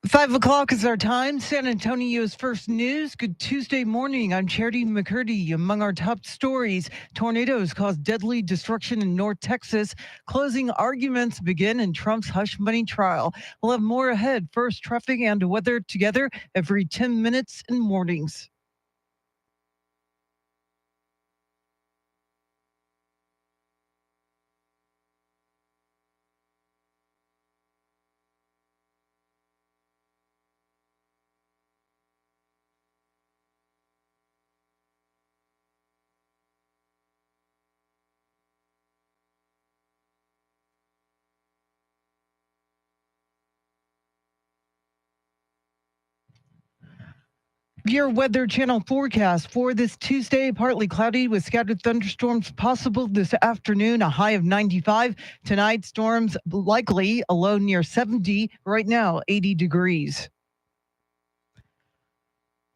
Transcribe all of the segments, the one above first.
5 o'clock is our time. San Antonio's first news. Good Tuesday morning. I'm Charity McCurdy. Among our top stories, tornadoes cause deadly destruction in North Texas. Closing arguments begin in Trump's hush money trial. We'll have more ahead. First, traffic and weather together every 10 minutes in mornings. Your Weather Channel forecast for this Tuesday: partly cloudy with scattered thunderstorms possible this afternoon, a high of 95. Tonight, storms likely, a low near 70. Right now, 80 degrees.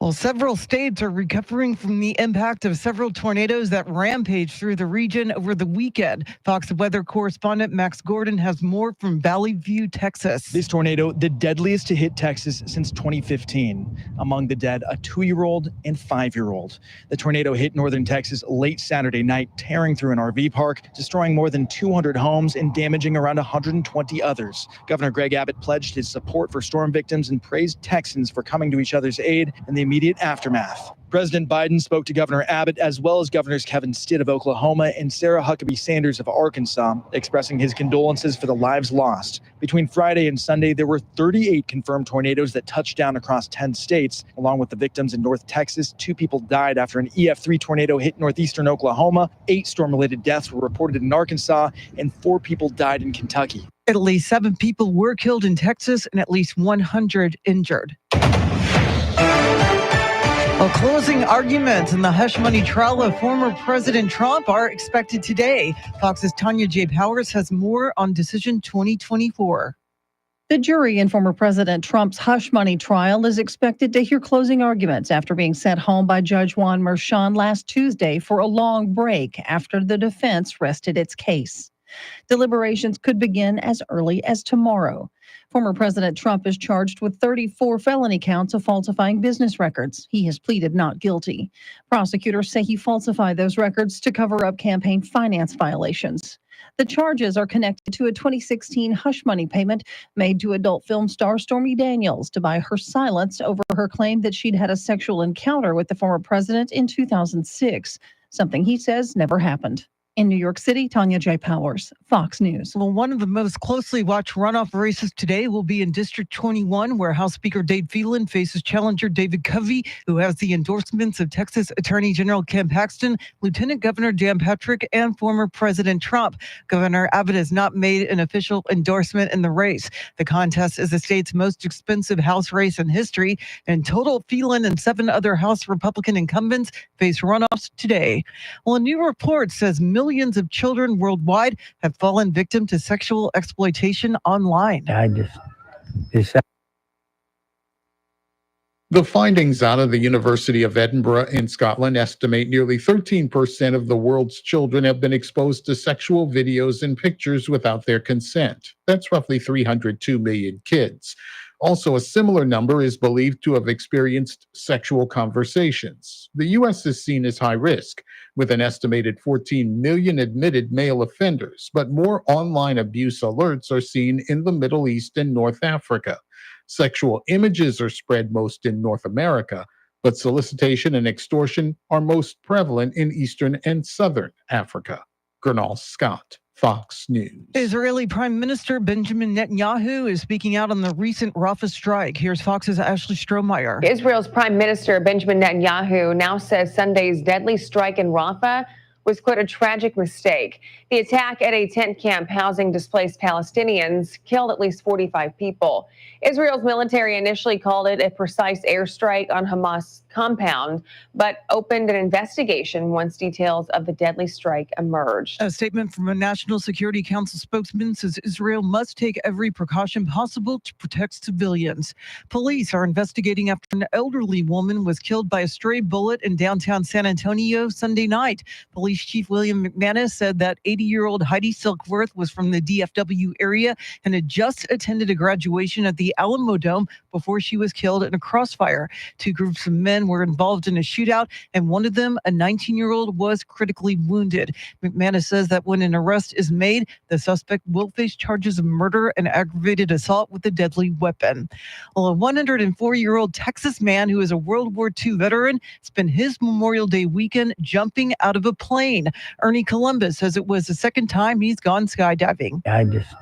Well, several states are recovering from the impact of several tornadoes that rampaged through the region over the weekend. Fox weather correspondent Max Gordon has more from Valley View, Texas. This tornado, the deadliest to hit Texas since 2015. Among the dead, a 2-year-old and 5-year-old. The tornado hit northern Texas late Saturday night, tearing through an RV park, destroying more than 200 homes and damaging around 120 others. Governor Greg Abbott pledged his support for storm victims and praised Texans for coming to each other's aid in the immediate aftermath. President Biden spoke to Governor Abbott as well as Governors Kevin Stitt of Oklahoma and Sarah Huckabee Sanders of Arkansas, expressing his condolences for the lives lost. Between Friday and Sunday, there were 38 confirmed tornadoes that touched down across 10 states. Along with the victims in North Texas, 2 people died after an EF3 tornado hit northeastern Oklahoma. 8 storm-related deaths were reported in Arkansas, and 4 people died in Kentucky. At least 7 people were killed in Texas and at least 100 injured. Well, closing arguments in the hush money trial of former President Trump are expected today. Fox's Tanya J. Powers has more on Decision 2024. The jury in former President Trump's hush money trial is expected to hear closing arguments after being sent home by Judge Juan Merchan last Tuesday for a long break after the defense rested its case. Deliberations could begin as early as tomorrow. Former President Trump is charged with 34 felony counts of falsifying business records. He has pleaded not guilty. Prosecutors say he falsified those records to cover up campaign finance violations. The charges are connected to a 2016 hush money payment made to adult film star Stormy Daniels to buy her silence over her claim that she'd had a sexual encounter with the former president in 2006, something he says never happened. In New York City, Tanya J. Powers, Fox News. Well, one of the most closely watched runoff races today will be in District 21, where House Speaker Dave Phelan faces challenger David Covey, who has the endorsements of Texas Attorney General Ken Paxton, Lieutenant Governor Dan Patrick, and former President Trump. Governor Abbott has not made an official endorsement in the race. The contest is the state's most expensive House race in history. In total, Phelan and 7 other House Republican incumbents face runoffs today. Well, a new report says millions of children worldwide have fallen victim to sexual exploitation online. The findings out of the University of Edinburgh in Scotland estimate nearly 13% of the world's children have been exposed to sexual videos and pictures without their consent. That's roughly 302 million kids. Also, a similar number is believed to have experienced sexual conversations. The U.S. is seen as high risk, with an estimated 14 million admitted male offenders, but more online abuse alerts are seen in the Middle East and North Africa. Sexual images are spread most in North America, but solicitation and extortion are most prevalent in Eastern and Southern Africa. Gernal Scott, Fox News. Israeli Prime Minister Benjamin Netanyahu is speaking out on the recent Rafah strike. Here's Fox's Ashley Strohmeyer. Israel's Prime Minister Benjamin Netanyahu now says Sunday's deadly strike in Rafah was, quote, a tragic mistake. The attack at a tent camp housing displaced Palestinians killed at least 45 people. Israel's military initially called it a precise airstrike on Hamas compound, but opened an investigation once details of the deadly strike emerged. A statement from a National Security Council spokesman says Israel must take every precaution possible to protect civilians. Police are investigating after an elderly woman was killed by a stray bullet in downtown San Antonio Sunday night. Police Police Chief William McManus said that 80-year-old Heidi Silkworth was from the DFW area and had just attended a graduation at the Alamo Dome before she was killed in a crossfire. Two groups of men were involved in a shootout, and one of them, a 19-year-old, was critically wounded. McManus says that when an arrest is made, the suspect will face charges of murder and aggravated assault with a deadly weapon. Well, a 104-year-old Texas man who is a World War II veteran spent his Memorial Day weekend jumping out of a plane. Ernie Columbus says it was the second time he's gone skydiving. I just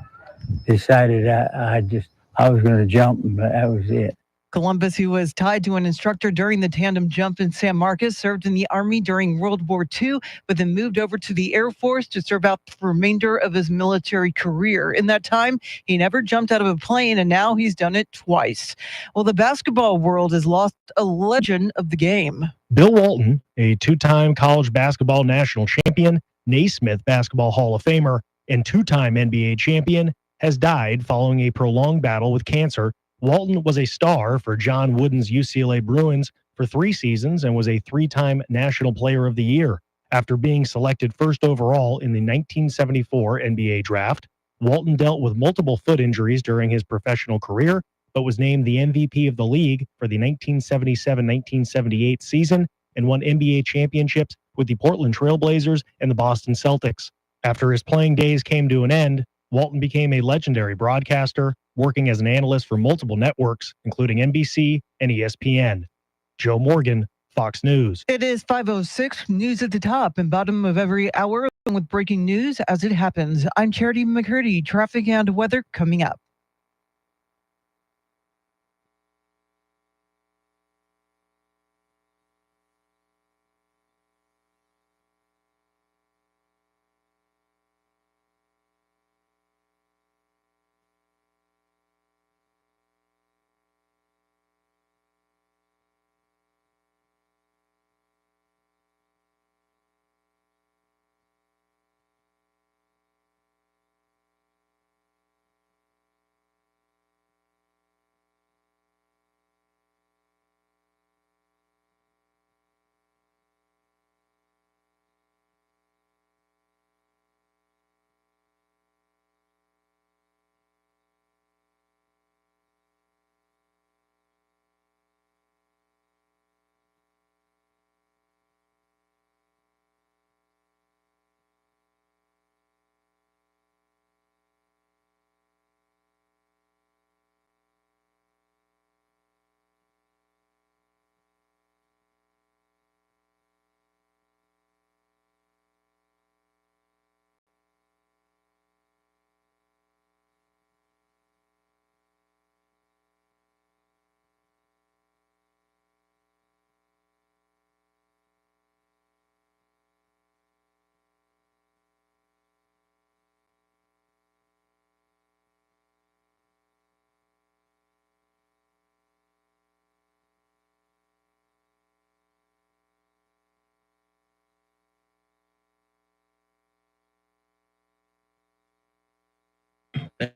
decided I was going to jump, and that was it. Columbus, who was tied to an instructor during the tandem jump in San Marcos, served in the Army during World War II, but then moved over to the Air Force to serve out the remainder of his military career. In that time, he never jumped out of a plane, and now he's done it twice. Well, the basketball world has lost a legend of the game. Bill Walton, a two-time college basketball national champion, Naismith Basketball Hall of Famer, and two-time NBA champion, has died following a prolonged battle with cancer. Walton was a star for John Wooden's UCLA Bruins for 3 seasons and was a 3-time National Player of the Year. After being selected first overall in the 1974 NBA Draft, Walton dealt with multiple foot injuries during his professional career, but was named the MVP of the league for the 1977-1978 season and won NBA championships with the Portland Trail Blazers and the Boston Celtics. After his playing days came to an end, Walton became a legendary broadcaster, working as an analyst for multiple networks, including NBC and ESPN. Joe Morgan, Fox News. It is 5:06, news at the top and bottom of every hour with breaking news as it happens. I'm Charity McCurdy. Traffic and weather coming up.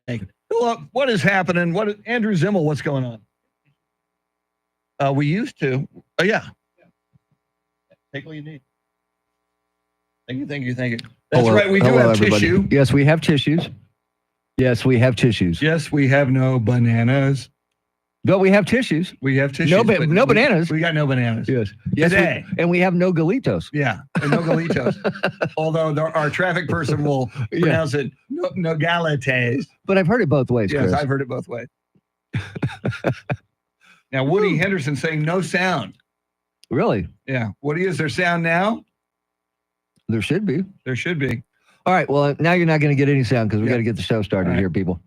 Thank you. Look, what is happening? Andrew Zimmel, what's going on? We used to. Oh, yeah. Take all you need. Thank you. That's right. We do have everybody. tissue. Yes, we have tissues. Yes, we have tissues. Yes, we have no bananas. No, we have tissues. We have tissues. No, but no bananas. We got no bananas. Yes. Yes. Today. And we have no galitos. Yeah, and no galitos. Although our traffic person will pronounce it nogalites. But I've heard it both ways, Yes, Chris. I've heard it both ways. Now, Woody Henderson saying no sound. Really? Yeah. Woody, is there sound now? There should be. There should be. All right. Well, now you're not going to get any sound because we got to get the show started All right. here, people.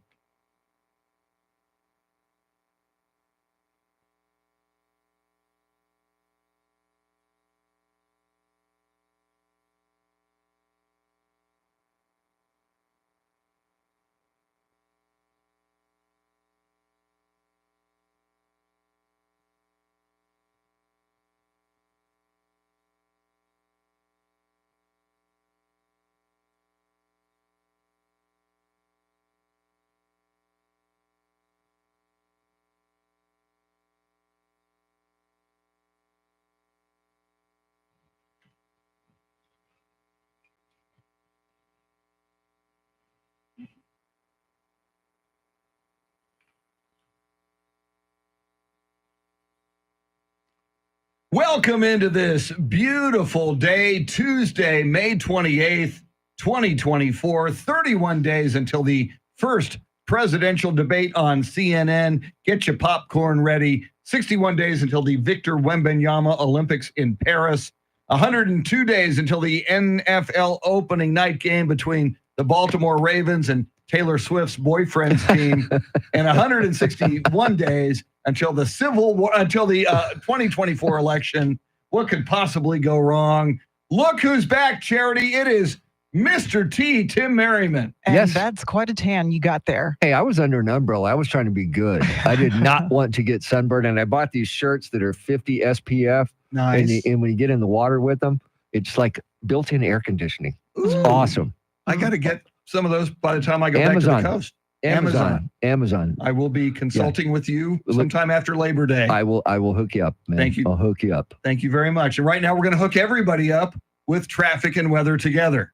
Welcome into this beautiful day, Tuesday, May 28th, 2024. 31 days until the first presidential debate on CNN. Get your popcorn ready. 61 days until the Victor Wembanyama Olympics in Paris. 102 days until the NFL opening night game between the Baltimore Ravens and Taylor Swift's boyfriend's team. And 161 days until the 2024 election. What could possibly go wrong? Look who's back, Charity. It is Mr. T, Tim Merriman. And Yes. that's quite a tan you got there. Hey, I was under an umbrella. I was trying to be good. I did not want to get sunburned, and I bought these shirts that are 50 SPF. Nice. And when you get in the water with them, it's like built-in air conditioning. It's Ooh. awesome. I got to get some of those by the time I go Amazon. back to the coast. Amazon. I will be consulting with you sometime after Labor Day. I will hook you up, man. Thank you. I'll hook you up. Thank you very much. And right now we're going to hook everybody up with traffic and weather together.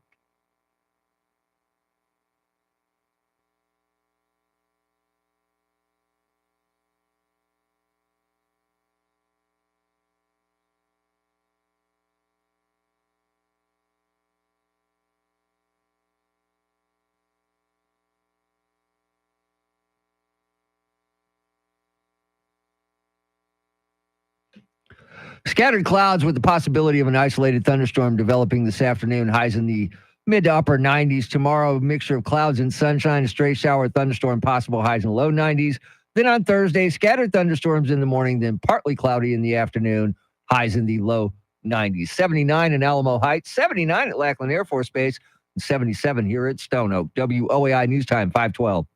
Scattered clouds with the possibility of an isolated thunderstorm developing this afternoon. Highs in the mid to upper 90s. Tomorrow, a mixture of clouds and sunshine, a stray shower, thunderstorm possible, highs in the low 90s. Then on Thursday, scattered thunderstorms in the morning, then partly cloudy in the afternoon, highs in the low 90s. 79 in Alamo Heights, 79 at Lackland Air Force Base, and 77 here at Stone Oak. WOAI News Time, 512.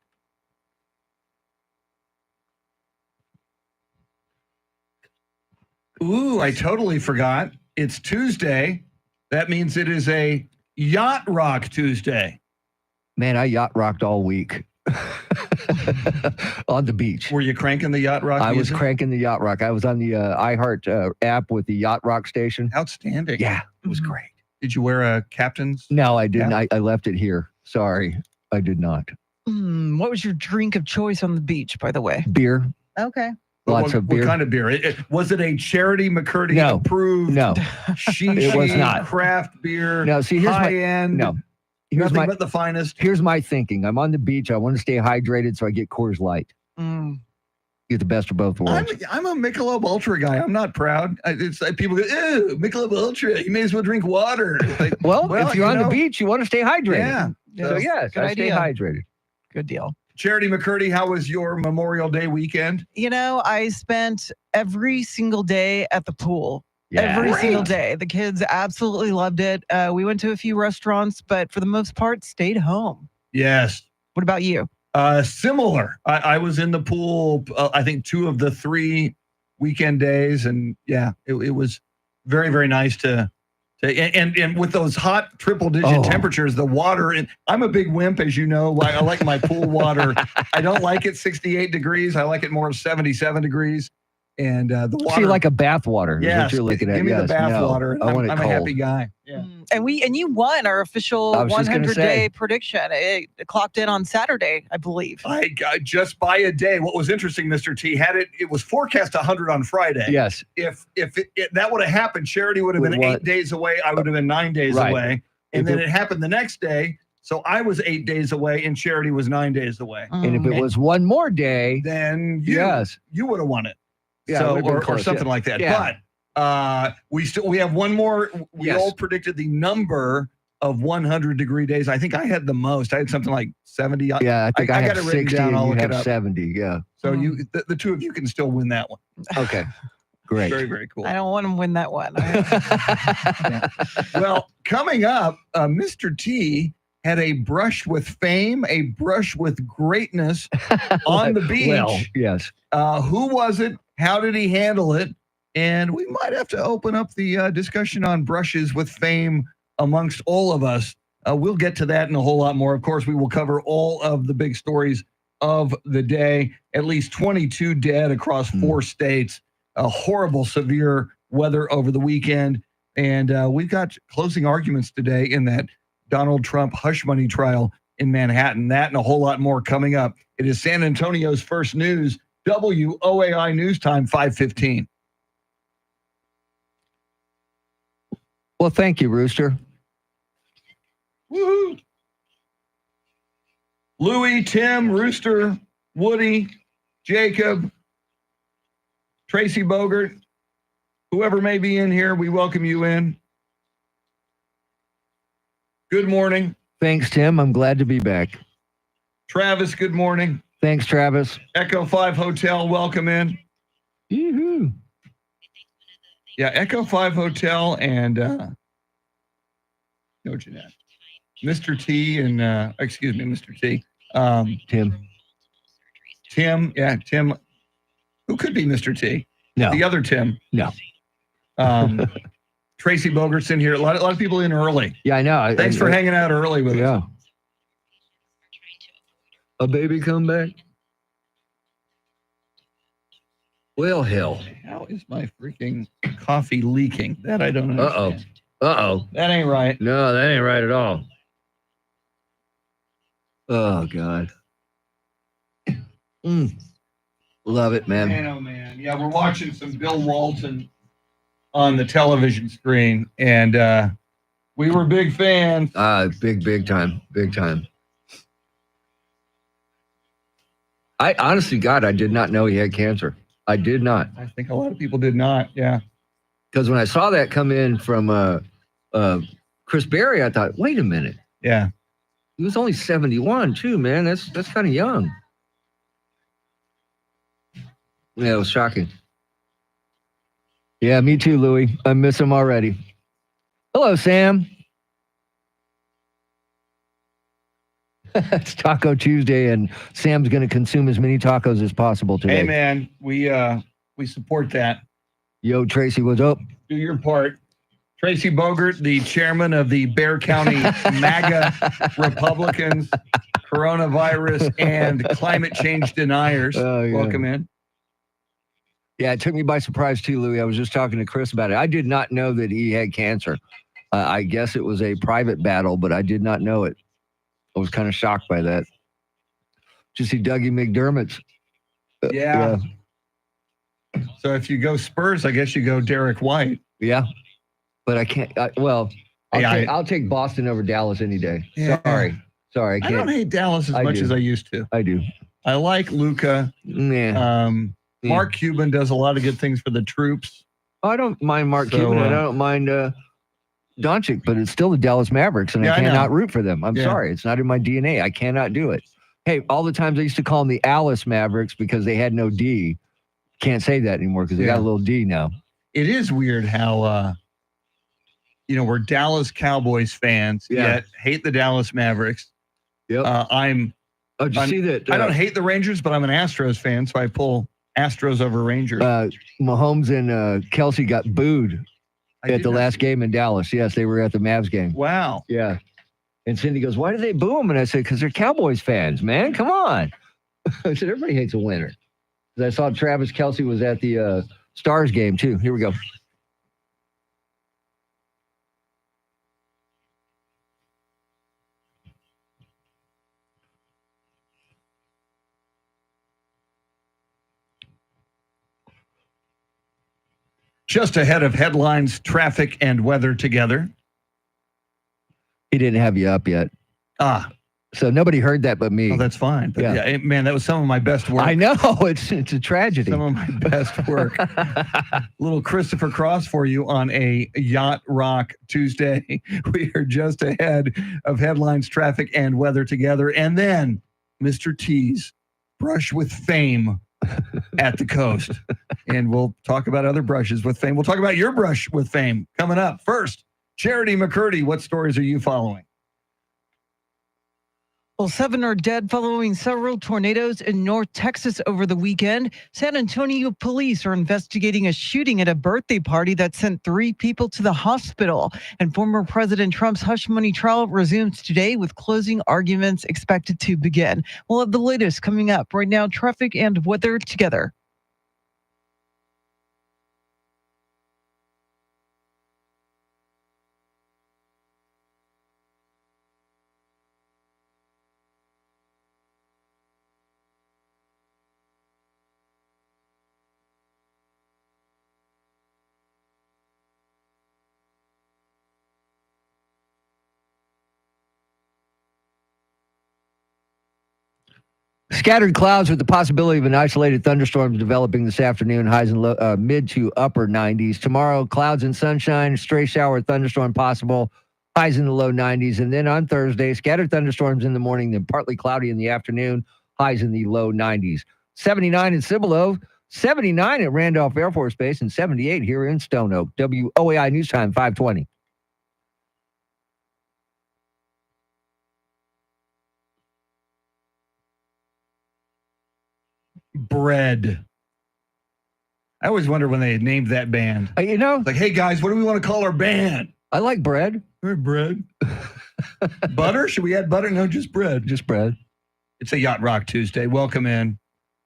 Ooh, I totally forgot. It's Tuesday. That means it is a Yacht Rock Tuesday. Man, I yacht rocked all week on the beach. Were you cranking the Yacht Rock I was music? cranking the yacht rock. I was on the iHeart app with the yacht rock station. Outstanding. Yeah. It was great. Did you wear a captain's? No, I didn't. Yeah. I left it here. Sorry, I did not. What was your drink of choice on the beach, by the way? Beer, Okay. lots of beer. What kind of beer? Was it a Charity McCurdy No. approved No, shishi It was not. craft beer? no. See, here's high my end. no. Here's Nothing my but the finest. here's my thinking. I'm on the beach. I want to stay hydrated, so I get Coors Light. Mm. Get the best of both worlds. I'm a Michelob Ultra guy. I'm not proud. It's like people go, ew, Michelob Ultra. You may as well drink water. Like, well, if you're you on know, the beach, you want to stay hydrated. yeah. So yes, good I stay idea. hydrated. Good deal. Charity McCurdy, how was your Memorial Day weekend? You know, I spent every single day at the pool. Yeah. Every Great. single day. The kids absolutely loved it. We went to a few restaurants, but for the most part, stayed home. Yes. What about you? Similar. I was in the pool, I think 2 of the 3 weekend days. And yeah, it was very, very nice to and with those hot triple digit temperatures, the water, and I'm a big wimp, as you know. I like my pool water. I don't like it 68 degrees. I like it more of 77 degrees. And the water. So you like a bath water? Is Yes, what you're looking at. give me the Yes, bath no, water. I want it I'm cold. a happy guy. Yeah. And you won our official I was just gonna 100-day prediction. It clocked in on Saturday, I believe. I got just by a day. What was interesting, Mr. T, it was forecast 100 on Friday. Yes. If that would have happened, Charity would have been 8 days away. I would have been 9 days Right. away. And If then it- it happened the next day. So I was 8 days away and Charity was 9 days away. And if it was one more day, Then yes. you would have won it. Yeah, it So would've been or close, something yeah. like that. Yeah. But we have one more. We Yes. all predicted the number of 100-degree days. I think I had the most. I had something like 70. Yeah, I think I, I have got it written 60 down. and I'll you look it have up. 70. Yeah. So the two of you can still win that one. Okay. Great. Very, very cool. I don't want to win that one. Well, coming up, Mr. T had a brush with fame, a brush with greatness on the beach. Well, yes. Who was it? How did he handle it? And we might have to open up the discussion on brushes with fame amongst all of us. We'll get to that and a whole lot more. Of course, we will cover all of the big stories of the day. At least 22 dead across 4 states. Horrible, severe weather over the weekend. And we've got closing arguments today in that Donald Trump hush money trial in Manhattan. That and a whole lot more coming up. It is San Antonio's First News, WOAI News Time, 5:15. Well, thank you, Rooster. Woohoo! Louie, Tim, Rooster, Woody, Jacob, Tracy Bogart, whoever may be in here, we welcome you in. Good morning. Thanks, Tim. I'm glad to be back. Travis, good morning. Thanks, Travis. Echo 5 Hotel, welcome in. Yoo-hoo. Yeah, Echo 5 Hotel and no, Jeanette. Mr. T and excuse me, Mr. T. Tim. Tim. Who could be Mr. T? No. The other Tim. No. Tracy Bogart's in here. A lot of people in early. Yeah, I know. Thanks for hanging out early with us. Yeah. A baby come back? Well, hell. How is my freaking coffee leaking? That I don't understand. Uh-oh. That ain't right. No, that ain't right at all. Oh, God. Love it, man. Man, oh man. Yeah, we're watching some Bill Walton on the television screen, and we were big fans. Big time. Big time. I honestly, God, I did not know he had cancer. I did not. I think a lot of people did not. Yeah. Because when I saw that come in from Chris Berry, I thought, wait a minute. Yeah. He was only 71 too, man. That's kind of young. Yeah, it was shocking. Yeah, me too, Louie. I miss him already. Hello, Sam. It's Taco Tuesday, and Sam's going to consume as many tacos as possible today. Hey, man, we support that. Yo, Tracy, what's up? Do your part. Tracy Bogart, the chairman of the Bexar County MAGA Republicans, coronavirus and climate change deniers. Oh, yeah. Welcome in. Yeah, it took me by surprise too, Louie. I was just talking to Chris about it. I did not know that he had cancer. I guess it was a private battle, but I did not know it. I was kind of shocked by that. Just see Dougie McDermott's. Yeah. So if you go Spurs, I guess you go Derek White. Yeah. But I can't. I'll take Boston over Dallas any day. Yeah. Sorry. I don't hate Dallas as much as I used to. I do. I like Luka. Yeah. Mark Cuban does a lot of good things for the troops. I don't mind Mark Cuban. I don't mind Doncic, but it's still the Dallas Mavericks, and I cannot root for them. I'm sorry. It's not in my DNA. I cannot do it. Hey, all the times I used to call them the Alice Mavericks because they had no D. Can't say that anymore because they got a little D now. It is weird how, we're Dallas Cowboys fans, yet hate the Dallas Mavericks. Yep. Did you see that? I don't hate the Rangers, but I'm an Astros fan, so I pull Astros over Rangers. Mahomes and Kelsey got booed at the last game in Dallas. Yes, they were at the Mavs game. Wow. Yeah. And Cindy goes, why do they boo them? And I said, because they're Cowboys fans, man. Come on. I said, everybody hates a winner. I saw Travis Kelsey was at the Stars game, too. Here we go. Just ahead of headlines, traffic and weather together. He didn't have you up yet. So nobody heard that but me. Oh, that's fine. But man, that was some of my best work. I know. It's a tragedy. Some of my best work. Little Christopher Cross for you on a Yacht Rock Tuesday. We are just ahead of headlines, traffic, and weather together. And then Mr. T's brush with fame at the coast. And we'll talk about other brushes with fame. We'll talk about your brush with fame coming up. First, Charity McCurdy, what stories are you following? Well, 7 are dead following several tornadoes in North Texas over the weekend. San Antonio police are investigating a shooting at a birthday party that sent 3 people to the hospital. And former President Trump's hush money trial resumes today with closing arguments expected to begin. We'll have the latest coming up. Right now, traffic and weather together. Scattered clouds with the possibility of an isolated thunderstorm developing this afternoon. Highs in mid to upper 90s. Tomorrow, clouds and sunshine. Stray shower thunderstorm possible. Highs in the low 90s. And then on Thursday, scattered thunderstorms in the morning, then partly cloudy in the afternoon. Highs in the low 90s. 79 in Cibolo. 79 at Randolph Air Force Base. And 78 here in Stone Oak. WOAI News Time 520. Bread. I always wonder when they named that band. You know, Like, hey guys, what do we want to call our band? I like bread. Hey, bread. Butter? Should we add butter? No, just bread. Just bread. It's a Yacht Rock Tuesday. Welcome in.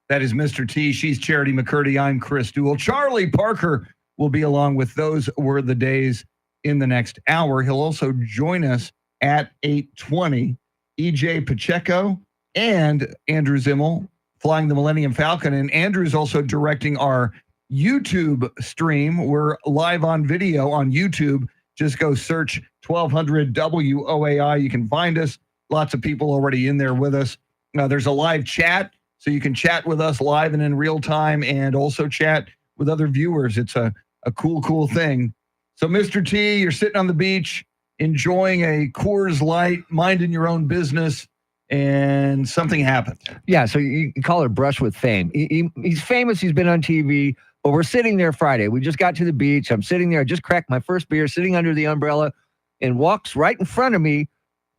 That is Mr. T. She's Charity McCurdy. I'm Chris Duell. Charlie Parker will be along with Those Were the Days in the next hour. He'll also join us at 8:20. EJ Pacheco and Andrew Zimmel flying the Millennium Falcon. And Andrew's also directing our YouTube stream. We're live on video on YouTube. Just go search 1200 WOAI. You can find us. Lots of people already in there with us. There's a live chat, so you can chat with us live and in real time and also chat with other viewers. It's a cool thing. So, Mr. T, you're sitting on the beach, enjoying a Coors Light, minding your own business, and something happened. Yeah, so you can call it brush with fame. He's famous. He's been on TV. But we're sitting there Friday. We just got to the beach. I'm sitting there. I just cracked my first beer, sitting under the umbrella, and walks right in front of me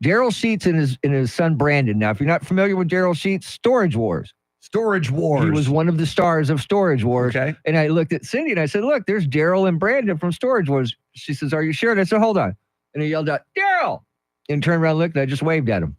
Daryl Sheets and his son Brandon. Now, if you're not familiar with Daryl Sheets, Storage Wars. Storage Wars. He was one of the stars of Storage Wars. Okay. And I looked at Cindy and I said, look, there's Daryl and Brandon from Storage Wars. She says, are you sure? And I said, hold on. And he yelled out, Daryl! And turned around and looked, and I just waved at him.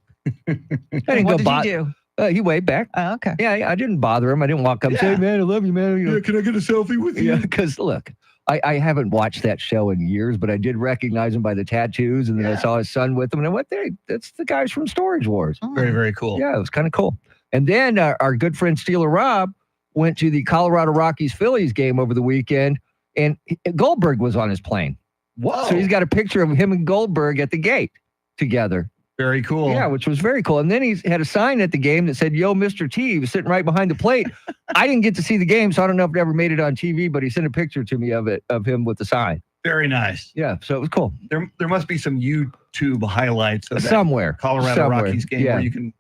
I didn't What go did you do? He waved back. Oh, okay. Yeah, I didn't bother him. I didn't walk up and say, hey, man, I love you, man. You know, Can I get a selfie with you? yeah, because look, I haven't watched that show in years, but I did recognize him by the tattoos, and then I saw his son with him, and I went, there, that's the guys from Storage Wars. Very, very cool. Yeah, it was kind of cool. And then our good friend Steeler Rob went to the Colorado Rockies-Phillies game over the weekend, and Goldberg was on his plane. Whoa. So he's got a picture of him and Goldberg at the gate together. Very cool. Yeah, which was very cool. And then he had a sign at the game that said, yo, Mr. T. He was sitting right behind the plate. I didn't get to see the game, so I don't know if it ever made it on TV, but he sent a picture to me of him with the sign. Very nice. Yeah, so it was cool. There must be some YouTube highlights of that Somewhere. Colorado Rockies game Yeah. where you can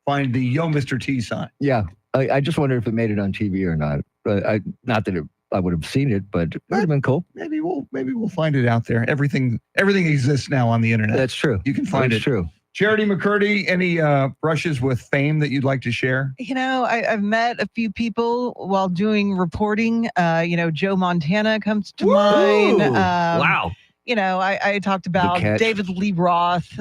find the Yo Mr. T sign. Yeah. I just wonder if it made it on TV or not. Not that I would have seen it, but it would have been cool. Maybe we'll find it out there. Everything exists now on the internet. That's true. You can find That's it. true. Charity McCurdy, any brushes with fame that you'd like to share? You know, I've met a few people while doing reporting. Joe Montana comes to mind. Wow. You know, I talked about catch. David Lee Roth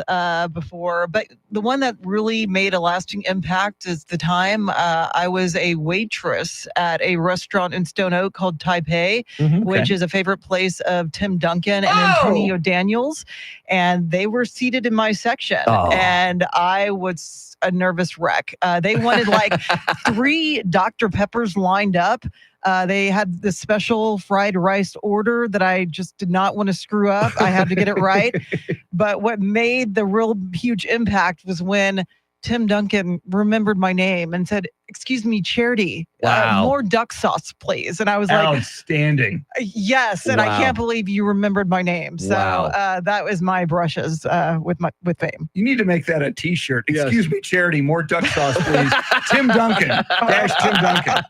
before, but the one that really made a lasting impact is the time I was a waitress at a restaurant in Stone Oak called Taipei, which is a favorite place of Tim Duncan and Antonio Daniels. And they were seated in my section, and I was a nervous wreck. They wanted like 3 Dr. Peppers lined up. They had this special fried rice order that I just did not want to screw up. I had to get it right. But what made the real huge impact was when Tim Duncan remembered my name and said, excuse me, Charity, Wow. more duck sauce, please. And I was like, Outstanding. yes. And I Wow. can't believe you remembered my name. So Wow. that was my brushes with fame. You need to make that a t-shirt. Yes. Excuse me, Charity, more duck sauce, please. Tim Duncan, Tim Duncan.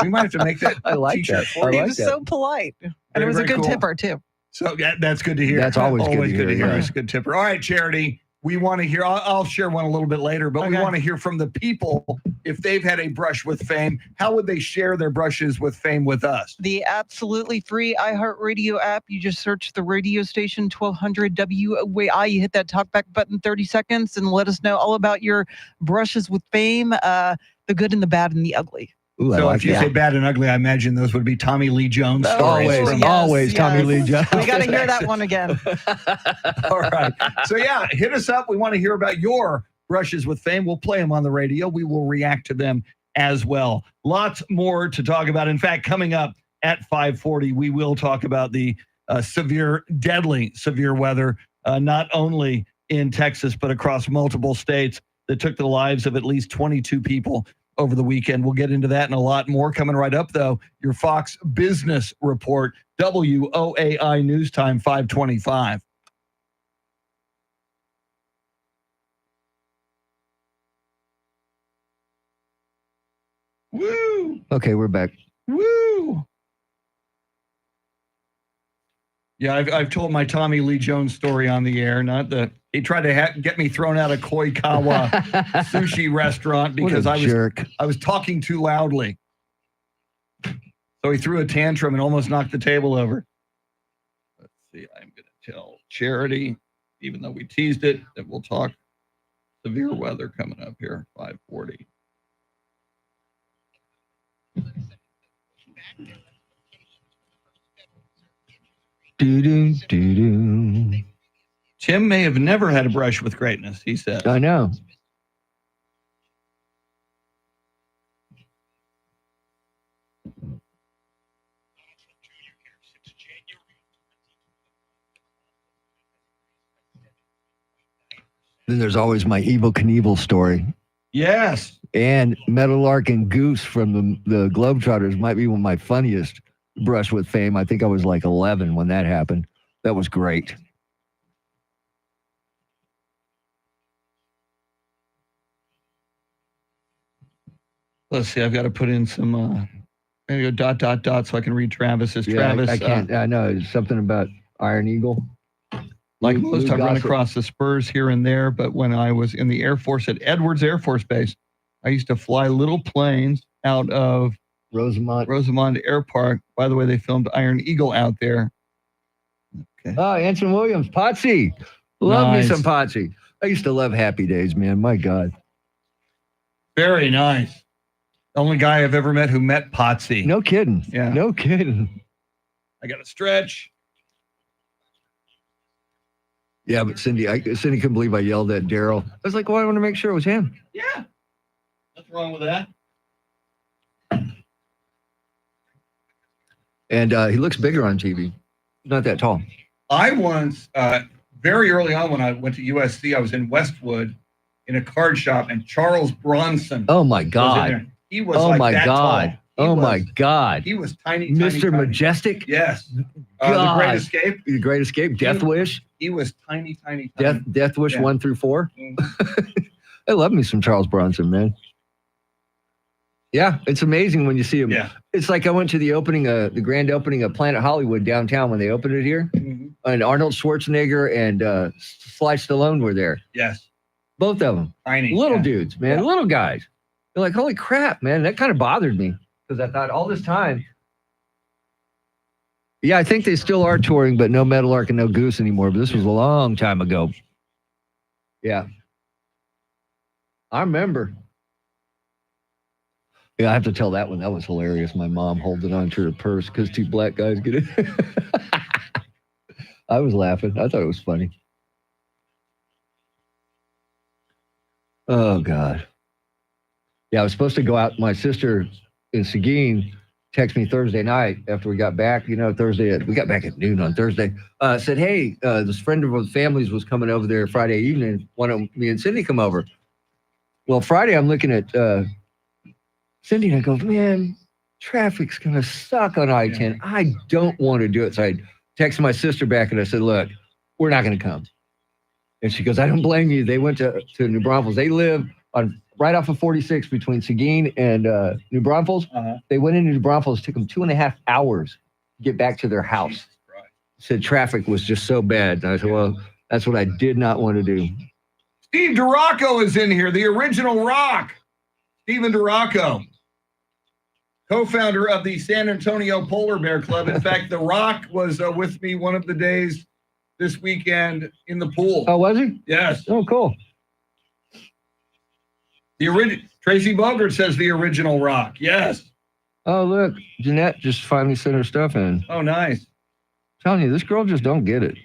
We might have to make that I like t-shirt that. for I you. He like was that. so polite. And Very, it was a very good cool. tipper, too. So that's good to hear. That's always good to good to hear, hear. yeah. It's a good tipper. All right, Charity. We want to hear, I'll share one a little bit later, but we Okay. want to hear from the people. If they've had a brush with fame, how would they share their brushes with fame with us? The absolutely free iHeartRadio app. You just search the radio station 1200 WOAI. You hit that talkback button 30 seconds and let us know all about your brushes with fame, the good and the bad and the ugly. Ooh, I So like if you that. say bad and ugly, I imagine those would be Tommy Lee Jones stories. Always, from- yes, always Tommy yes. Lee Jones. We got to hear that one again. All right. So yeah, hit us up. We want to hear about your brushes with fame. We'll play them on the radio. We will react to them as well. Lots more to talk about. In fact, coming up at 5:40, we will talk about the deadly severe weather, not only in Texas, but across multiple states that took the lives of at least 22 people over the weekend. We'll get into that and a lot more. Coming right up, though, your Fox Business Report, WOAI News Time 525. Woo! Okay, we're back. Woo! Yeah, I've told my Tommy Lee Jones story on the air. He tried to get me thrown out of Koikawa sushi restaurant because I was talking too loudly. So he threw a tantrum and almost knocked the table over. Let's see. I'm going to tell Charity, even though we teased it, that we'll talk severe weather coming up here. 540. Tim may have never had a brush with greatness, he said. I know. Then there's always my Evel Knievel story. Yes. And Meadowlark and Goose from the Globetrotters might be one of my funniest brush with fame. I think I was like 11 when that happened. That was great. Let's see. I've got to put in some maybe a ... so I can read Travis's. Yeah, Travis. I can't. I know. It's something about Iron Eagle. Like Lou most, I run Gossett. across the Spurs here and there, but when I was in the Air Force at Edwards Air Force Base, I used to fly little planes out of Rosamond Air Park. By the way, they filmed Iron Eagle out there. Okay. Oh, Anson Williams, Potsy. Love Nice. me some Potsy. I used to love Happy Days, man. My God. Very nice. The only guy I've ever met who met Potsy. No kidding. Yeah. No kidding. I got to stretch. Yeah, but Cindy couldn't believe I yelled at Daryl. I was like, well, I want to make sure it was him. Yeah. Nothing wrong with that. And he looks bigger on TV. Not that tall. I once, very early on when I went to USC, I was in Westwood in a card shop, and Charles Bronson Oh my was in God. there. He was Oh like my that God. tall. Oh my God. He was tiny, Mr. tiny. Majestic. Yes. The God. Great Escape. The Great Escape. Death Wish. He was tiny. Death Wish Yeah. 1 through 4. Mhm. I love me some Charles Bronson, man. Yeah, it's amazing when you see him. Yeah. It's like I went to the grand opening of Planet Hollywood downtown when they opened it here, Mhm. and Arnold Schwarzenegger and Sly Stallone were there. Yes. Both of them, Tiny. little Yeah. dudes, man, Yeah. little guys. They're like, holy crap, man. That kind of bothered me because I thought all this time. Yeah, I think they still are touring, but no Meadowlark and no Goose anymore. But this was a long time ago. Yeah. I remember. Yeah, I have to tell that one. That was hilarious. My mom holding on to her purse because two black guys get it. I was laughing. I thought it was funny. Oh, God. Yeah, I was supposed to go out. My sister in Seguin texted me Thursday night after we got back. We got back at noon on Thursday. Said, hey, this friend of the family's was coming over there Friday evening. Why don't me and Cindy come over? Well, Friday I'm looking at Cindy and I go, man, traffic's going to suck on I-10. I don't want to do it. So I texted my sister back and I said, look, we're not going to come. And she goes, I don't blame you. They went to New Braunfels. They live on right off of 46 between Seguin and New Braunfels. Uh-huh. They went into New Braunfels. It took them 2.5 hours to get back to their house. Jesus Christ. Said traffic was just so bad. And I said, well, that's what I did not want to do. Steve DeRocco is in here, the original Rock. Stephen DeRocco, co-founder of the San Antonio Polar Bear Club. In fact, The Rock was with me one of the days this weekend in the pool. Oh, was he? Yes. Oh, cool. Tracy Bogert says the original Rock. Yes. Oh, look, Jeanette just finally sent her stuff in. Oh, nice. Telling you, this girl just don't get it.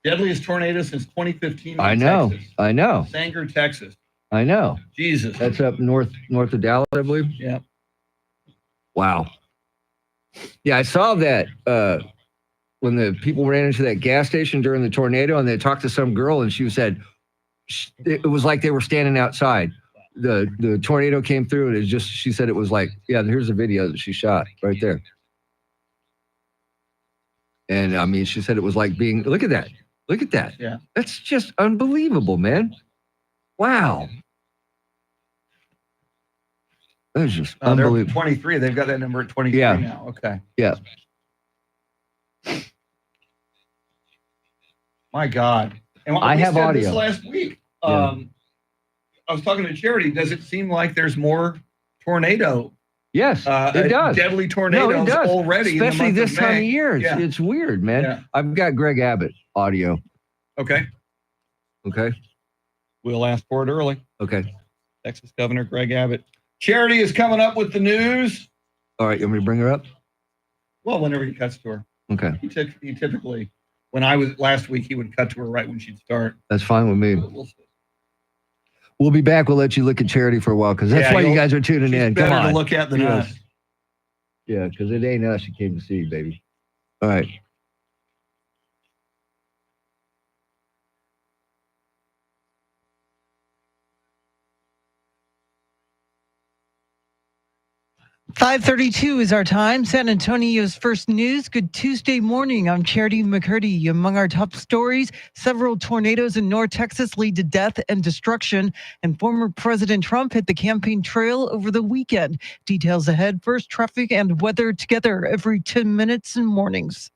Deadliest tornado since 2015. in I know. Texas. I know. Sanger, Texas. I know. Jesus. That's up north of Dallas, I believe. Yeah. Wow. Yeah, I saw that when the people ran into that gas station during the tornado, and they talked to some girl, and she said it was like they were standing outside. The tornado came through, and she said it was like, yeah, here's a video that she shot right there. And I mean, she said it was like look at that. Look at that. Yeah. That's just unbelievable, man. Wow. That was just They're unbelievable. 23. They've got that number at 23 Yeah. now. Okay. Yeah. My God. And I we have said audio. this last week. Yeah. I was talking to Charity. Does it seem like there's more tornado? Yes, it does. Deadly tornadoes already, especially in the month this of time May. of year. Yeah. It's weird, man. Yeah. I've got Greg Abbott audio. Okay. Okay. We'll ask for it early. Okay. Texas Governor Greg Abbott. Charity is coming up with the news. All right. You want me to bring her up? Well, whenever he cuts to her. Okay. He typically, when I was last week, he would cut to her right when she'd start. That's fine with me. We'll see. We'll be back. We'll let you look at Charity for a while because that's Yeah, why you guys are tuning She's in. Come better on. to look at than Yes. us. Yeah, because it ain't us you came to see, baby. All right. .532 is our time. San Antonio's first news. Good Tuesday morning. I'm Charity McCurdy. Among our top stories, several tornadoes in North Texas lead to death and destruction, and former President Trump hit the campaign trail over the weekend. Details ahead. First, traffic and weather together every 10 minutes in mornings.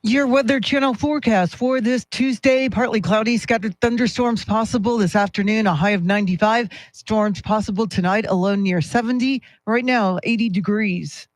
Your Weather Channel forecast for this Tuesday: partly cloudy, scattered thunderstorms possible this afternoon, a high of 95. Storms possible tonight, a low near 70. Right now, 80 degrees.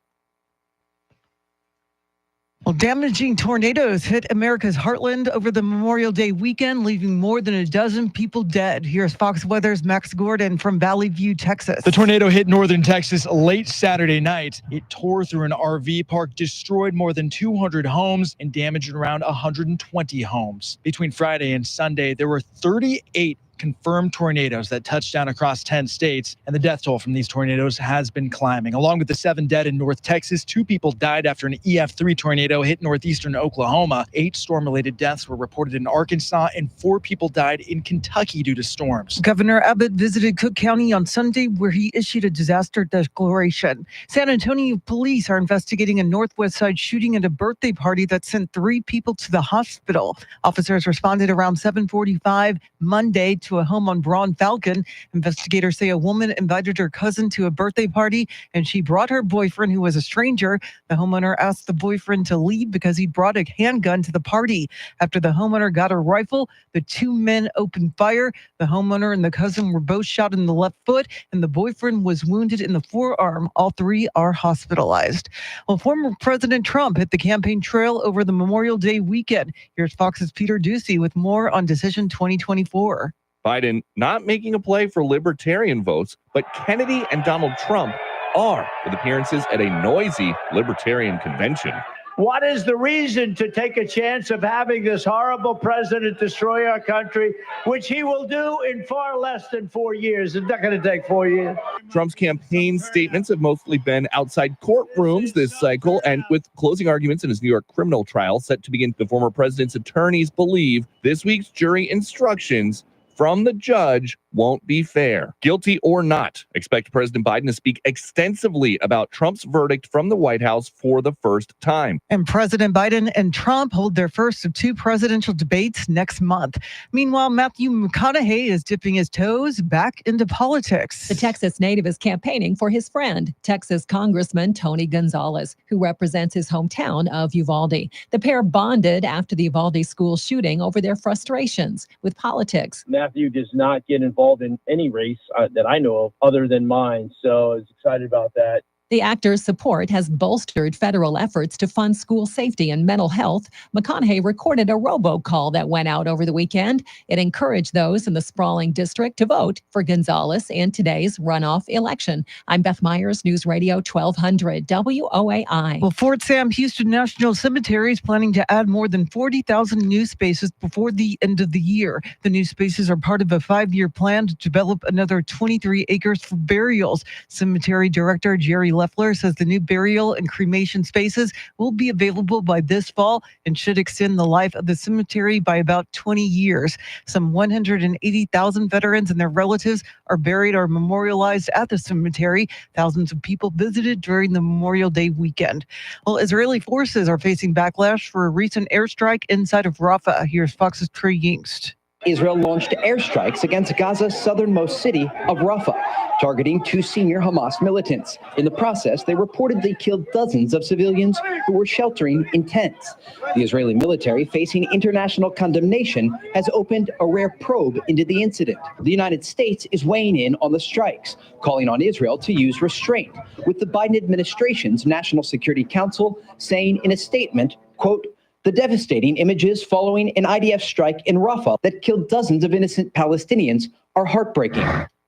Well, damaging tornadoes hit America's heartland over the Memorial Day weekend, leaving more than a dozen people dead. Here's Fox Weather's Max Gordon from Valley View, Texas. The tornado hit northern Texas late Saturday night. It tore through an RV park, destroyed more than 200 homes, and damaged around 120 homes. Between Friday and Sunday, there were 38 confirmed tornadoes that touched down across 10 states, and the death toll from these tornadoes has been climbing. Along with the 7 dead in North Texas, 2 people died after an EF3 tornado hit northeastern Oklahoma. 8 storm-related deaths were reported in Arkansas, and 4 people died in Kentucky due to storms. Governor Abbott visited Cook County on Sunday, where he issued a disaster declaration. San Antonio police are investigating a Northwest Side shooting at a birthday party that sent 3 people to the hospital. Officers responded around 7:45 Monday to a home on Braun Falcon. Investigators say a woman invited her cousin to a birthday party, and she brought her boyfriend, who was a stranger. The homeowner asked the boyfriend to leave because he brought a handgun to the party. After the homeowner got a rifle, the 2 men opened fire. The homeowner and the cousin were both shot in the left foot, and the boyfriend was wounded in the forearm. All 3 are hospitalized. Well, former President Trump hit the campaign trail over the Memorial Day weekend. Here's Fox's Peter Ducey with more on Decision 2024. Biden not making a play for libertarian votes, but Kennedy and Donald Trump are, with appearances at a noisy libertarian convention. What is the reason to take a chance of having this horrible president destroy our country, which he will do in far less than 4 years? It's not going to take 4 years. Trump's campaign statements have mostly been outside courtrooms this cycle, and with closing arguments in his New York criminal trial set to begin, the former president's attorneys believe this week's jury instructions from the judge won't be fair. Guilty or not, expect President Biden to speak extensively about Trump's verdict from the White House for the first time. And President Biden and Trump hold their first of two presidential debates next month. Meanwhile, Matthew McConaughey is dipping his toes back into politics. The Texas native is campaigning for his friend, Texas Congressman Tony Gonzalez, who represents his hometown of Uvalde. The pair bonded after the Uvalde school shooting over their frustrations with politics. Matthew does not get involved in any race that I know of other than mine, so I was excited about that. The actor's support has bolstered federal efforts to fund school safety and mental health. McConaughey recorded a robocall that went out over the weekend. It encouraged those in the sprawling district to vote for Gonzalez in today's runoff election. I'm Beth Myers, News Radio 1200 WOAI. Well, Fort Sam Houston National Cemetery is planning to add more than 40,000 new spaces before the end of the year. The new spaces are part of a 5-year plan to develop another 23 acres for burials. Cemetery Director Jerry Leffler says the new burial and cremation spaces will be available by this fall and should extend the life of the cemetery by about 20 years. Some 180,000 veterans and their relatives are buried or memorialized at the cemetery. Thousands of people visited during the Memorial Day weekend. Well, Israeli forces are facing backlash for a recent airstrike inside of Rafah. Here's Fox's Trey Yingst. Israel launched airstrikes against Gaza's southernmost city of Rafah, targeting 2 senior Hamas militants. In the process, they reportedly killed dozens of civilians who were sheltering in tents. The Israeli military, facing international condemnation, has opened a rare probe into the incident. The United States is weighing in on the strikes, calling on Israel to use restraint, with the Biden administration's National Security Council saying in a statement, quote, "The devastating images following an IDF strike in Rafah that killed dozens of innocent Palestinians are heartbreaking."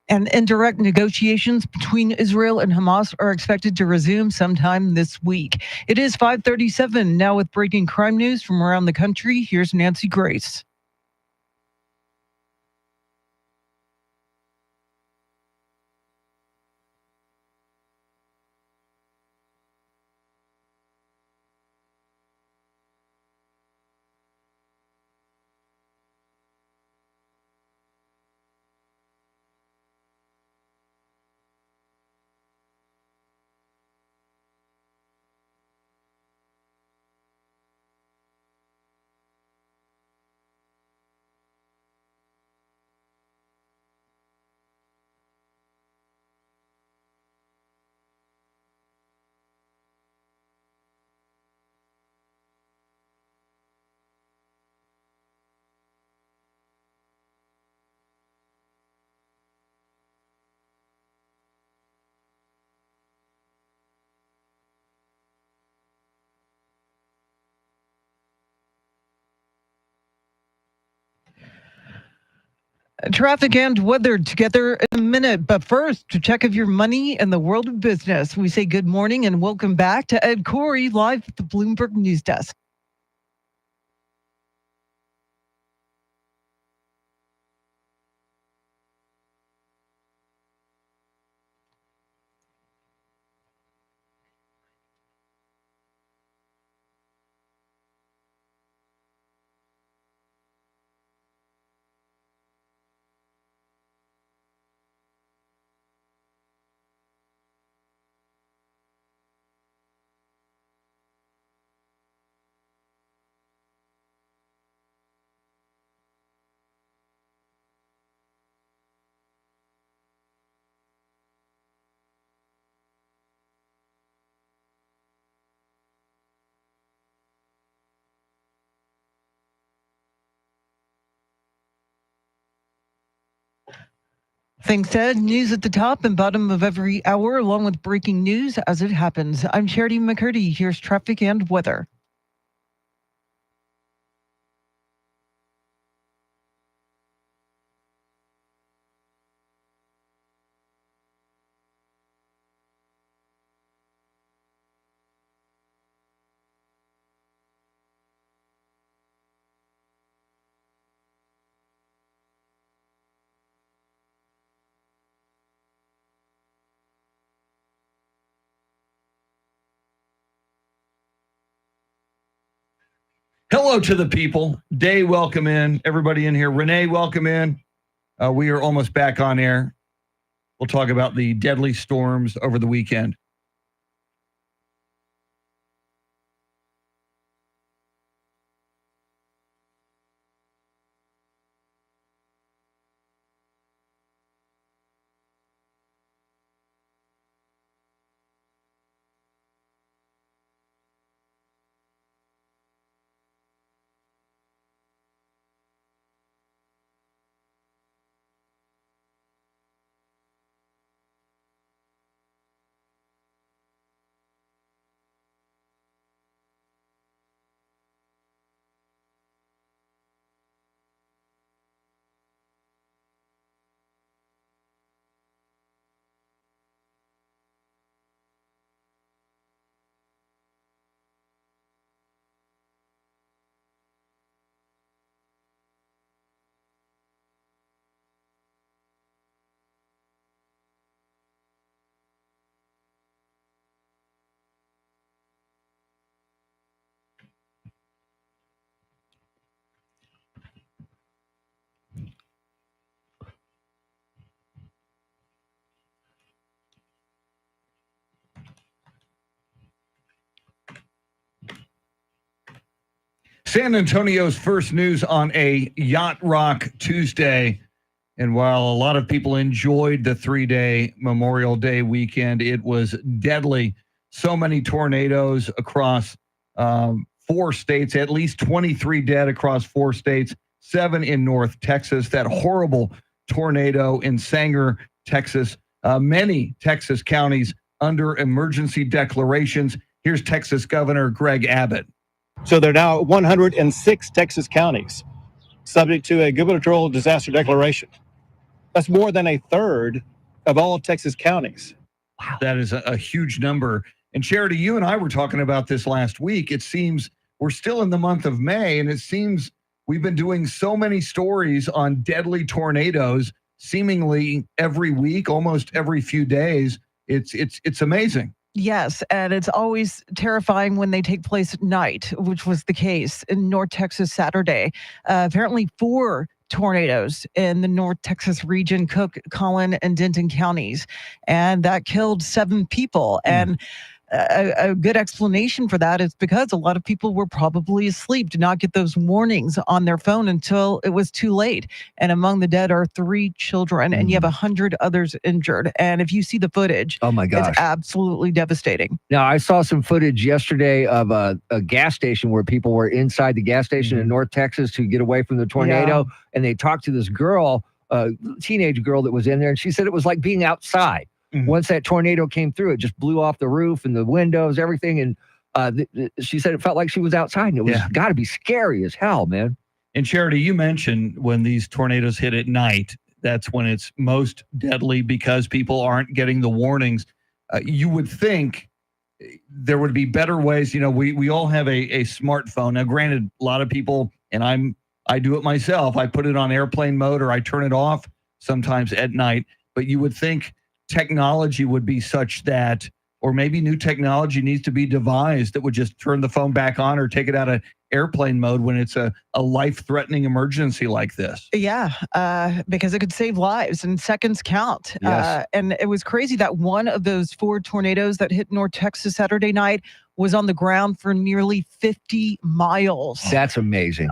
And indirect negotiations between Israel and Hamas are expected to resume sometime this week. It is 5:37 now with breaking crime news from around the country. Here's Nancy Grace. Traffic and weather together in a minute. But first, to check of your money and the world of business, we say good morning and welcome back to Ed Corey live at the Bloomberg News Desk. Thanks, Ed. News at the top and bottom of every hour, along with breaking news as it happens. I'm Charity McCurdy. Here's traffic and weather. Hello to the people. Day, welcome in. Everybody in here. Renee, welcome in. We are almost back on air. We'll talk about the deadly storms over the weekend. San Antonio's first news on a Yacht Rock Tuesday. And while a lot of people enjoyed the 3-day Memorial Day weekend, it was deadly. So many tornadoes across 4 states, at least 23 dead across 4 states, 7 in North Texas. That horrible tornado in Sanger, Texas. Many Texas counties under emergency declarations. Here's Texas Governor Greg Abbott. So there are now 106 Texas counties subject to a gubernatorial disaster declaration. That's more than a third of all Texas counties. Wow. That is a huge number. And Charity, you and I were talking about this last week. It seems we're still in the month of May, and it seems we've been doing so many stories on deadly tornadoes seemingly every week, almost every few days. It's amazing. Yes, and it's always terrifying when they take place at night, which was the case in North Texas Saturday. Apparently 4 tornadoes in the North Texas region, Cook, Collin, and Denton counties, and that killed 7 people. And a good explanation for that is because a lot of people were probably asleep, did not get those warnings on their phone until it was too late. And among the dead are 3 children, and you have 100 others injured. And if you see the footage, oh my gosh, it's absolutely devastating. Now, I saw some footage yesterday of a gas station where people were inside the gas station in North Texas to get away from the tornado. Yeah. And they talked to this girl, teenage girl that was in there, and she said it was like being outside. Once that tornado came through, it just blew off the roof and the windows, everything. And she said it felt like she was outside, and it was got to be scary as hell, man. And Charity, you mentioned when these tornadoes hit at night, that's when it's most deadly because people aren't getting the warnings. You would think there would be better ways. You know, we all have a smartphone. Now, granted, a lot of people, and I do it myself, I put it on airplane mode or I turn it off sometimes at night. But you would think technology would be such that, or maybe new technology needs to be devised that would just turn the phone back on or take it out of airplane mode when it's a life-threatening emergency like this. Yeah, because it could save lives and seconds count. Yes. And it was crazy that one of those 4 tornadoes that hit North Texas Saturday night was on the ground for nearly 50 miles. That's amazing.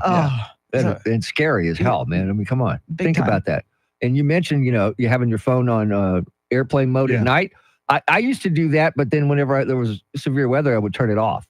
And scary as hell, man. I mean, come on. Think about that. And you mentioned, you having your phone on airplane mode at night. I used to do that, but then whenever there was severe weather, I would turn it off.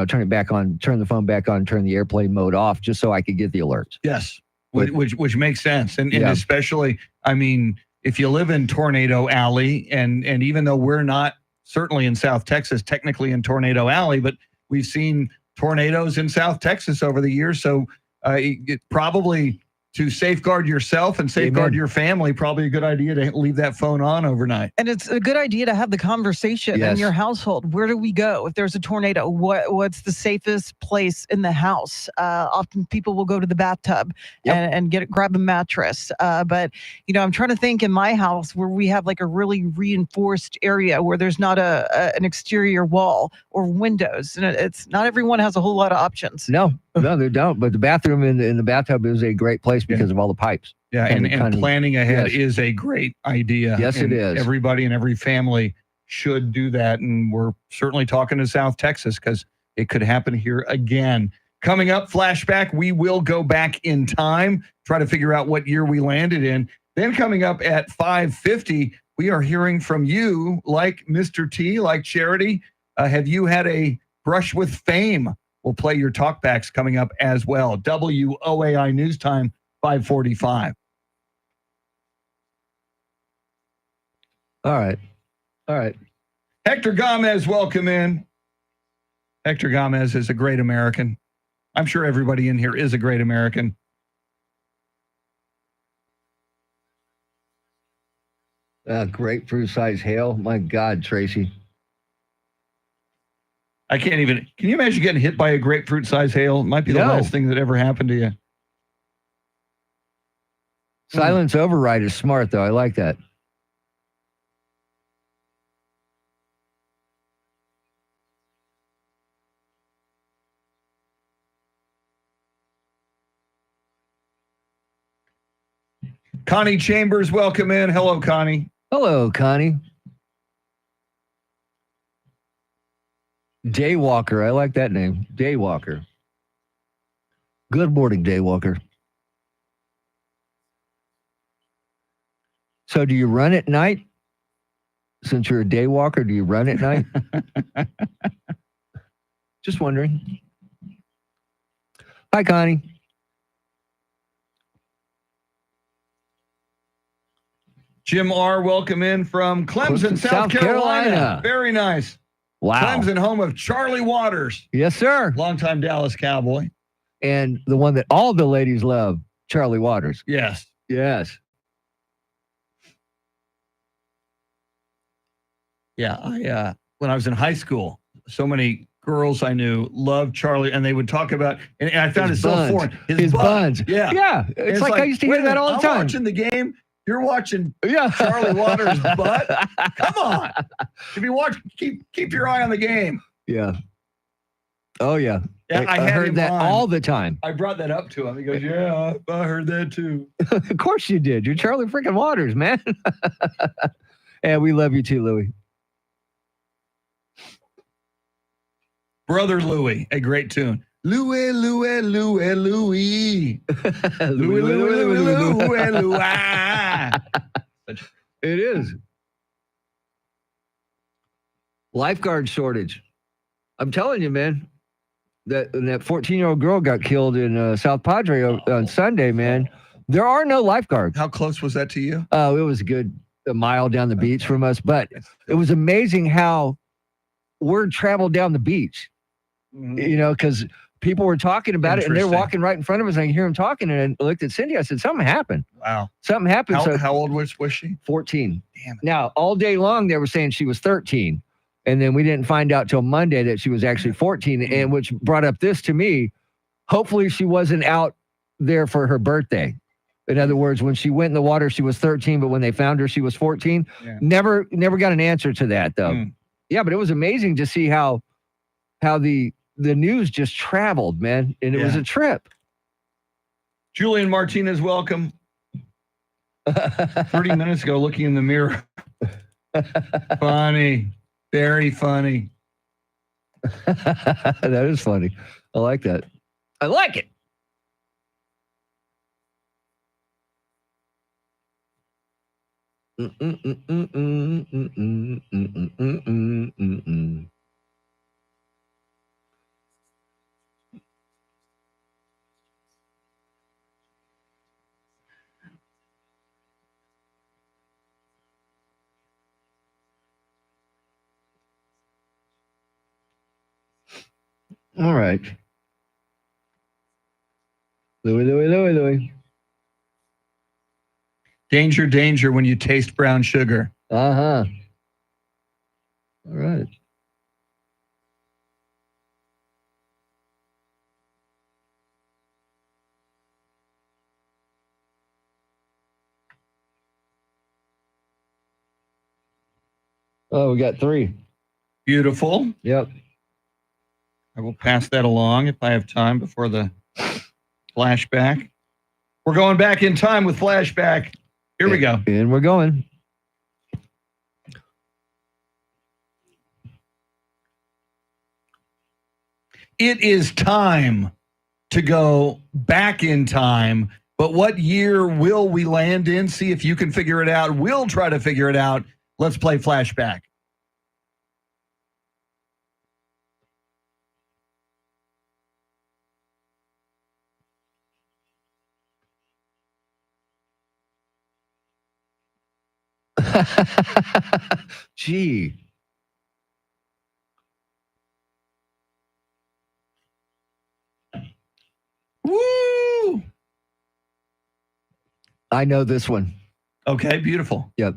Turn it back on, turn the phone back on, turn the airplane mode off, just so I could get the alerts. Yes, which makes sense, and especially, I mean, if you live in Tornado Alley, and even though we're not certainly in South Texas, technically in Tornado Alley, but we've seen tornadoes in South Texas over the years, so it probably, to safeguard yourself and safeguard your family, probably a good idea to leave that phone on overnight. And it's a good idea to have the conversation in your household. Where do we go if there's a tornado? What's the safest place in the house? Often people will go to the bathtub and grab a mattress. But I'm trying to think in my house where we have like a really reinforced area where there's not an exterior wall or windows, and it's not everyone has a whole lot of options. No, they don't. But the bathroom in the bathtub is a great place because of all the pipes. Yeah, and kind of- planning ahead yes. is a great idea. Yes, it And is. Everybody and every family should do that. And we're certainly talking to South Texas because it could happen here again. Coming up, flashback, we will go back in time, try to figure out what year we landed in. Then coming up at 5:50, we are hearing from you, like Mr. T, like Charity. Have you had a brush with fame? We'll play your talkbacks coming up as well. WOAI News Time, 5:45. All right. All right. Hector Gomez, welcome in. Hector Gomez is a great American. I'm sure everybody in here is a great American. Grapefruit size hail. My God, Tracy. I can't even. Can you imagine getting hit by a grapefruit size hail? It might be the No. last thing that ever happened to you. Silence override is smart, though. I like that. Connie Chambers, welcome in. Hello, Connie. Hello, Connie. Daywalker. I like that name. Daywalker. Good morning, Daywalker. So do you run at night? Since you're a daywalker, do you run at night? Just wondering. Hi, Connie. Jim R., welcome in from Clemson, South Carolina. Very nice. Wow. Clemson, home of Charlie Waters. Yes, sir. Longtime Dallas Cowboy. And the one that all the ladies love, Charlie Waters. Yes. Yes. Yeah, I when I was in high school, so many girls I knew loved Charlie, and they would talk about, and I found His it so buns. foreign. His buns. Yeah. Yeah. And It's like I used to hear wait a that minute, all the I'm time. watching the game. You're watching Yeah. Charlie Waters' butt. Come on. If you watch, keep your eye on the game. Yeah. Oh, yeah. Yeah, I had heard him that on. all the time. I brought that up to him. He goes, "Yeah, I heard that too." Of course you did. You're Charlie freaking Waters, man. And we love you too, Louie. Brother Louie, a great tune. Louie, Louie, Louie, Louie. Louie, Louie, Louie, Louie, Louie. It is. Lifeguard shortage. I'm telling you, man. That 14-year-old girl got killed in South Padre on Sunday, man. There are no lifeguards. How close was that to you? Oh, it was a mile down the beach from us, but it was amazing how word traveled down the beach. You know, because people were talking about it, and they're Interesting. walking right in front of us. And I can hear them talking, and I looked at Cindy. I said, "Something happened. Wow. Something happened." How old was she? 14. Damn it. Now, all day long, they were saying she was 13. And then we didn't find out till Monday that she was actually 14, and which brought up this to me. Hopefully she wasn't out there for her birthday. In other words, when she went in the water, she was 13, but when they found her, she was 14. Yeah. Never got an answer to that, though. Mm. Yeah, but it was amazing to see how the news just traveled, man. And it was Yeah. a trip. Julian Martinez, welcome. 30 minutes ago, looking in the mirror. Funny. Very funny. That is funny. I like that. I like it. All right. Louie. Danger, danger when you taste brown sugar. Uh-huh. All right. Oh, we got 3. Beautiful. Yep. I will pass that along if I have time before the flashback. We're going back in time with flashback. Here we go. And we're going. It is time to go back in time. But what year will we land in? See if you can figure it out. We'll try to figure it out. Let's play flashback. Gee. Woo! I know this one. Okay, beautiful. Yep.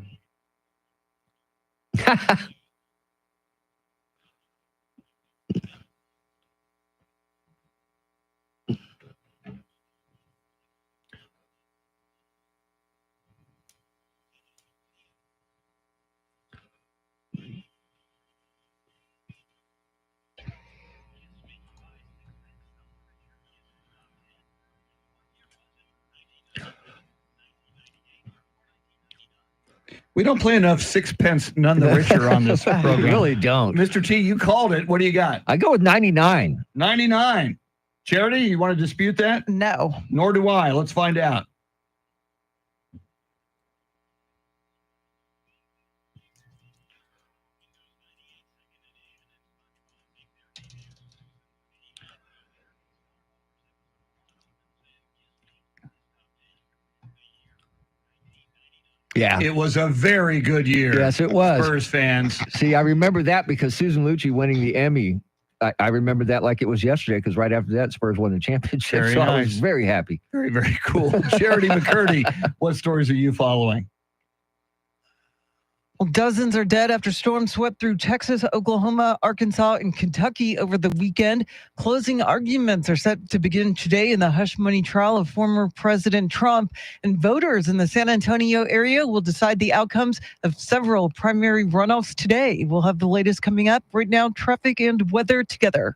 We don't play enough Sixpence None the Richer on this program. We really don't. Mr. T, you called it. What do you got? I go with 99. 99. Charity, you want to dispute that? No. Nor do I. Let's find out. Yeah. It was a very good year. Yes, it was. Spurs fans. See, I remember that because Susan Lucci winning the Emmy. I remember that like it was yesterday because right after that, Spurs won the championship. Very so I nice. was very happy. Very, very cool. Charity McCurdy, what stories are you following? Well, dozens are dead after storms swept through Texas, Oklahoma, Arkansas, and Kentucky over the weekend. Closing arguments are set to begin today in the hush money trial of former President Trump, and voters in the San Antonio area will decide the outcomes of several primary runoffs today. We'll have the latest coming up. Right now, traffic and weather together.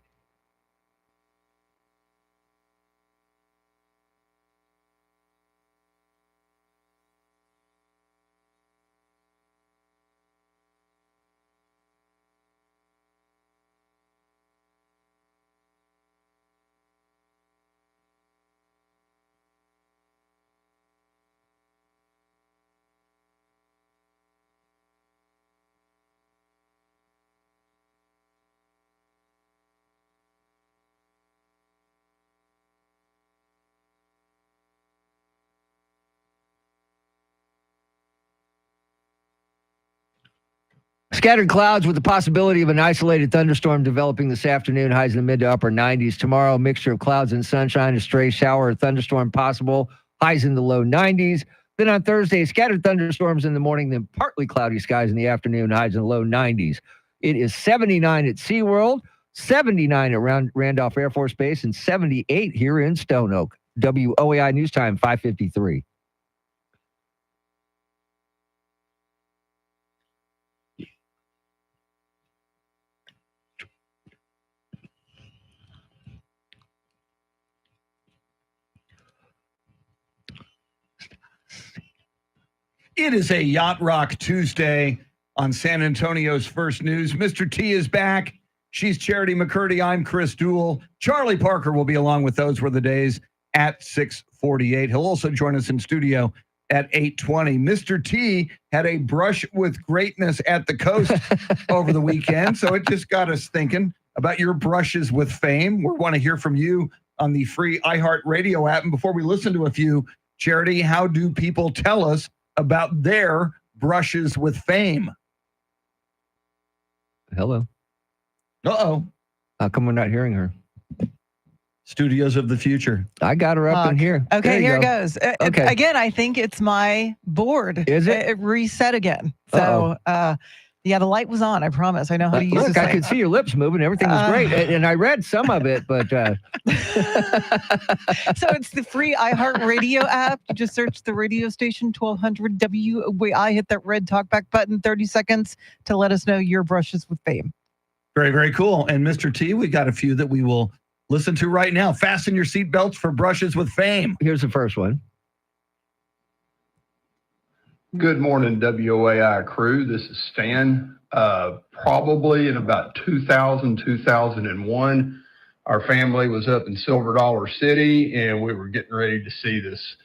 Scattered clouds with the possibility of an isolated thunderstorm developing this afternoon. Highs in the mid to upper 90s. Tomorrow, a mixture of clouds and sunshine, a stray shower or thunderstorm possible. Highs in the low 90s. Then on Thursday, scattered thunderstorms in the morning, then partly cloudy skies in the afternoon. Highs in the low 90s. It is 79 at SeaWorld, 79 around Randolph Air Force Base, and 78 here in Stone Oak. WOAI News Time, 5:53. It is a Yacht Rock Tuesday on San Antonio's First News. Mr. T is back. She's Charity McCurdy. I'm Chris Duell. Charlie Parker will be along with Those Were the Days at 6:48. He'll also join us in studio at 8:20. Mr. T had a brush with greatness at the coast over the weekend, so it just got us thinking about your brushes with fame. We want to hear from you on the free iHeartRadio app. And before we listen to a few, Charity, how do people tell us about their brushes with fame? Hello. Uh-oh. How come we're not hearing her? Studios of the future. I got her up in here. Okay, here it goes. Okay. Again, I think it's my board. Is it? It reset again. So, yeah, the light was on. I promise. I know how to use Look, this I thing. could see your lips moving. Everything was great. And I read some of it, but So it's the free iHeartRadio app. You just search the radio station 1200 WOAI, hit that red talkback button, 30 seconds to let us know your brushes with fame. Very, very cool. And Mr. T, we got a few that we will listen to right now. Fasten your seatbelts for brushes with fame. Here's the first one. Good morning, WOAI crew. This is Stan. Probably in about 2000, 2001, our family was up in Silver Dollar City, and we were getting ready to see this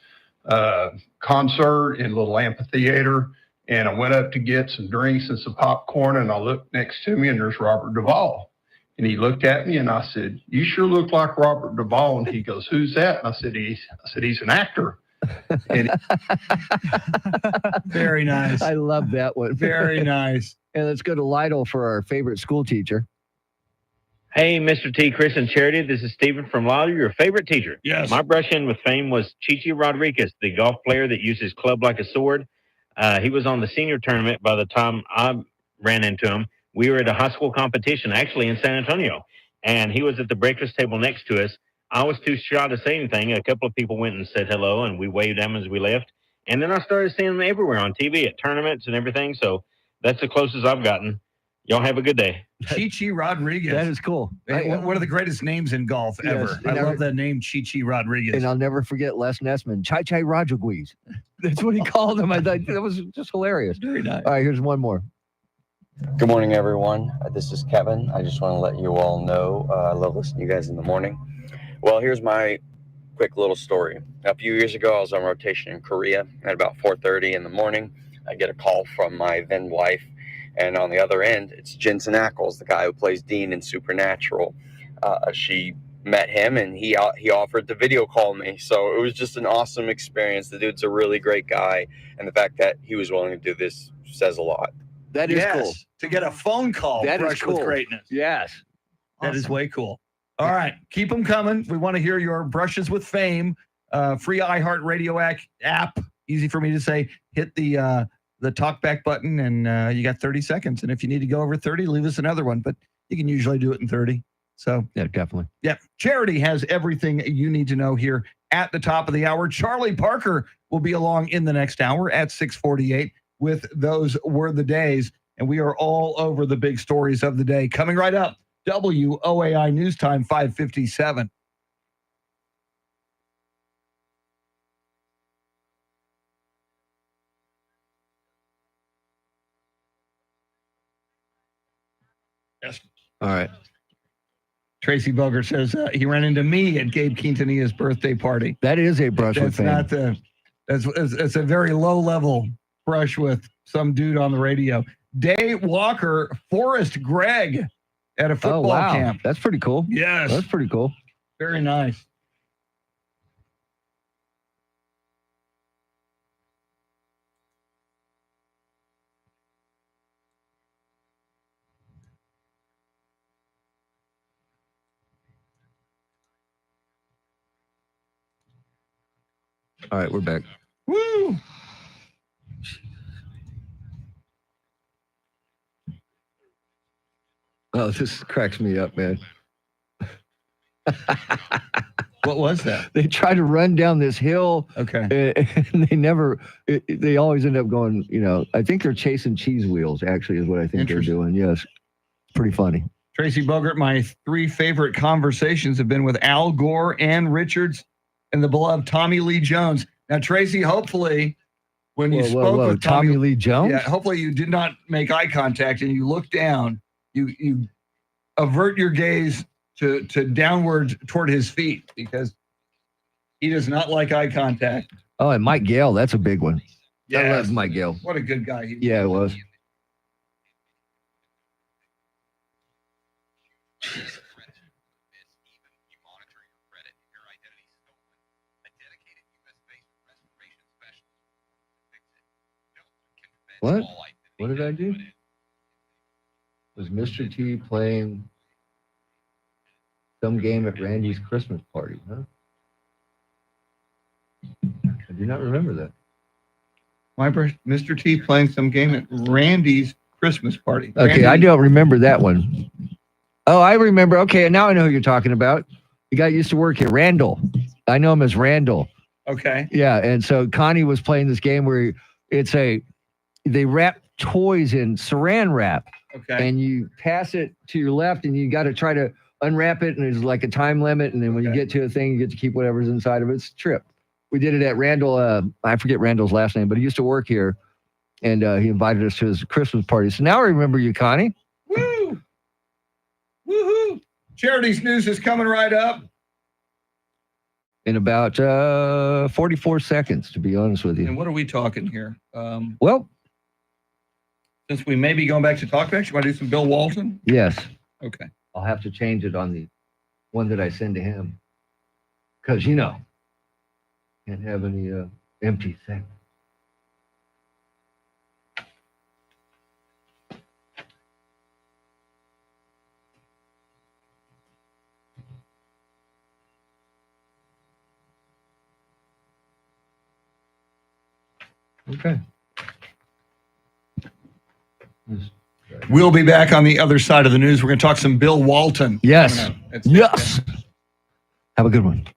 concert in a little amphitheater. And I went up to get some drinks and some popcorn, and I looked next to me, and there's Robert Duvall. And he looked at me, and I said, "You sure look like Robert Duvall." And he goes, "Who's that?" And I said, "He's an actor." And Very nice. I love that one. Very nice. And let's go to Lytle for our favorite school teacher. Hey, Mr. T, Chris, and Charity. This is Stephen from Lytle, your favorite teacher. Yes. My brush-in with fame was Chichi Rodriguez, the golf player that used his club like a sword. He was on the senior tournament by the time I ran into him. We were at a high school competition, actually, in San Antonio, and he was at the breakfast table next to us. I was too shy to say anything. A couple of people went and said hello, and we waved them as we left. And then I started seeing him everywhere on TV at tournaments and everything, so that's the closest I've gotten. Y'all have a good day. Chichi Rodriguez. That is cool. One of the greatest names in golf ever. I love that name, Chichi Rodriguez. And I'll never forget Les Nessman, Chai Rodriguez. That's what he called him. I thought that was just hilarious. Very nice. All right, here's one more. Good morning, everyone. This is Kevin. I just want to let you all know I love listening to you guys in the morning. Well, here's my quick little story. A few years ago, I was on rotation in Korea at about 4:30 in the morning. I get a call from my then wife, and on the other end, it's Jensen Ackles, the guy who plays Dean in Supernatural. She met him, and he offered to video call me. So it was just an awesome experience. The dude's a really great guy, and the fact that he was willing to do this says a lot. That is cool. To get a phone call, That is Brush cool. with Greatness. Yes. That is way cool. All right. Keep them coming. We want to hear your brushes with fame. Free iHeartRadio app. Easy for me to say. Hit the talkback button, and you got 30 seconds. And if you need to go over 30, leave us another one. But you can usually do it in 30. So, yeah, definitely. Yeah. Charity has everything you need to know here at the top of the hour. Charlie Parker will be along in the next hour at 6:48 with Those Were the Days. And we are all over the big stories of the day. Coming right up, WOAI News Time 5:57. Yes. All right. Tracy Bogert says he ran into me at Gabe Quintanilla's birthday party. That is a brush with fame. That's a very low level brush with some dude on the radio. Day Walker, Forrest Gregg at a football camp. That's pretty cool. Yes. That's pretty cool. Very nice. All right, we're back. Woo! Oh, this cracks me up, man. What was that? They try to run down this hill. Okay. And they always end up going, I think they're chasing cheese wheels, actually, is what I think they're doing. Yes. Pretty funny. Tracy Bogert, my three favorite conversations have been with Al Gore, Ann Richards, and the beloved Tommy Lee Jones. Now, Tracy, hopefully, when you spoke with Tommy Lee Jones? Yeah, hopefully you did not make eye contact and you look down. You avert your gaze to downward toward his feet because he does not like eye contact. Oh, and Mike Gale, that's a big one. Yeah, I love Mike Gale. What a good guy he was. Yeah, it was. What? What did I do? Was Mr. T playing some game at Randy's Christmas party, huh? I do not remember that. Mr. T playing some game at Randy's Christmas party. Okay, I don't remember that one. Oh, I remember. Okay, now I know who you're talking about. The guy used to work here, Randall. I know him as Randall. Okay. Yeah, and so Connie was playing this game where they wrap toys in saran wrap. Okay. And you pass it to your left, and you got to try to unwrap it, and there's like a time limit, and then when you get to a thing, you get to keep whatever's inside of it. It's a trip. We did it at Randall. I forget Randall's last name, but he used to work here And he invited us to his Christmas party. So now I remember you, Connie. Woo! Woohoo! Charities news is coming right up. In about 44 seconds, to be honest with you. And what are we talking here? Well, Since we may be going back to talkbacks, you want to do some Bill Walton? yes. Okay. I'll have to change it on the one that I send to him. Because, can't have any empty thing. Okay. We'll be back on the other side of the news. We're going to talk some Bill Walton. Yes. Coming up. Yes. Have a good one.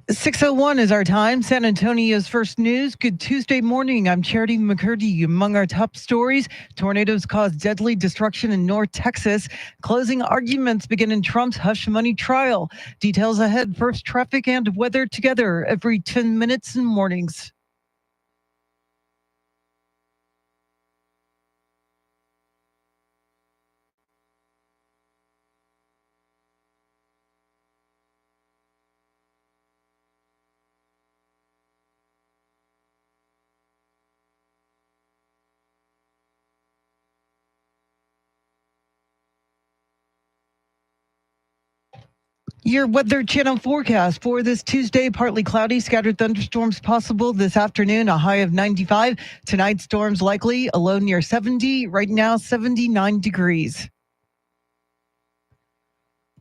.601 is our time. San Antonio's first news. Good Tuesday morning. I'm Charity McCurdy. Among our top stories, tornadoes caused deadly destruction in North Texas. Closing arguments begin in Trump's hush money trial. Details ahead. First, traffic and weather together every 10 minutes in mornings. Your Weather Channel forecast for this Tuesday: partly cloudy, scattered thunderstorms possible this afternoon, a high of 95. Tonight, storms likely, a low near 70. Right now, 79 degrees.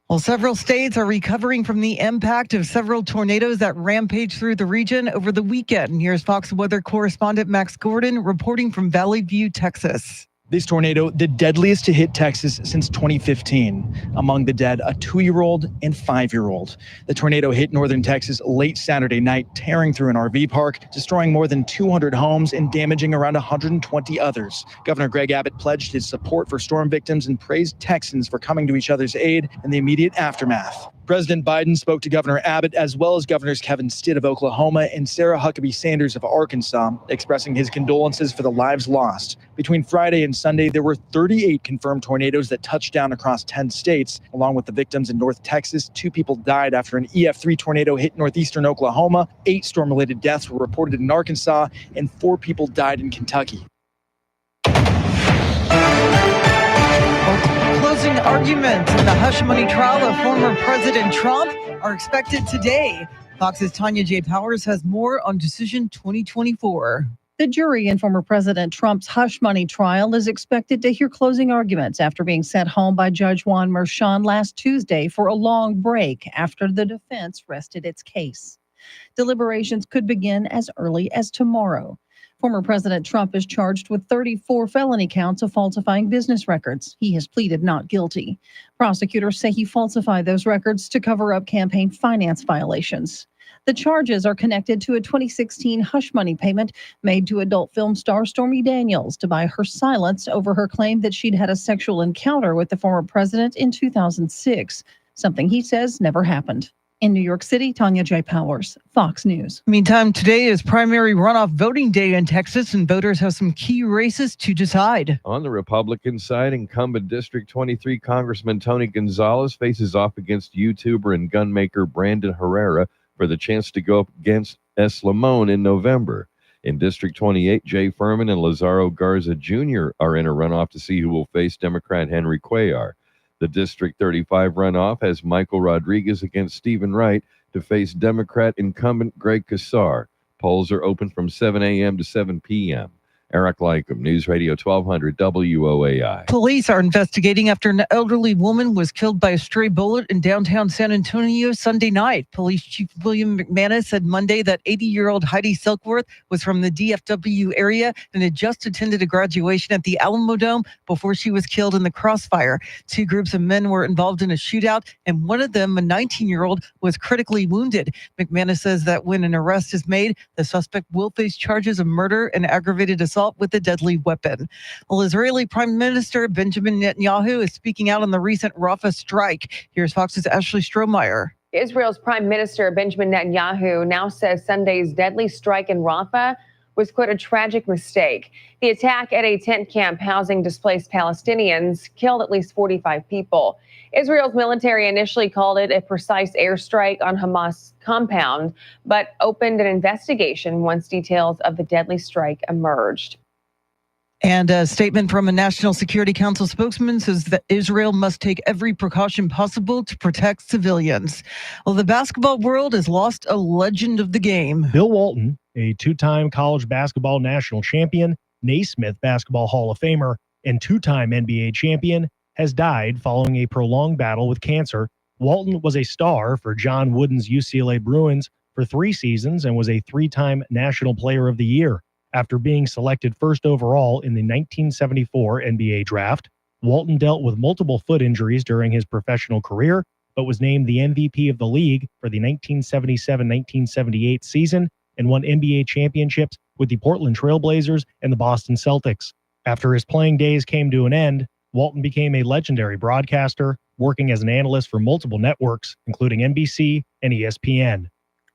Well, several states are recovering from the impact of several tornadoes that rampaged through the region over the weekend. Here's Fox weather correspondent Max Gordon reporting from Valley View, Texas. This tornado, the deadliest to hit Texas since 2015. Among the dead, a 2-year-old and 5-year-old. The tornado hit northern Texas late Saturday night, tearing through an RV park, destroying more than 200 homes and damaging around 120 others. Governor Greg Abbott pledged his support for storm victims and praised Texans for coming to each other's aid in the immediate aftermath. President Biden spoke to Governor Abbott as well as Governors Kevin Stitt of Oklahoma and Sarah Huckabee Sanders of Arkansas, expressing his condolences for the lives lost. Between Friday and Sunday, there were 38 confirmed tornadoes that touched down across 10 states. Along with the victims in North Texas, 2 people died after an EF3 tornado hit northeastern Oklahoma. 8 storm-related deaths were reported in Arkansas, and 4 people died in Kentucky. Closing arguments in the hush money trial of former President Trump are expected today. Fox's Tanya J. Powers has more on Decision 2024. The jury in former President Trump's hush money trial is expected to hear closing arguments after being sent home by Judge Juan Merchan last Tuesday for a long break after the defense rested its case. Deliberations could begin as early as tomorrow. Former President Trump is charged with 34 felony counts of falsifying business records. He has pleaded not guilty. Prosecutors say he falsified those records to cover up campaign finance violations. The charges are connected to a 2016 hush money payment made to adult film star Stormy Daniels to buy her silence over her claim that she'd had a sexual encounter with the former president in 2006, something he says never happened. In New York City, Tanya J. Powers, Fox News. Meantime, today is primary runoff voting day in Texas, and voters have some key races to decide. On the Republican side, incumbent District 23 Congressman Tony Gonzalez faces off against YouTuber and gunmaker Brandon Herrera for the chance to go up against S. Lamone in November. In District 28, Jay Furman and Lazaro Garza Jr. are in a runoff to see who will face Democrat Henry Cuellar. The District 35 runoff has Michael Rodriguez against Stephen Wright to face Democrat incumbent Greg Casar. Polls are open from 7 a.m. to 7 p.m. Eric Lycum, News Radio 1200 WOAI. Police are investigating after an elderly woman was killed by a stray bullet in downtown San Antonio Sunday night. Police Chief William McManus said Monday that 80-year-old Heidi Silkworth was from the DFW area and had just attended a graduation at the Alamo Dome before she was killed in the crossfire. Two groups of men were involved in a shootout, and one of them, a 19-year-old, was critically wounded. McManus says that when an arrest is made, the suspect will face charges of murder and aggravated assault with a deadly weapon. Well, Israeli Prime Minister Benjamin Netanyahu is speaking out on the recent Rafah strike. Here's Fox's Ashley Strohmeyer. Israel's Prime Minister Benjamin Netanyahu now says Sunday's deadly strike in Rafah was, quote, a tragic mistake. The attack at a tent camp housing displaced Palestinians killed at least 45 people. Israel's military initially called it a precise airstrike on Hamas compound, but opened an investigation once details of the deadly strike emerged. And a statement from a National Security Council spokesman says that Israel must take every precaution possible to protect civilians. Well, the basketball world has lost a legend of the game. Bill Walton, a two-time college basketball national champion, Naismith Basketball Hall of Famer, and two-time NBA champion, has died following a prolonged battle with cancer. Walton was a star for John Wooden's UCLA Bruins for 3 seasons and was a 3-time National Player of the Year. After being selected first overall in the 1974 NBA draft, Walton dealt with multiple foot injuries during his professional career, but was named the MVP of the league for the 1977-1978 season and won NBA championships with the Portland Trail Blazers and the Boston Celtics. After his playing days came to an end, Walton became a legendary broadcaster, working as an analyst for multiple networks, including NBC and ESPN.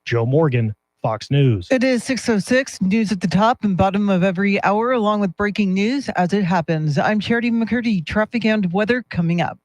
Joe Morgan, Fox News. It is 6:06, news at the top and bottom of every hour, along with breaking news as it happens. I'm Charity McCurdy, traffic and weather coming up.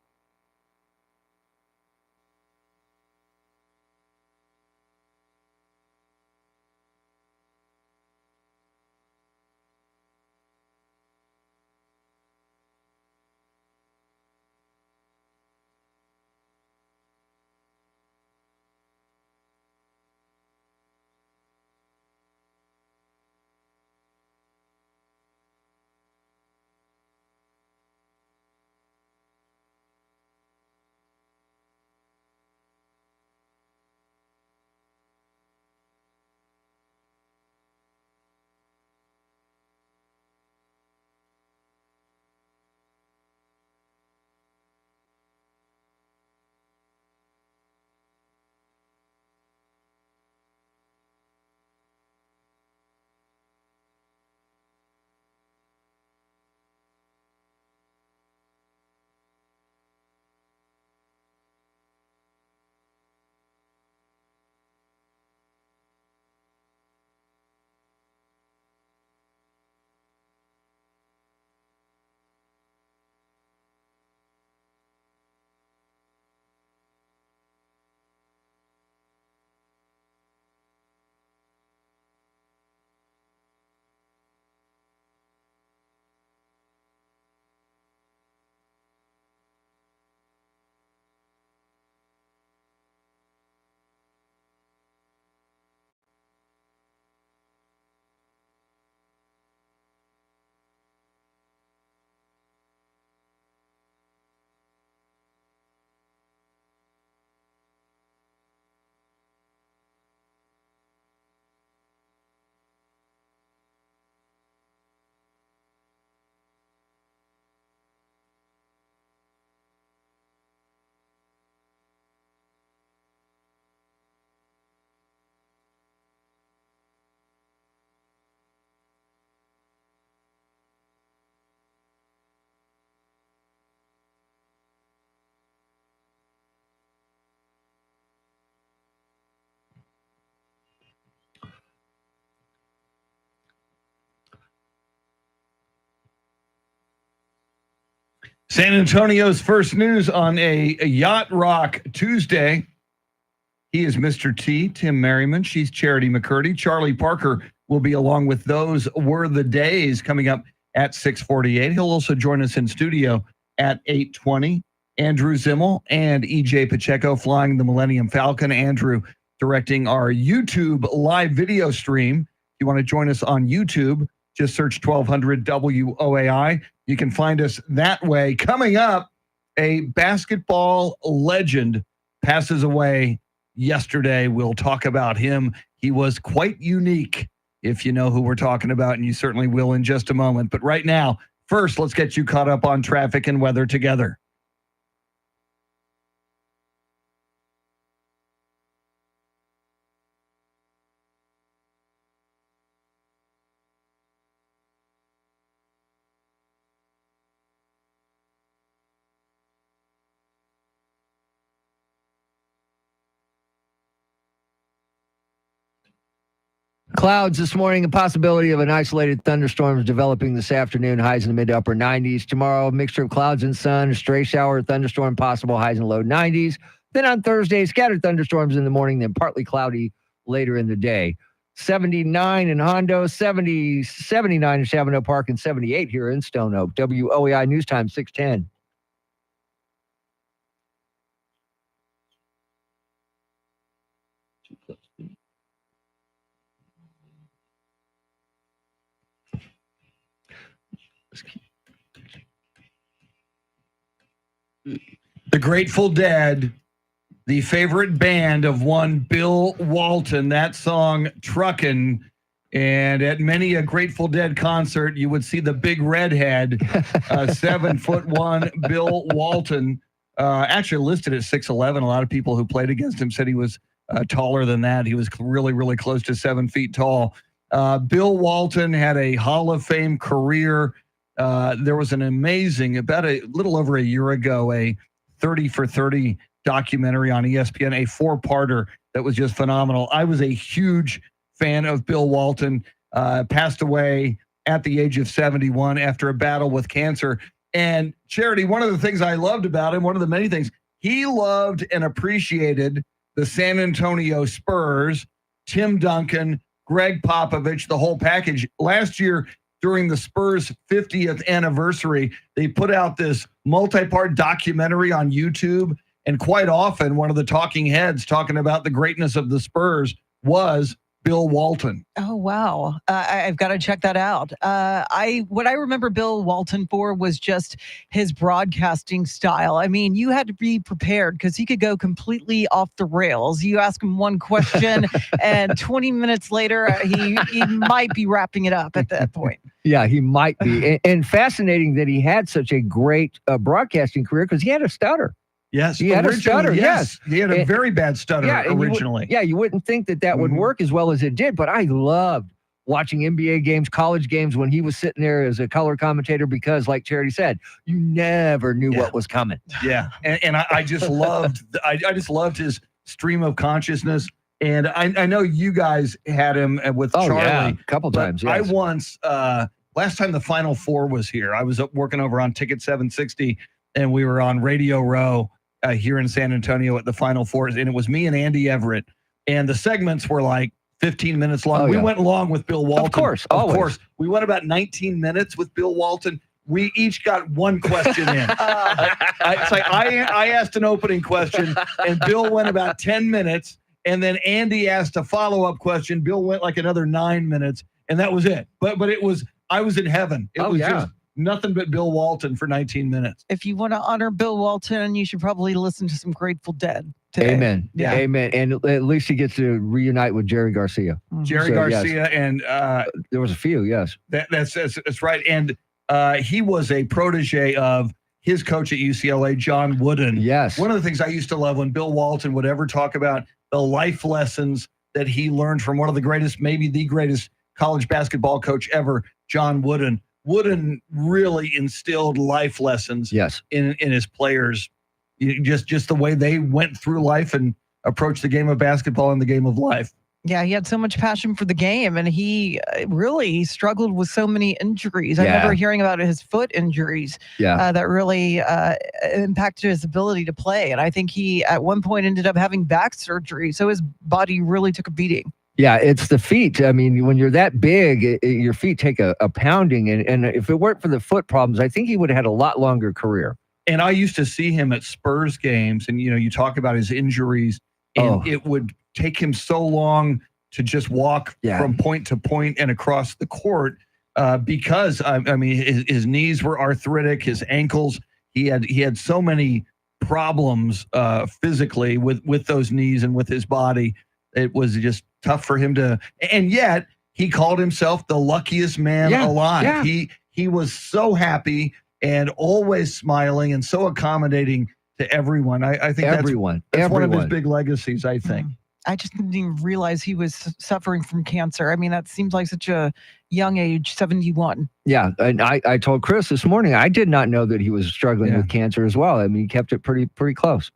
San Antonio's first news on a Yacht Rock Tuesday. He is Mr. T, Tim Merriman. She's Charity McCurdy. Charlie Parker will be along with Those Were the Days coming up at 6:48. He'll also join us in studio at 8:20. Andrew Zimmel and EJ Pacheco flying the Millennium Falcon. Andrew directing our YouTube live video stream. If you want to join us on YouTube, Just search 1200 WOAI. You can find us that way. Coming up, a basketball legend passes away yesterday. We'll talk about him. He was quite unique, if you know who we're talking about, and you certainly will in just a moment. But right now, first, let's get you caught up on traffic and weather together. Clouds this morning, a possibility of an isolated thunderstorm is developing this afternoon, highs in the mid to upper 90s. Tomorrow, a mixture of clouds and sun, a stray shower, thunderstorm possible, highs in the low 90s. Then on Thursday, scattered thunderstorms in the morning, then partly cloudy later in the day. 79 in Hondo, 79 in Chavano Park, and 78 here in Stone Oak. WOAI News Time 610. The Grateful Dead, the favorite band of one Bill Walton, that song Truckin'. And at many a Grateful Dead concert, you would see the big redhead, 7'1" Bill Walton, actually listed at 6'11". A lot of people who played against him said he was taller than that. He was really, really close to 7 feet tall. Bill Walton had a Hall of Fame career. There was an amazing, about a little over a year ago, a 30 for 30 documentary on ESPN, a 4-parter that was just phenomenal. I was a huge fan of Bill Walton, passed away at the age of 71 after a battle with cancer. And Charity, one of the things I loved about him, one of the many things, he loved and appreciated the San Antonio Spurs, Tim Duncan, Greg Popovich, the whole package. Last year, during the Spurs' 50th anniversary, they put out this multi-part documentary on YouTube. And quite often, one of the talking heads talking about the greatness of the Spurs was Bill Walton. Oh, wow. I've got to check that out. What I remember Bill Walton for was just his broadcasting style. I mean, you had to be prepared because he could go completely off the rails. You ask him one question and 20 minutes later, he might be wrapping it up at that point. Yeah, he might be. And fascinating that he had such a great broadcasting career because he had a stutter. Yes, he had a stutter. Yes, he had a very bad stutter originally. You wouldn't think that would work as well as it did, but I loved watching NBA games, college games when he was sitting there as a color commentator because, like Charity said, you never knew what was coming. Yeah, and I just loved I just loved his stream of consciousness. And I know you guys had him with Charlie a couple times. Yes. I once last time the Final Four was here, I was working over on Ticket 760, and we were on Radio Row. Here in San Antonio at the Final Four, and it was me and Andy Everett, and the segments were like 15 minutes long. We went long with Bill Walton. Of course. We went about 19 minutes with Bill Walton. We each got one question in. I asked an opening question, and Bill went about 10 minutes, and then Andy asked a follow-up question. Bill went like another 9 minutes, and that was it. But I was in heaven. It was just nothing but Bill Walton for 19 minutes. If you want to honor Bill Walton, you should probably listen to some Grateful Dead today. Amen. Yeah. Amen. And at least he gets to reunite with Jerry Garcia. Jerry Garcia, and there was a few, yes. That's right. And he was a protege of his coach at UCLA, John Wooden. Yes. One of the things I used to love when Bill Walton would ever talk about the life lessons that he learned from one of the greatest, maybe the greatest college basketball coach ever, John Wooden. Wooden really instilled life lessons in his players, just the way they went through life and approached the game of basketball and the game of life. Yeah, he had so much passion for the game, and he really struggled with so many injuries. I remember hearing about his foot injuries that really impacted his ability to play. And I think he, at one point, ended up having back surgery, so his body really took a beating. Yeah, it's the feet. I mean, when you're that big, your feet take a pounding. And if it weren't for the foot problems, I think he would have had a lot longer career. And I used to see him at Spurs games, and, you talk about his injuries, and it would take him so long to just walk from point to point and across the court because I mean his knees were arthritic, his ankles. He had so many problems physically with those knees and with his body. It was just tough for him to. And yet he called himself the luckiest man alive. Yeah. He was so happy and always smiling and so accommodating to everyone. I think that's one of his big legacies, I think. I just didn't even realize he was suffering from cancer. I mean, that seems like such a young age, 71. Yeah, and I told Chris this morning, I did not know that he was struggling with cancer as well. I mean, he kept it pretty close.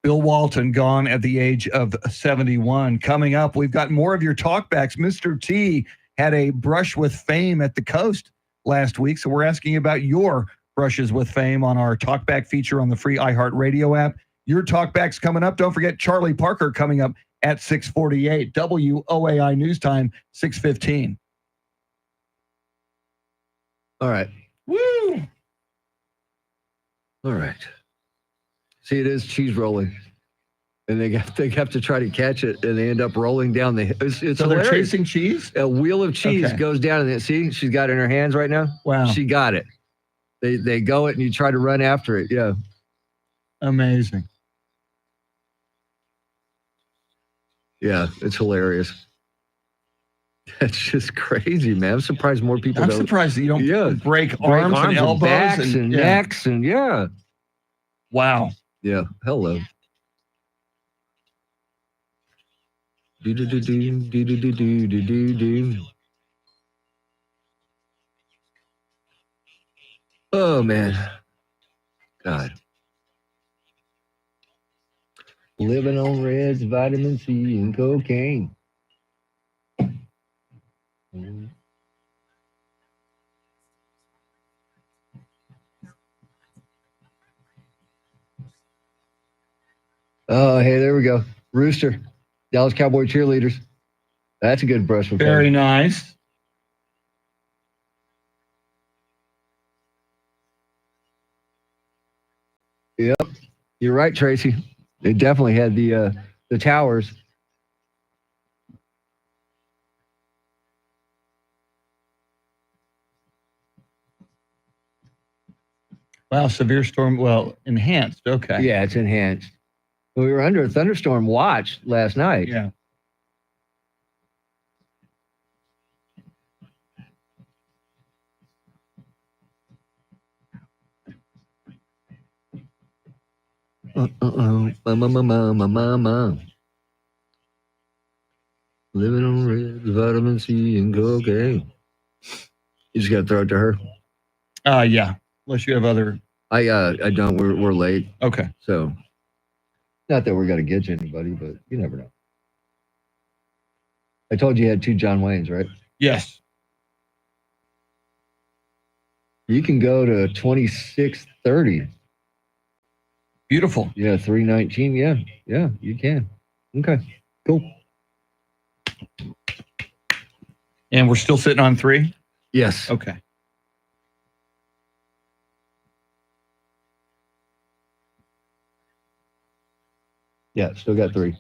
Bill Walton gone at the age of 71. Coming up, we've got more of your talkbacks. Mr. T had a brush with fame at the coast last week, so we're asking about your brushes with fame on our talkback feature on the free iHeartRadio app. Your talkbacks coming up. Don't forget Charlie Parker coming up at 6:48. WOAI News Time, 6:15. All right. Woo! All right. See, it is cheese rolling. And they have to try to catch it, and they end up rolling down the. It's So they're hilarious. chasing cheese? A wheel of cheese Okay. goes down, and see, she's got it in her hands right now. Wow. She got it. They go it, and you try to run after it. Yeah. Amazing. Yeah, it's hilarious. That's just crazy, man. I'm surprised more people I'm don't. surprised that you don't break arms and elbows backs and yeah. necks and yeah. Wow. Yeah. Hello. Do do do do do do do do do do do. Oh man. God. Living on Reds, vitamin C, and cocaine. Oh, hey, there we go. Rooster, Dallas Cowboy cheerleaders. That's a good brush with Very fame. nice. Yep, you're right, Tracy. They definitely had the towers. Wow, severe storm. Well, enhanced. Okay. Yeah, it's enhanced. We were under a thunderstorm watch last night. Yeah. Mama. Living on red, vitamin C, and cocaine. You just got to throw it to her. Yeah. Unless you have other. I don't. We're late. Okay. So, not that we're gonna get to anybody, but you never know. I told you had 2 John Waynes, right? Yes. You can go to 2630. Beautiful. Yeah, 319. Yeah, you can. Okay, cool. And we're still sitting on 3? Yes. Okay. Yeah, still got 3.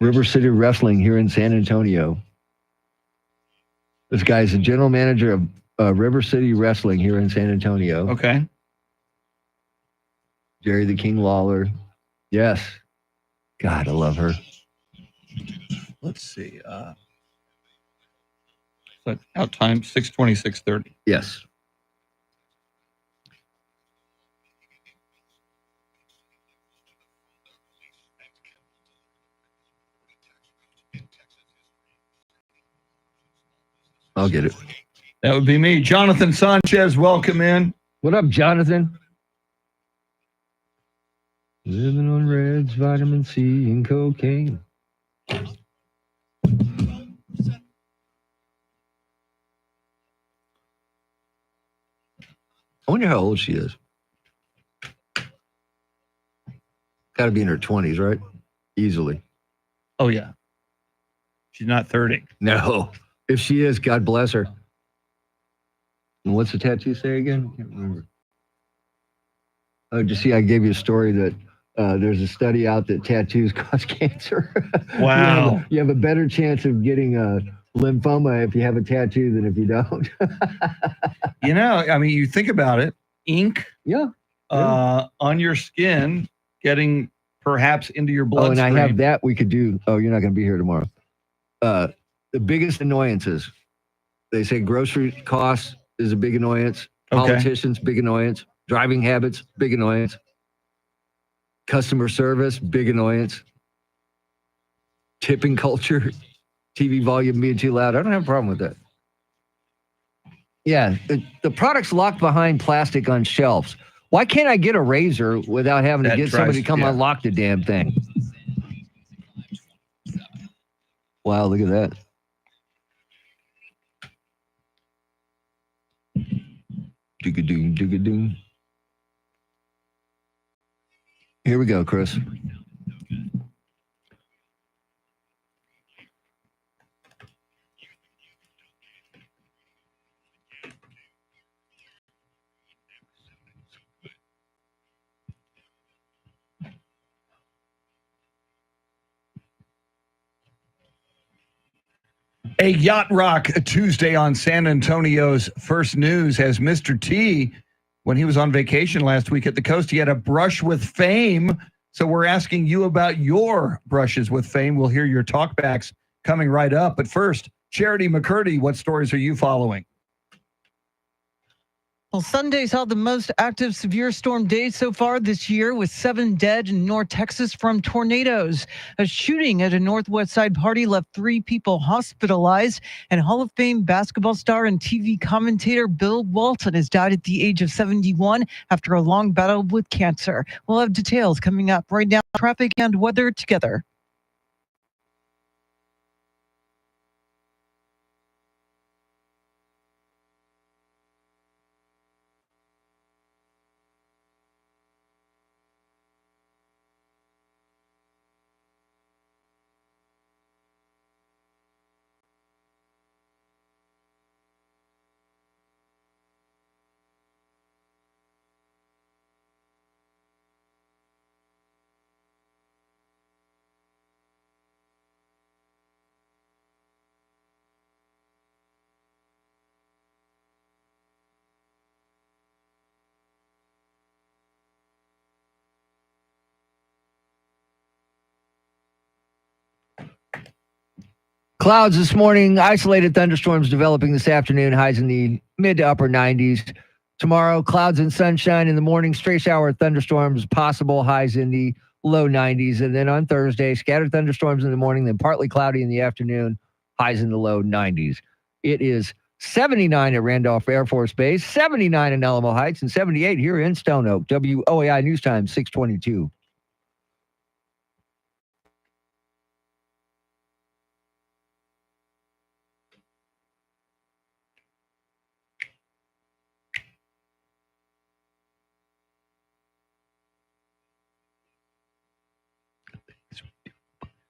River City Wrestling here in San Antonio. This guy's the general manager of River City Wrestling here in San Antonio. Okay. Jerry the King Lawler. Yes. God, I love her. Let's see. So out time 6:26:30. Yes. I'll get it. That would be me. Jonathan Sanchez, welcome in. What up, Jonathan? Living on Reds, vitamin C, and cocaine. I wonder how old she is. Got to be in her 20s, right? Easily. Oh, yeah. She's not 30. No. If she is, God bless her. And what's the tattoo say again? I can't remember. Oh, just see, I gave you a story that There's a study out that tattoos cause cancer. Wow. You have a better chance of getting a lymphoma if you have a tattoo than if you don't. I mean, you think about it, ink on your skin getting perhaps into your Oh, and bloodstream. I have that we could do. Oh, you're not going to be here tomorrow. The biggest annoyances, they say grocery costs is a big annoyance. Okay. Politicians, big annoyance. Driving habits, big annoyance. Customer service, big annoyance. Tipping culture, TV volume being too loud. I don't have a problem with that. Yeah, the product's locked behind plastic on shelves. Why can't I get a razor without having to That get somebody drives- to come yeah. unlock the damn thing? Wow, look at that. Dooga-doom, dooga-doom. Here we go, Chris. A Yacht Rock Tuesday on San Antonio's First News has Mr. T, when he was on vacation last week at the coast, he had a brush with fame. So we're asking you about your brushes with fame. We'll hear your talkbacks coming right up. But first, Charity McCurdy, what stories are you following? Well, Sunday saw the most active severe storm day so far this year, with 7 dead in North Texas from tornadoes. A shooting at a Northwest Side party left 3 people hospitalized, and Hall of Fame basketball star and TV commentator Bill Walton has died at the age of 71 after a long battle with cancer. We'll have details coming up right now. Traffic and weather together. Clouds this morning, isolated thunderstorms developing this afternoon, highs in the mid to upper 90s. Tomorrow, clouds and sunshine in the morning, stray shower thunderstorms possible, highs in the low 90s. And then on Thursday, scattered thunderstorms in the morning, then partly cloudy in the afternoon, highs in the low 90s. It is 79 at Randolph Air Force Base, 79 in Alamo Heights, and 78 here in Stone Oak. WOAI News Time, 622.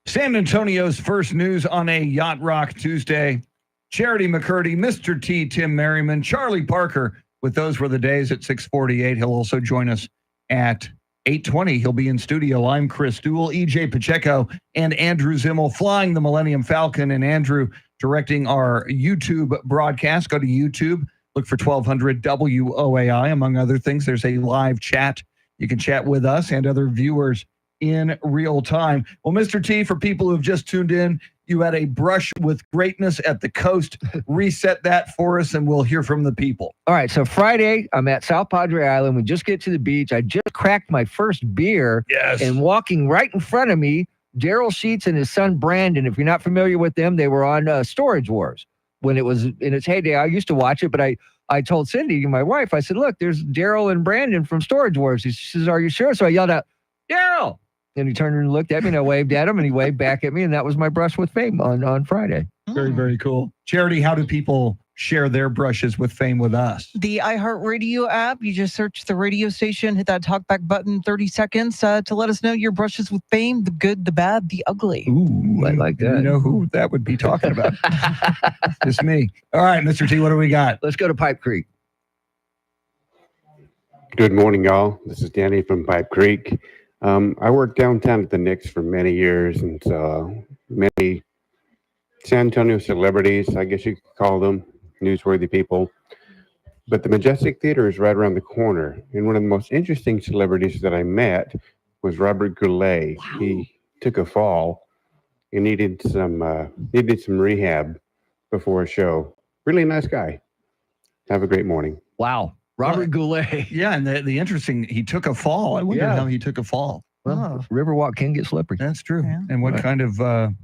San Antonio's First News on a Yacht Rock Tuesday. Charity McCurdy, Mr. T, Tim Merriman, Charlie Parker. With those were the days at 6:48. He'll also join us at 8:20. He'll be in studio. I'm Chris Duell, EJ Pacheco, and Andrew Zimmel flying the Millennium Falcon, and Andrew directing our YouTube broadcast. Go to YouTube, look for 1200 WOAI. Among other things, there's a live chat. You can chat with us and other viewers in real time. Well, Mr. T, for people who have just tuned in, you had a brush with greatness at the coast. Reset that for us, and we'll hear from the people. All right, so Friday, I'm at South Padre Island. We just get to the beach. I just cracked my first beer. Yes. And walking right in front of me, Daryl Sheets and his son Brandon. If you're not familiar with them, they were on Storage Wars when it was in its heyday. I used to watch it, but I told Cindy, my wife, I said, look, there's Daryl and Brandon from Storage Wars. She says, are you sure? So I yelled out, Daryl! And he turned and looked at me, and I waved at him, and he waved back at me, and that was my brush with fame on Friday. Very, very cool. Charity, how do people share their brushes with fame with us? The iHeartRadio app, you just search the radio station, hit that talkback button, 30 seconds to let us know your brushes with fame, the good, the bad, the ugly. Ooh, I like that. You know who that would be talking about? It's me. All right, Mr. T, what do we got? Let's go to Pipe Creek. Good morning, y'all. This is Danny from Pipe Creek. I worked downtown at the Knicks for many years and saw many San Antonio celebrities, I guess you could call them, newsworthy people. But the Majestic Theater is right around the corner. And one of the most interesting celebrities that I met was Robert Goulet. Wow. He took a fall and needed some rehab before a show. Really nice guy. Have a great morning. Wow. Robert Goulet. Yeah, and the interesting, he took a fall. I wonder how he took a fall. Well, Riverwalk can get slippery. That's true. Yeah. And what kind of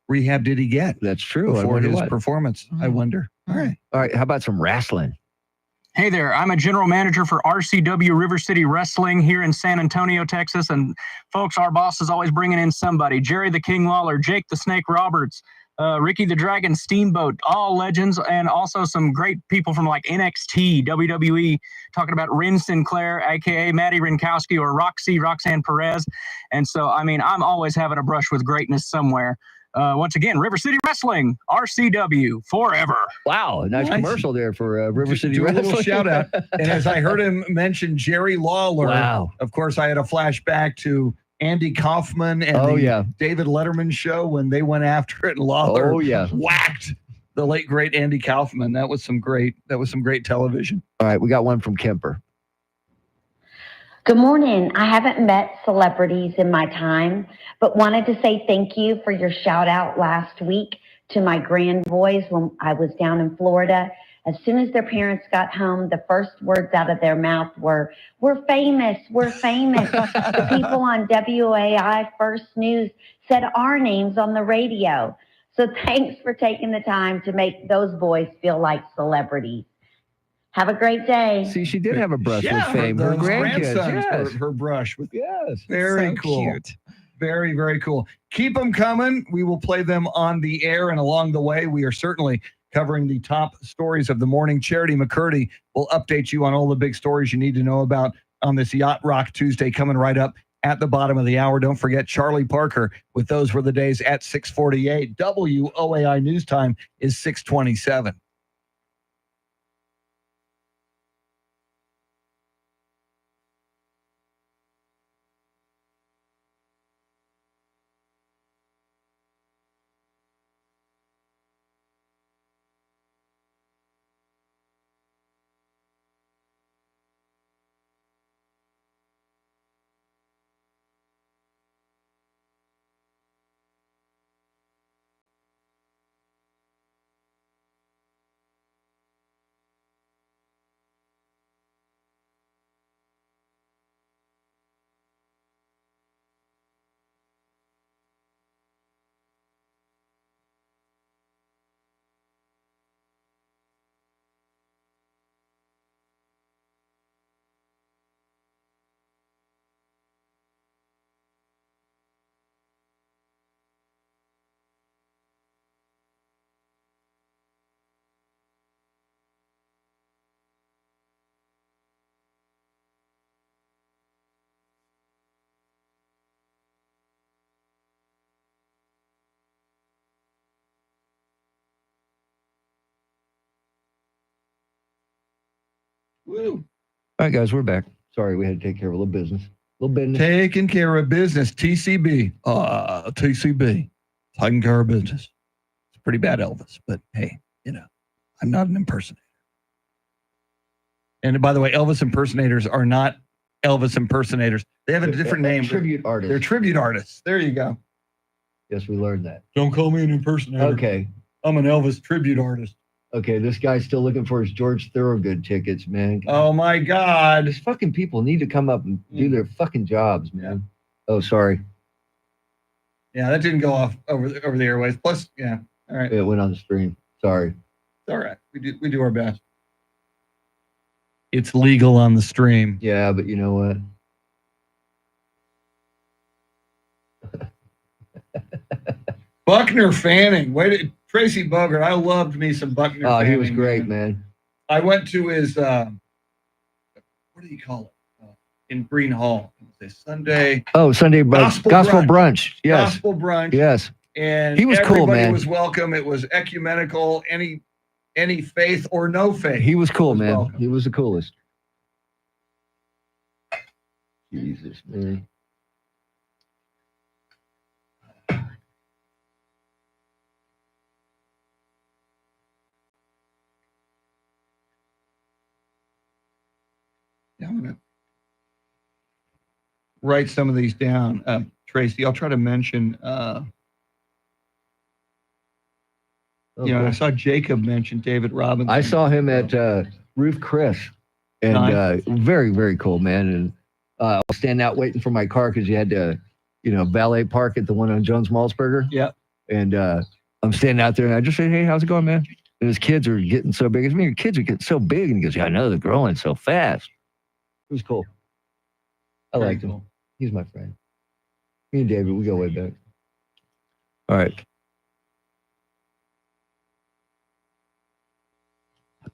rehab did he get? That's true. Before his performance, I wonder. All right. All right. How about some wrestling? Hey there, I'm a general manager for RCW River City Wrestling here in San Antonio, Texas. And folks, our boss is always bringing in somebody. Jerry the King Lawler, Jake the Snake Roberts, Ricky the Dragon Steamboat, all legends, and also some great people from like NXT, WWE, talking about Ren Sinclair, aka Maddie Rinkowski, or Roxanne Perez. And so, I mean, I'm always having a brush with greatness somewhere. Once again, River City Wrestling, RCW, forever. Wow, nice commercial there for River City do Wrestling. A little shout out. And as I heard him mention Jerry Lawler, wow. Of course, I had a flashback to Andy Kaufman and David Letterman show when they went after it, and Lawler whacked the late great Andy Kaufman. That was some great television. All right, we got one from Kemper. Good morning. I haven't met celebrities in my time, but wanted to say thank you for your shout out last week to my grand boys when I was down in Florida. As soon as their parents got home, the first words out of their mouth were, "We're famous, we're famous." The people on WAI First News said our names on the radio. So thanks for taking the time to make those boys feel like celebrities. Have a great day. See, she did have a brush with fame. Her grandkids, her brush with yes, very so cool. Cute. Very, very cool. Keep them coming. We will play them on the air, and along the way, we are certainly covering the top stories of the morning. Charity McCurdy will update you on all the big stories you need to know about on this Yacht Rock Tuesday, coming right up at the bottom of the hour. Don't forget Charlie Parker with Those Were the Days at 6:48. WOAI News Time is 6:27. Woo. All right, guys, we're back. Sorry, we had to take care of a little business. Taking care of business. TCB. TCB. Taking care of business. It's pretty bad, Elvis. But hey, I'm not an impersonator. And by the way, Elvis impersonators are not Elvis impersonators. They have a different name. Tribute artists. They're tribute artists. There you go. Yes, we learned that. Don't call me an impersonator. Okay. I'm an Elvis tribute artist. Okay, this guy's still looking for his George Thorogood tickets, man. Oh my God. These fucking people need to come up and do their fucking jobs, man. Oh, sorry. Yeah, that didn't go off over the airways. Plus, yeah. All right. It went on the stream. Sorry. It's all right. We do our best. It's legal on the stream. Yeah, but you know what? Buckner Fanning. Tracy Bogart. I loved me some Buckner Fanning. Oh, he was great, man. I went to his, what do you call it? In Green Hall. It was a Sunday. Oh, Sunday Gospel brunch. Yes. Gospel brunch. Yes. And he was cool, man. Everybody was welcome. It was ecumenical. Any faith or no faith. He was cool, man. Welcome. He was the coolest. Jesus, man. I'm going to write some of these down. Tracy, I'll try to mention, I saw Jacob mention David Robinson. I saw him at Ruth Chris, and Nice. very, very cool, man. And I was standing out waiting for my car because you had to, valet park at the one on Jones Malzberger. Yep. And I'm standing out there, and I just say, "Hey, how's it going, man?" And his kids are getting so big. Your kids are getting so big, and he goes, "Yeah, I know, they're growing so fast." It was cool. I liked him. He's my friend. Me and David, we go way back. All right.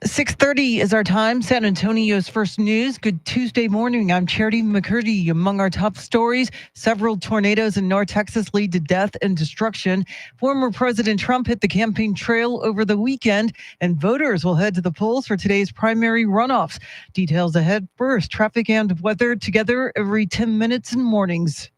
6:30 is our time. San Antonio's first news. Good Tuesday morning. I'm Charity McCurdy. Among our top stories, several tornadoes in North Texas lead to death and destruction. Former President Trump hit the campaign trail over the weekend, and voters will head to the polls for today's primary runoffs. Details ahead. First, traffic and weather together every 10 minutes in mornings.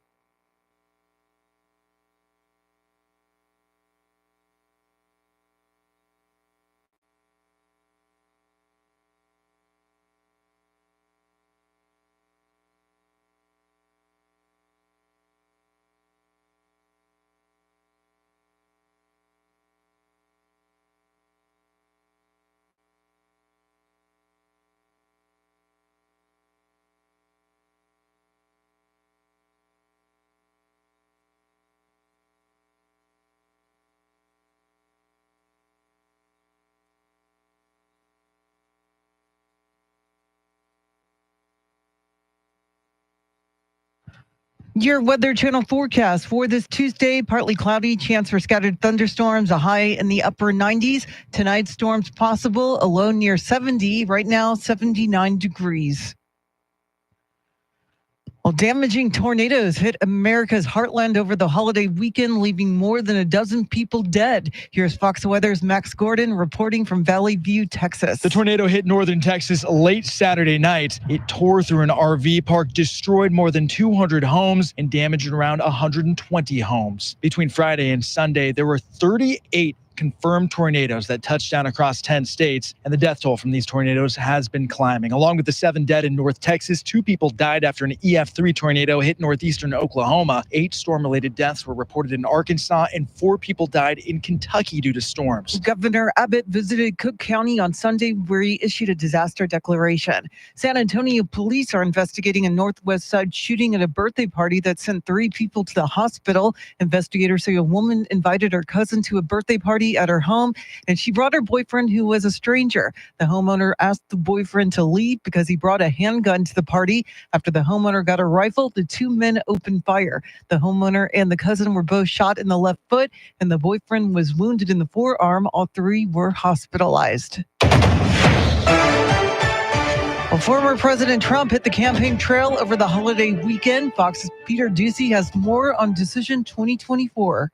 Your Weather Channel forecast for this Tuesday: partly cloudy, chance for scattered thunderstorms, a high in the upper 90s. Tonight, storms possible, a low near 70. Right now, 79 degrees. Well, damaging tornadoes hit America's heartland over the holiday weekend, leaving more than a dozen people dead. Here's Fox Weather's Max Gordon reporting from Valley View, Texas. The tornado hit northern Texas late Saturday night. It tore through an RV park, destroyed more than 200 homes, and damaged around 120 homes. Between Friday and Sunday, there were 38 confirmed tornadoes that touched down across 10 states, and the death toll from these tornadoes has been climbing. Along with the 7 dead in North Texas, 2 people died after an EF3 tornado hit northeastern Oklahoma. 8 storm-related deaths were reported in Arkansas, and 4 people died in Kentucky due to storms. Governor Abbott visited Cook County on Sunday, where he issued a disaster declaration. San Antonio police are investigating a Northwest Side shooting at a birthday party that sent 3 people to the hospital. Investigators say a woman invited her cousin to a birthday party at her home, and she brought her boyfriend, who was a stranger. The homeowner asked the boyfriend to leave because he brought a handgun to the party. After the homeowner got a rifle, the 2 men opened fire. The homeowner and the cousin were both shot in the left foot, and the boyfriend was wounded in the forearm. All 3 were hospitalized. Well, former President Trump hit the campaign trail over the holiday weekend. Fox's Peter Ducey has more on Decision 2024.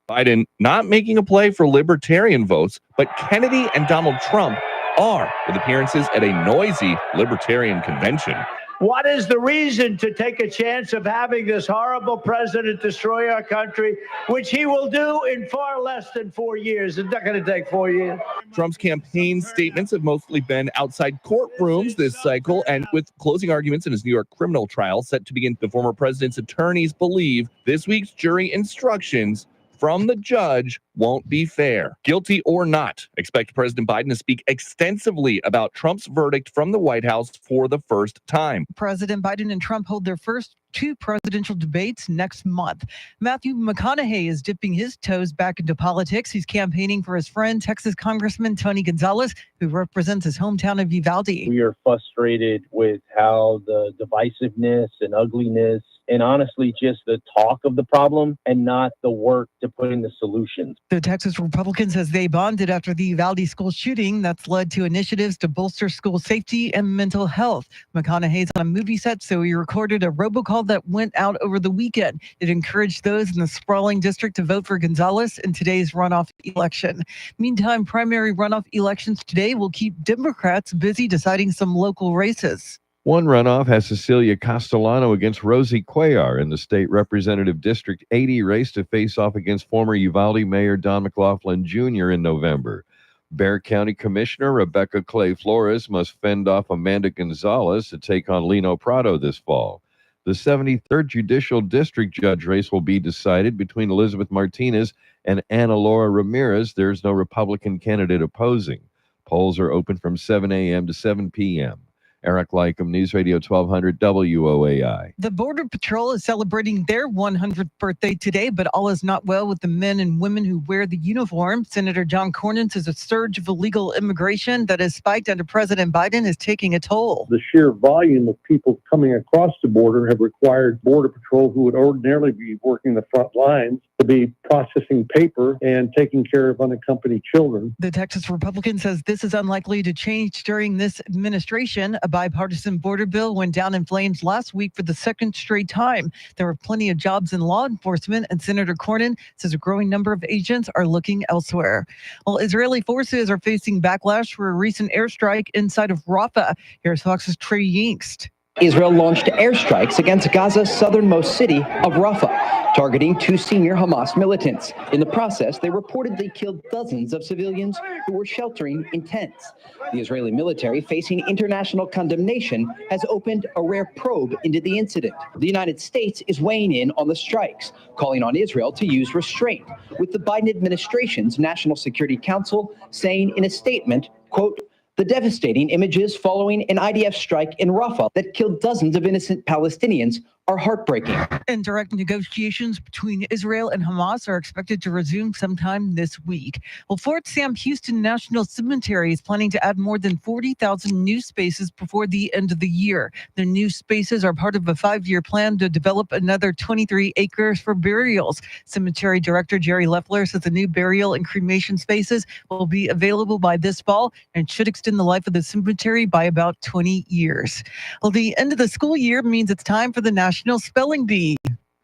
Biden not making a play for libertarian votes, but Kennedy and Donald Trump are, with appearances at a noisy libertarian convention. What is the reason to take a chance of having this horrible president destroy our country, which he will do in far less than 4 years? It's not going to take 4 years. Trump's campaign statements have mostly been outside courtrooms this cycle, and with closing arguments in his New York criminal trial set to begin, the former president's attorneys believe this week's jury instructions from the judge won't be fair. Guilty or not, expect President Biden to speak extensively about Trump's verdict from the White House for the first time. President Biden and Trump hold their first 2 presidential debates next month. Matthew McConaughey is dipping his toes back into politics. He's campaigning for his friend, Texas Congressman Tony Gonzalez, who represents his hometown of Uvalde. We are frustrated with how the divisiveness and ugliness and honestly just the talk of the problem and not the work to put in the solutions. The Texas Republicans says they bonded after the Uvalde school shooting that's led to initiatives to bolster school safety and mental health. McConaughey's on a movie set, so he recorded a robocall that went out over the weekend. It encouraged those in the sprawling district to vote for Gonzalez in today's runoff election. Meantime, primary runoff elections today will keep Democrats busy deciding some local races. One runoff has Cecilia Castellano against Rosie Cuellar in the state representative District 80 race to face off against former Uvalde Mayor Don McLaughlin Jr. in November. Bexar County Commissioner Rebecca Clay Flores must fend off Amanda Gonzalez to take on Lino Prado this fall. The 73rd Judicial District judge race will be decided between Elizabeth Martinez and Ana Laura Ramirez. There's no Republican candidate opposing. Polls are open from 7 a.m. to 7 p.m. Eric Lycum, News Radio 1200 WOAI. The Border Patrol is celebrating their 100th birthday today, but all is not well with the men and women who wear the uniform. Senator John Cornyn says a surge of illegal immigration that has spiked under President Biden is taking a toll. The sheer volume of people coming across the border have required Border Patrol, who would ordinarily be working the front lines, to be processing paper and taking care of unaccompanied children. The Texas Republican says this is unlikely to change during this administration. A bipartisan border bill went down in flames last week for the second straight time. There are plenty of jobs in law enforcement, and Senator Cornyn says a growing number of agents are looking elsewhere. Well, Israeli forces are facing backlash for a recent airstrike inside of Rafah. Here's Fox's Trey Yingst. Israel launched airstrikes against Gaza's southernmost city of Rafah, targeting 2 senior Hamas militants. In the process, they reportedly killed dozens of civilians who were sheltering in tents. The Israeli military, facing international condemnation, has opened a rare probe into the incident. The United States is weighing in on the strikes, calling on Israel to use restraint, with the Biden administration's National Security Council saying in a statement, quote, "The devastating images following an IDF strike in Rafah that killed dozens of innocent Palestinians are heartbreaking." And direct negotiations between Israel and Hamas are expected to resume sometime this week. Well, Fort Sam Houston National Cemetery is planning to add more than 40,000 new spaces before the end of the year. The new spaces are part of a 5-year plan to develop another 23 acres for burials. Cemetery Director Jerry Leffler says the new burial and cremation spaces will be available by this fall and should extend the life of the cemetery by about 20 years. Well, the end of the school year means it's time for the National Spelling Bee.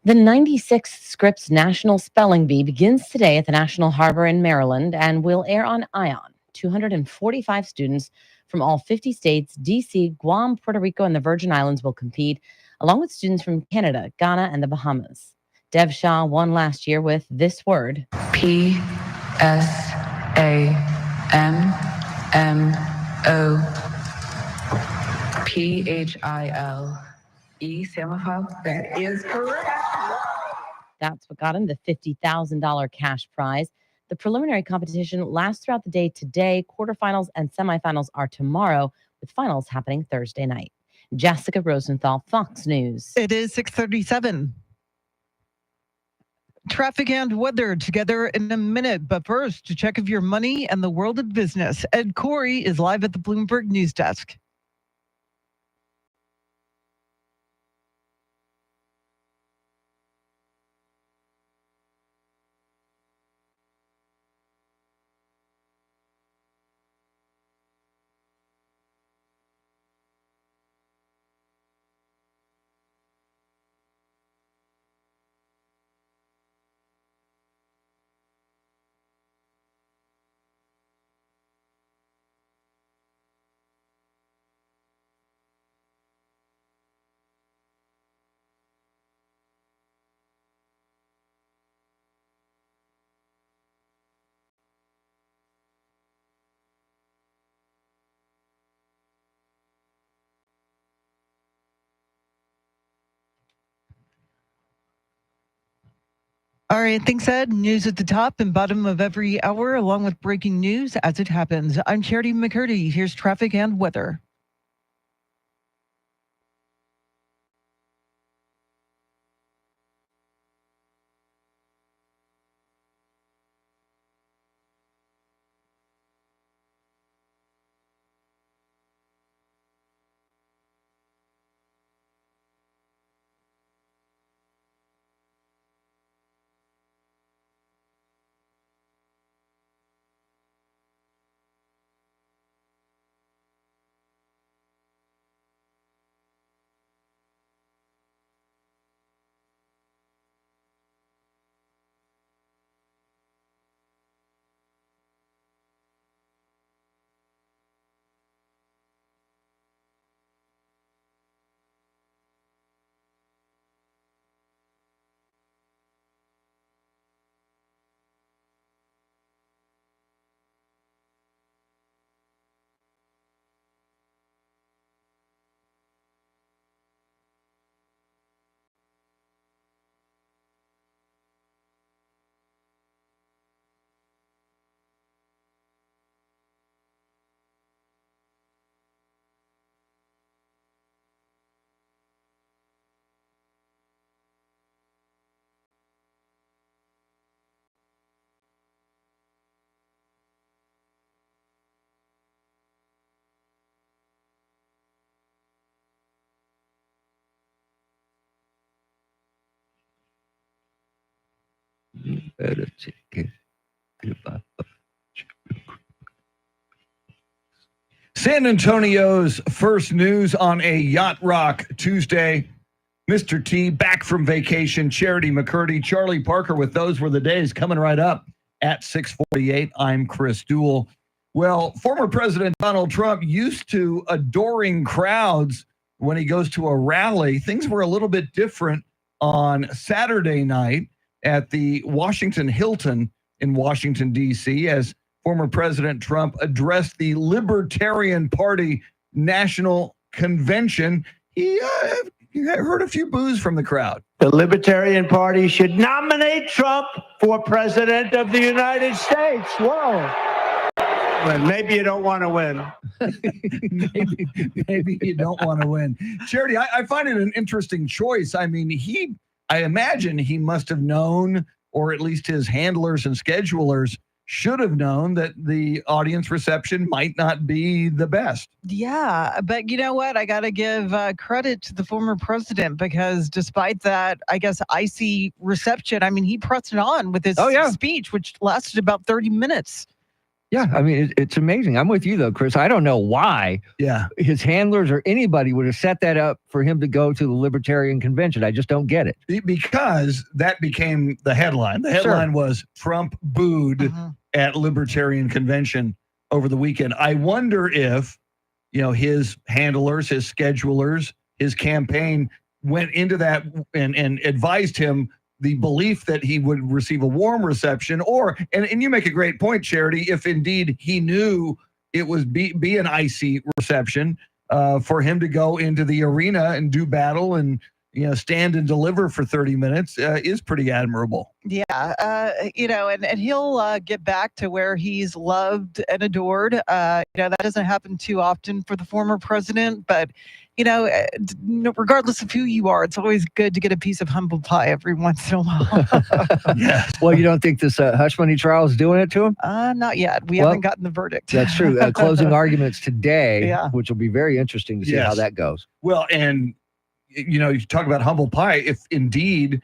The 96th Scripps National Spelling Bee begins today at the National Harbor in Maryland and will air on ION. 245 students from all 50 states, D.C., Guam, Puerto Rico, and the Virgin Islands will compete, along with students from Canada, Ghana, and the Bahamas. Dev Shah won last year with this word. PSAMMOPHIL. Samophile. That is correct. That's what got him the $50,000 cash prize. The preliminary competition lasts throughout the day today. Quarterfinals and semifinals are tomorrow, with finals happening Thursday night. Jessica Rosenthal, Fox News. It is 6:37. Traffic and weather together in a minute. But first, to check of your money and the world of business, Ed Corey is live at the Bloomberg News Desk. All right, thanks, Ed. News at the top and bottom of every hour, along with breaking news as it happens. I'm Charity McCurdy. Here's traffic and weather. better take it. San Antonio's first news on a Yacht Rock Tuesday. Mr. T back from vacation. Charity McCurdy, Charlie Parker with Those Were the Days coming right up at 6:48. I'm Chris Duell. Well, former President Donald Trump used to adoring crowds when he goes to a rally. Things were a little bit different on Saturday night at the Washington Hilton in Washington, D.C., as former President Trump addressed the Libertarian Party National Convention. He heard a few boos from the crowd. The Libertarian Party should nominate Trump for President of the United States. Whoa. Well, maybe you don't want to win. maybe you don't want to win. Charity, I find it an interesting choice. I mean, I imagine he must have known, or at least his handlers and schedulers should have known, that the audience reception might not be the best. Yeah, but you know what? I got to give credit to the former president, because despite that, I guess, icy reception, I mean, he pressed it on with his speech, which lasted about 30 minutes. Yeah, I mean, it's amazing. I'm with you, though, Chris. I don't know why his handlers or anybody would have set that up for him to go to the Libertarian Convention. I just don't get it. Because that became the headline. The headline was Trump booed at Libertarian Convention over the weekend. I wonder if, his handlers, his schedulers, his campaign went into that and advised him the belief that he would receive a warm reception, and you make a great point, Charity, if indeed he knew it was be an icy reception, for him to go into the arena and do battle and stand and deliver for 30 minutes is pretty admirable. Yeah, and he'll get back to where he's loved and adored. That doesn't happen too often for the former president, but regardless of who you are, it's always good to get a piece of humble pie every once in a while. Well, you don't think this hush money trial is doing it to him? Not yet. We haven't gotten the verdict. That's true. Closing arguments today, which will be very interesting to see how that goes. Well, and you talk about humble pie. If indeed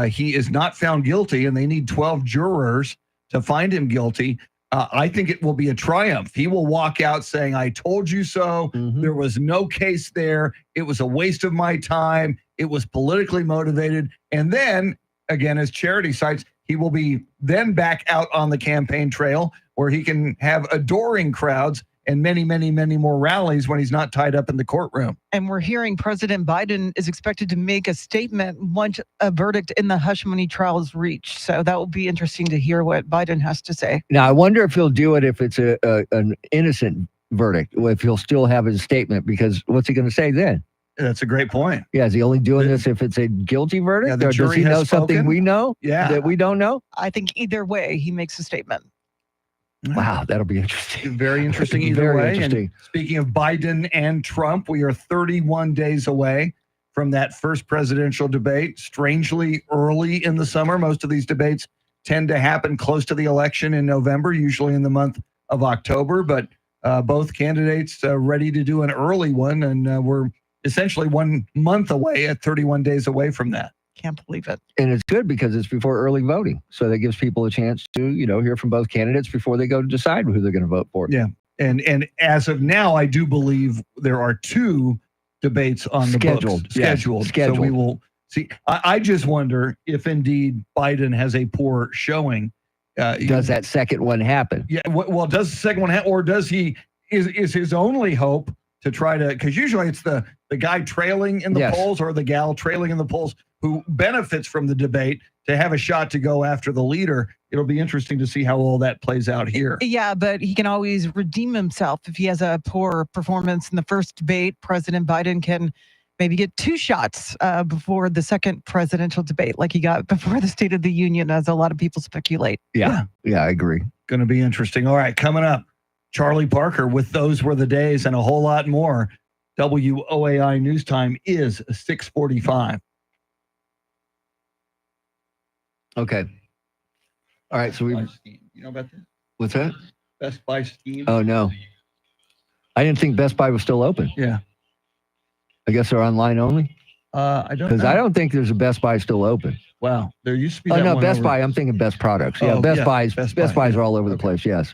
he is not found guilty and they need 12 jurors to find him guilty, I think it will be a triumph. He will walk out saying, I told you so. There was no case there. It was a waste of my time. It was politically motivated. And then, again, as Charity cites, he will be then back out on the campaign trail where he can have adoring crowds and many, many, many more rallies when he's not tied up in the courtroom. And we're hearing President Biden is expected to make a statement once a verdict in the hush money trial is reached. So that will be interesting to hear what Biden has to say. Now, I wonder if he'll do it if it's an innocent verdict, if he'll still have his statement, because what's he going to say then? That's a great point. Yeah, is he only doing this if it's a guilty verdict? Yeah, or does he know something we know that we don't know? I think either way, he makes a statement. Wow, that'll be interesting. Very interesting either way. And speaking of Biden and Trump, we are 31 days away from that first presidential debate. Strangely early in the summer. Most of these debates tend to happen close to the election in November, usually in the month of October. But both candidates ready to do an early one. And we're essentially 1 month away at 31 days away from that. Can't believe it. And it's good because it's before early voting. So that gives people a chance to, hear from both candidates before they go to decide who they're going to vote for. Yeah. And as of now, I do believe there are 2 debates on the books. Scheduled. So we will see. I just wonder if indeed Biden has a poor showing. Does that second one happen? Yeah. Well, does the second one happen, or does he, is his only hope to try to, because usually it's the guy trailing in the polls or the gal trailing in the polls who benefits from the debate to have a shot to go after the leader. It'll be interesting to see how all that plays out here. Yeah, but he can always redeem himself. If he has a poor performance in the first debate, President Biden can maybe get 2 shots before the second presidential debate, like he got before the State of the Union, as a lot of people speculate. Yeah, I agree. Going to be interesting. All right, coming up, Charlie Parker with Those Were the Days and a whole lot more. WOAI News Time is 6:45. Okay. All right. So you know about this? What's that? Best Buy scheme. Oh, no. I didn't think Best Buy was still open. Yeah. I guess they're online only? I don't know. Because I don't think there's a Best Buy still open. Wow. There used to be Oh that no, one Best over- Buy. I'm thinking Best Products. Yeah, Oh, Best yeah, Buys. Best Best Buy, Buys yeah. are all over the place. Yes,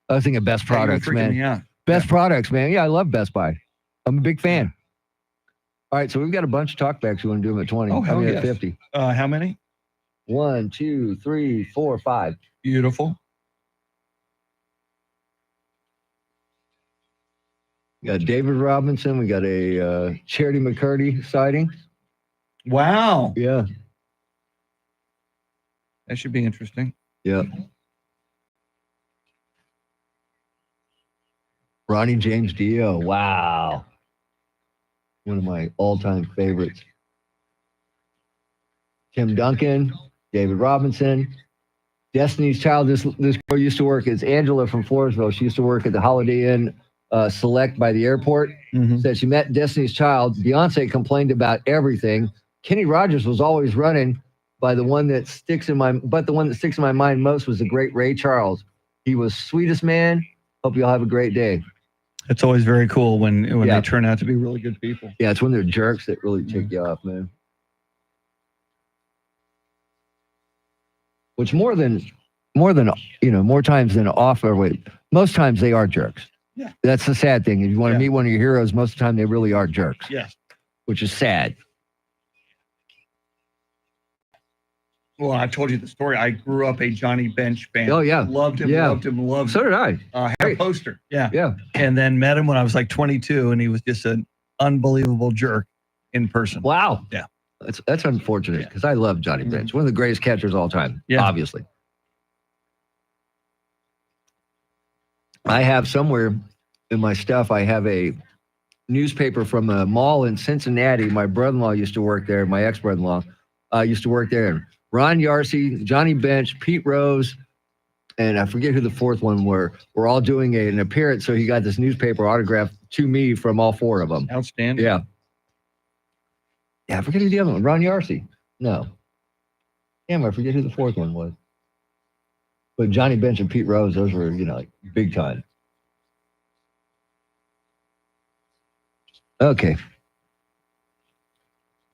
I was thinking Best Yeah, you were Products, freaking man. me out. Best Products, man. Yeah, I love Best Buy. I'm a big fan. All right, so we've got a bunch of talkbacks. You want to do them at 20? Oh, hell at yes. 50. How many? 1, 2, 3, 4, 5. Beautiful. We got David Robinson. We got a Charity McCurdy sighting. Wow. Yeah. That should be interesting. Yeah. Ronnie James Dio. Wow. One of my all-time favorites. Tim Duncan, David Robinson, Destiny's Child. This girl used to work as Angela from Floresville. She used to work at the Holiday Inn Select by the airport. Said she met Destiny's Child. Beyonce complained about everything. Kenny Rogers was always running by the one that sticks in my mind most was the great Ray Charles. He was sweetest man. Hope you all have a great day. It's always very cool when Yeah. they turn out to be really good people. Yeah, it's when they're jerks that really tick you off, man. Which more times than off or wait, most times they are jerks. Yeah. That's the sad thing. If you want to meet one of your heroes, most of the time they really are jerks. Yes. Which is sad. Well, I told you the story. I grew up a Johnny Bench fan. Oh, yeah. Loved him, Yeah. loved him, loved him. So did I. Had a poster. Yeah. Yeah. And then met him when I was like 22, and he was just an unbelievable jerk in person. Wow. Yeah. That's unfortunate because I love Johnny Bench. One of the greatest catchers of all time. Yeah. Obviously. I have somewhere in my stuff, I have a newspaper from a mall in Cincinnati. My brother-in-law used to work there. My ex-brother-in-law used to work there. And Ron Yarcy, Johnny Bench, Pete Rose, and I forget who the fourth one were. We're all doing an appearance. So he got this newspaper autographed to me from all four of them. Outstanding. Yeah. Yeah, I forget who the other one. Ron Yarcy. No. Damn, I forget who the fourth one was. But Johnny Bench and Pete Rose, those were, like big time. Okay.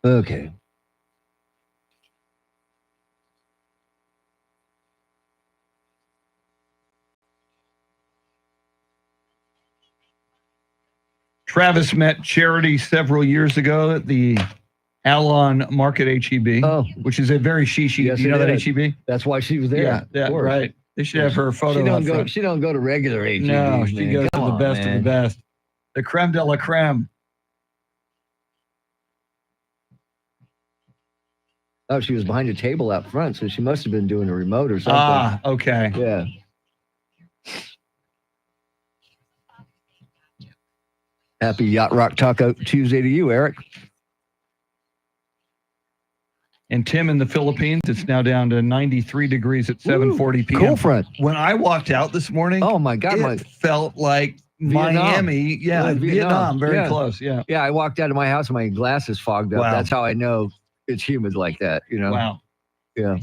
Okay. Travis met Charity several years ago at the Alon Market HEB, which is a very she. Yes, you know it that is. HEB? That's why she was there. Yeah, of course. right. They should have her photo. She don't up go. front. She don't go to regular HEBs. No, she man. goes Come to the on, best of man. the best. The creme de la creme. Oh, she was behind a table out front, so she must have been doing a remote or something. Ah, okay. Yeah. Happy Yacht Rock Taco Tuesday to you, Eric. And Tim in the Philippines, it's now down to 93 degrees at 7:40 p.m. Cold front. When I walked out this morning, Oh my God, it felt like Miami. Yeah, Vietnam. Very Yeah. close. Yeah. Yeah, I walked out of my house and my glasses fogged up. Wow. That's how I know it's humid like that, Wow. Yeah.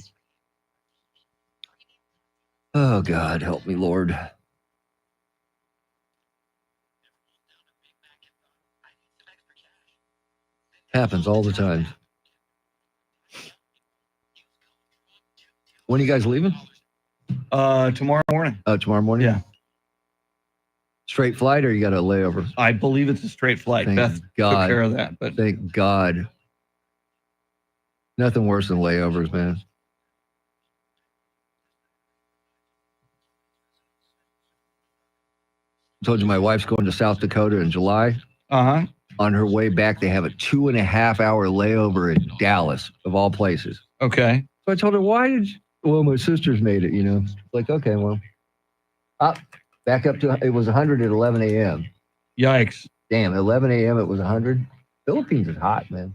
Oh God, help me, Lord. Happens all the time. When are you guys leaving? Tomorrow morning. Oh, tomorrow morning? Yeah. Straight flight or you got a layover? I believe it's a straight flight. Thank Beth God. took care of that. But Thank God. Nothing worse than layovers, man. I told you my wife's going to South Dakota in July. Uh-huh. On her way back, they have a 2.5-hour layover in Dallas, of all places. Okay. So I told her, why did you? Well, my sister's made it, Like, okay, well. Back up to, it was 100 at 11 a.m. Yikes. Damn, 11 a.m. it was 100. Philippines is hot, man.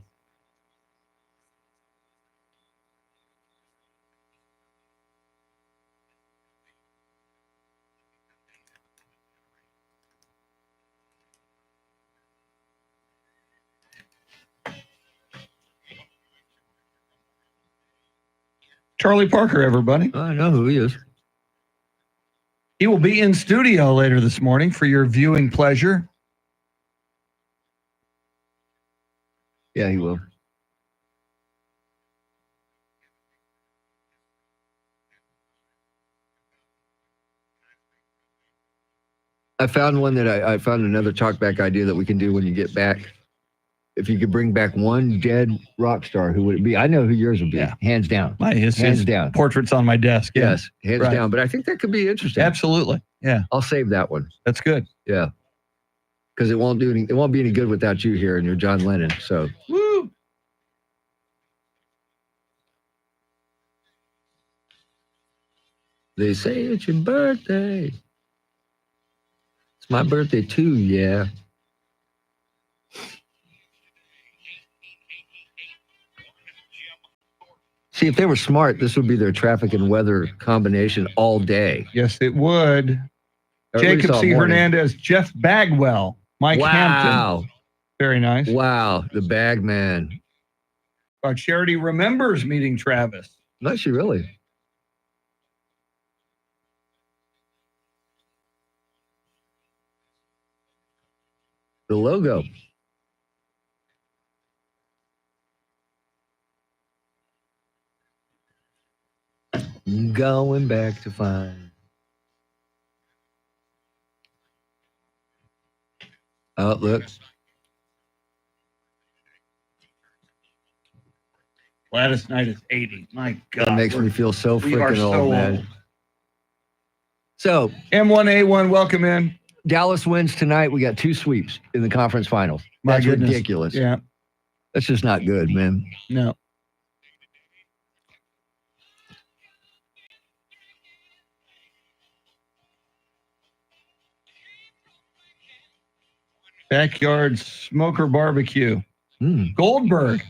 Charlie Parker, everybody. I know who he is. He will be in studio later this morning for your viewing pleasure. Yeah, he will. I found one that I found another talkback idea that we can do when you get back. If you could bring back one dead rock star, who would it be? I know who yours would be. Yeah. Hands down. His down. Portrait's on my desk. Yeah. Yes, hands Right. down. But I think that could be interesting. Absolutely. Yeah. I'll save that one. That's good. Yeah. Because it won't be any good without you here and your John Lennon. So Woo! They say it's your birthday. It's my birthday too, yeah. See, if they were smart, this would be their traffic and weather combination all day. Yes, it would. Or at least Jacob all C. morning. Hernandez, Jeff Bagwell, Mike Hampton. Wow. Very nice. Wow, the bag man. Charity remembers meeting Travis. No, she really. The logo. Going back to find. Oh, look. Gladys Knight is 80. My God. That makes me feel so we are freaking so old, man. old. So, M1A1, welcome in. Dallas wins tonight. We got 2 sweeps in the conference finals. My That's goodness. ridiculous. Yeah. That's just not good, man. No. Backyard Smoker Barbecue. Goldberg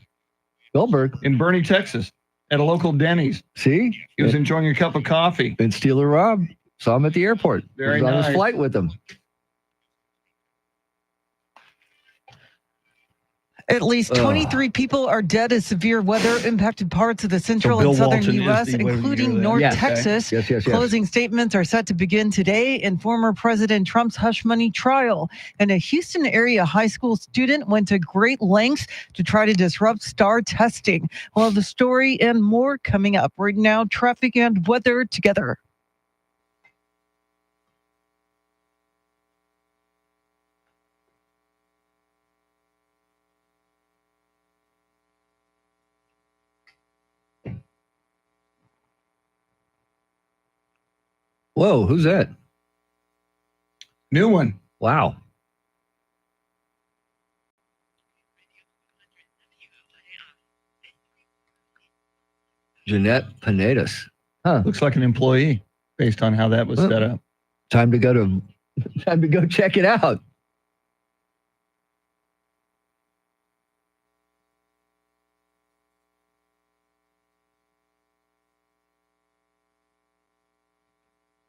in Bernie, Texas, at a local Denny's. See? He was enjoying a cup of coffee. Ben Steeler Rob saw him at the airport. Very he was on nice. his flight with him. At least 23 people are dead as severe weather impacted parts of the central Bill and southern Walton is U.S., the- what do you including hear that? North Yes. Texas. Yes. Closing statements are set to begin today in former President Trump's hush money trial. And a Houston area high school student went to great lengths to try to disrupt STAR testing. Well, the story and more coming up right now. Traffic and weather together. Whoa, who's that? New one. Wow. Jeanette Panedas. Huh. Looks like an employee based on how that was Well, set up. Time to go check it out.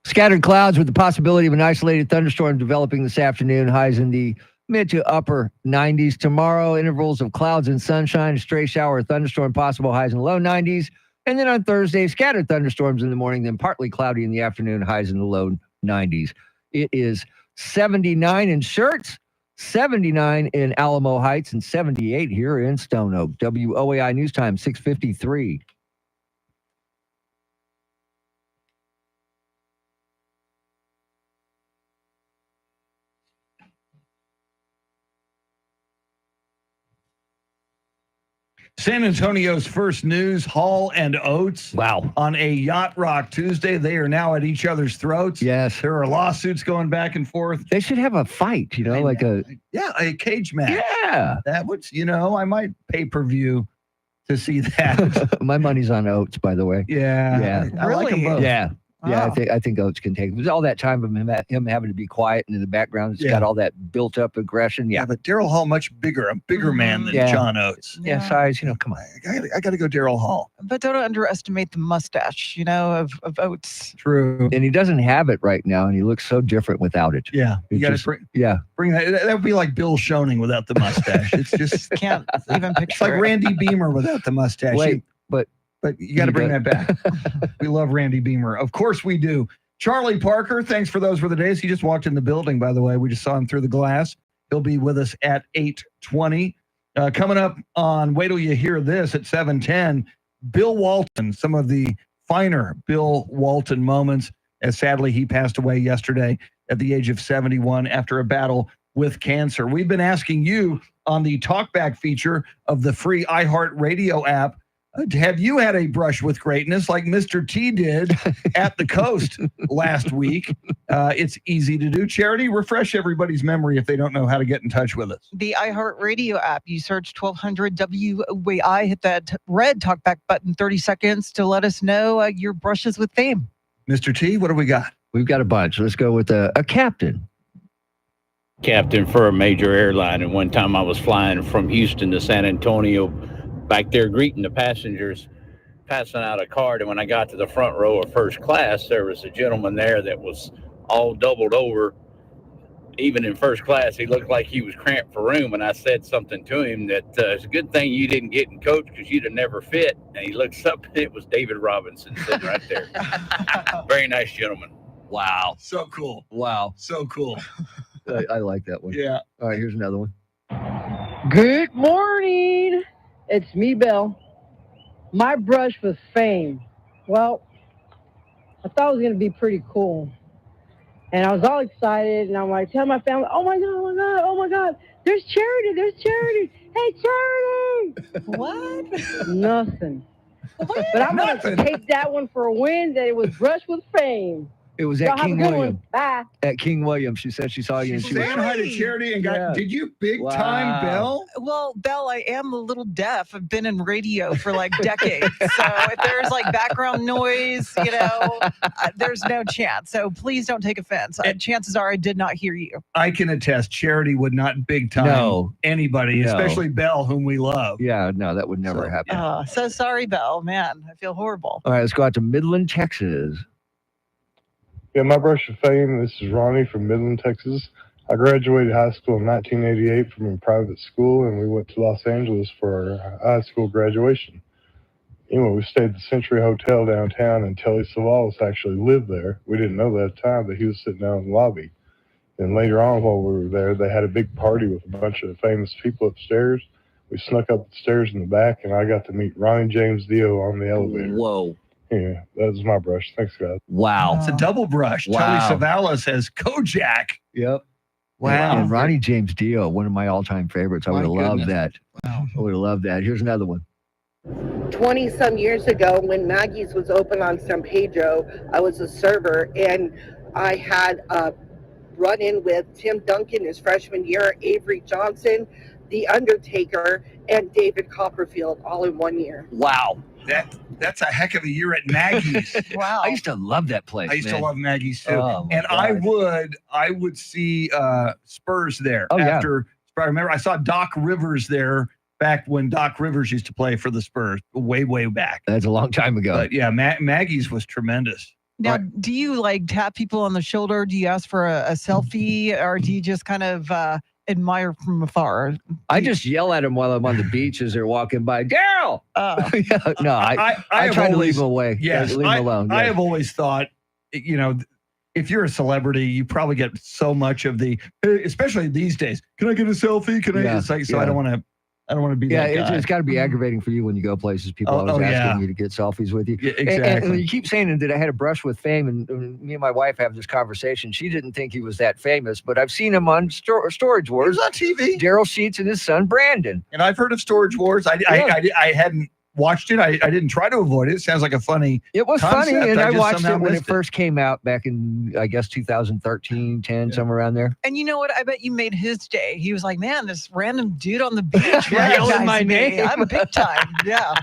Scattered clouds with the possibility of an isolated thunderstorm developing this afternoon. Highs in the mid to upper 90s. Tomorrow, intervals of clouds and sunshine, a stray shower or thunderstorm possible. Highs in the low 90s. And then on Thursday, scattered thunderstorms in the morning, then partly cloudy in the afternoon. Highs in the low 90s. It is 79 in Shirts, 79 in Alamo Heights, and 78 here in Stone Oak. WOAI News Time, 6:53. San Antonio's first news, Hall and Oates. Wow. On a Yacht Rock Tuesday. They are now at each other's throats. Yes. There are lawsuits going back and forth. They should have a fight, like a... Yeah, a cage match. Yeah. That would, I might pay-per-view to see that. My money's on Oates, by the way. Yeah. Yeah. I like them both. Yeah. Yeah, Wow. I think Oates can take it. It was all that time of him having to be quiet and in the background. It's got all that built up aggression. Yeah. But Daryl Hall, much bigger, a bigger man than John Oates. Yeah, size, come on. I got to go Daryl Hall. But don't underestimate the mustache, of Oates. True. And he doesn't have it right now, and he looks so different without it. Yeah. You It got just- to yeah. bring that. That would be like Bill Schoening without the mustache. It's just Can't even picture It's like it. Randy Beamer without the mustache. Wait, but you got to bring that back. We love Randy Beamer. Of course we do. Charlie Parker, thanks for those were the days. He just walked in the building, by the way. We just saw him through the glass. He'll be with us at 8:20. Coming up on Wait Till You Hear This at 7:10, Bill Walton, some of the finer Bill Walton moments, as sadly he passed away yesterday at the age of 71 after a battle with cancer. We've been asking you on the Talkback feature of the free iHeartRadio app, have you had a brush with greatness like Mr. T did at the Coast last week? It's easy to do. Charity, refresh everybody's memory if they don't know how to get in touch with us. The iHeartRadio app, you search 1200 WOAI, hit that red talkback button, 30 seconds to let us know your brushes with fame. Mr. T, what do we got? We've got a bunch. Let's go with a captain. Captain for a major airline, and one time I was flying from Houston to San Antonio, back there greeting the passengers, passing out a card, and when I got to the front row of first class, there was a gentleman there that was all doubled over. Even in first class, he looked like he was cramped for room, and I said something to him that it's a good thing you didn't get in coach because you'd have never fit. And he looks up, and it was David Robinson sitting right there. Very nice gentleman. Wow. So cool. Wow. So cool. I like that one. Yeah. All right, here's another one. Good morning. It's me, Bill. My brush with fame. Well, I thought it was going to be pretty cool. And I was all excited, and I'm like, tell my family, oh my God, oh my God, oh my God, there's Charity. Hey, Charity. What? Nothing. But I'm going to take that one for a win, that it was brush with fame. It was Y'all at have a King good William. one. Bye. At King William, she said she saw you, and She's she was saying hi to Charity and got, Yeah. did you big time, Bell? Well, Belle, I am a little deaf. I've been in radio for like decades. So if there's like background noise, there's no chance. So please don't take offense. Chances are I did not hear you. I can attest, Charity would not big time anybody, No. especially Bell, whom we love. Yeah, no, that would never happen. So sorry, Belle. Man, I feel horrible. All right, let's go out to Midland, Texas. Yeah, my brush of fame, this is Ronnie from Midland, Texas. I graduated high school in 1988 from a private school, and we went to Los Angeles for our high school graduation. Anyway, we stayed at the Century Hotel downtown, and Telly Savalas actually lived there. We didn't know that at the time, but he was sitting down in the lobby. And later on, while we were there, they had a big party with a bunch of famous people upstairs. We snuck up the stairs in the back, and I got to meet Ronnie James Dio on the elevator. Whoa. Yeah, that was my brush. Thanks, guys. Wow. It's a double brush. Wow. Telly Savalas as Kojak. Yep. Wow. And Ronnie James Dio, one of my all-time favorites. I would have loved that. Wow. I would have loved that. Here's another one. 20 some years ago, when Maggie's was open on San Pedro, I was a server, and I had a run-in with Tim Duncan his freshman year, Avery Johnson, The Undertaker, and David Copperfield all in 1 year. Wow. That's a heck of a year at Maggie's. Wow. I used to love that place. I used to man. love Maggie's too. Oh, my and God. I would see Spurs there Oh, yeah. after I remember I saw Doc Rivers there back when Doc Rivers used to play for the Spurs way back. That's a long time ago. But yeah, Maggie's was tremendous. Now, do you like tap people on the shoulder? Do you ask for a selfie, or do you just kind of admire from afar? I just yell at them while I'm on the beach as they're walking by. Daryl! Yeah, no, I have try to always- leave them away. Yes, leave them alone. I Yeah. have always thought, if you're a celebrity, you probably get so much of the, especially these days. Can I get a selfie? Can I? Yeah, It's like, so yeah. I don't want to be Yeah, that guy. it's got to be aggravating for you when you go places. People Oh, always oh, asking yeah. you to get selfies with you. Yeah, And exactly. you keep saying that I had a brush with fame, and me and my wife have this conversation. She didn't think he was that famous, but I've seen him on Storage Wars. He was on TV. Daryl Sheets and his son Brandon. And I've heard of Storage Wars. I hadn't watched it. I didn't try to avoid it. It sounds like a funny. It was concept. funny, and I just watched it somehow when it missed first came out back in, I guess, 2013, 10, somewhere around there. And you know what? I bet you made his day. He was like, man, this random dude on the beach Yeah, yelling my recognized me. name. I'm big time. Yeah.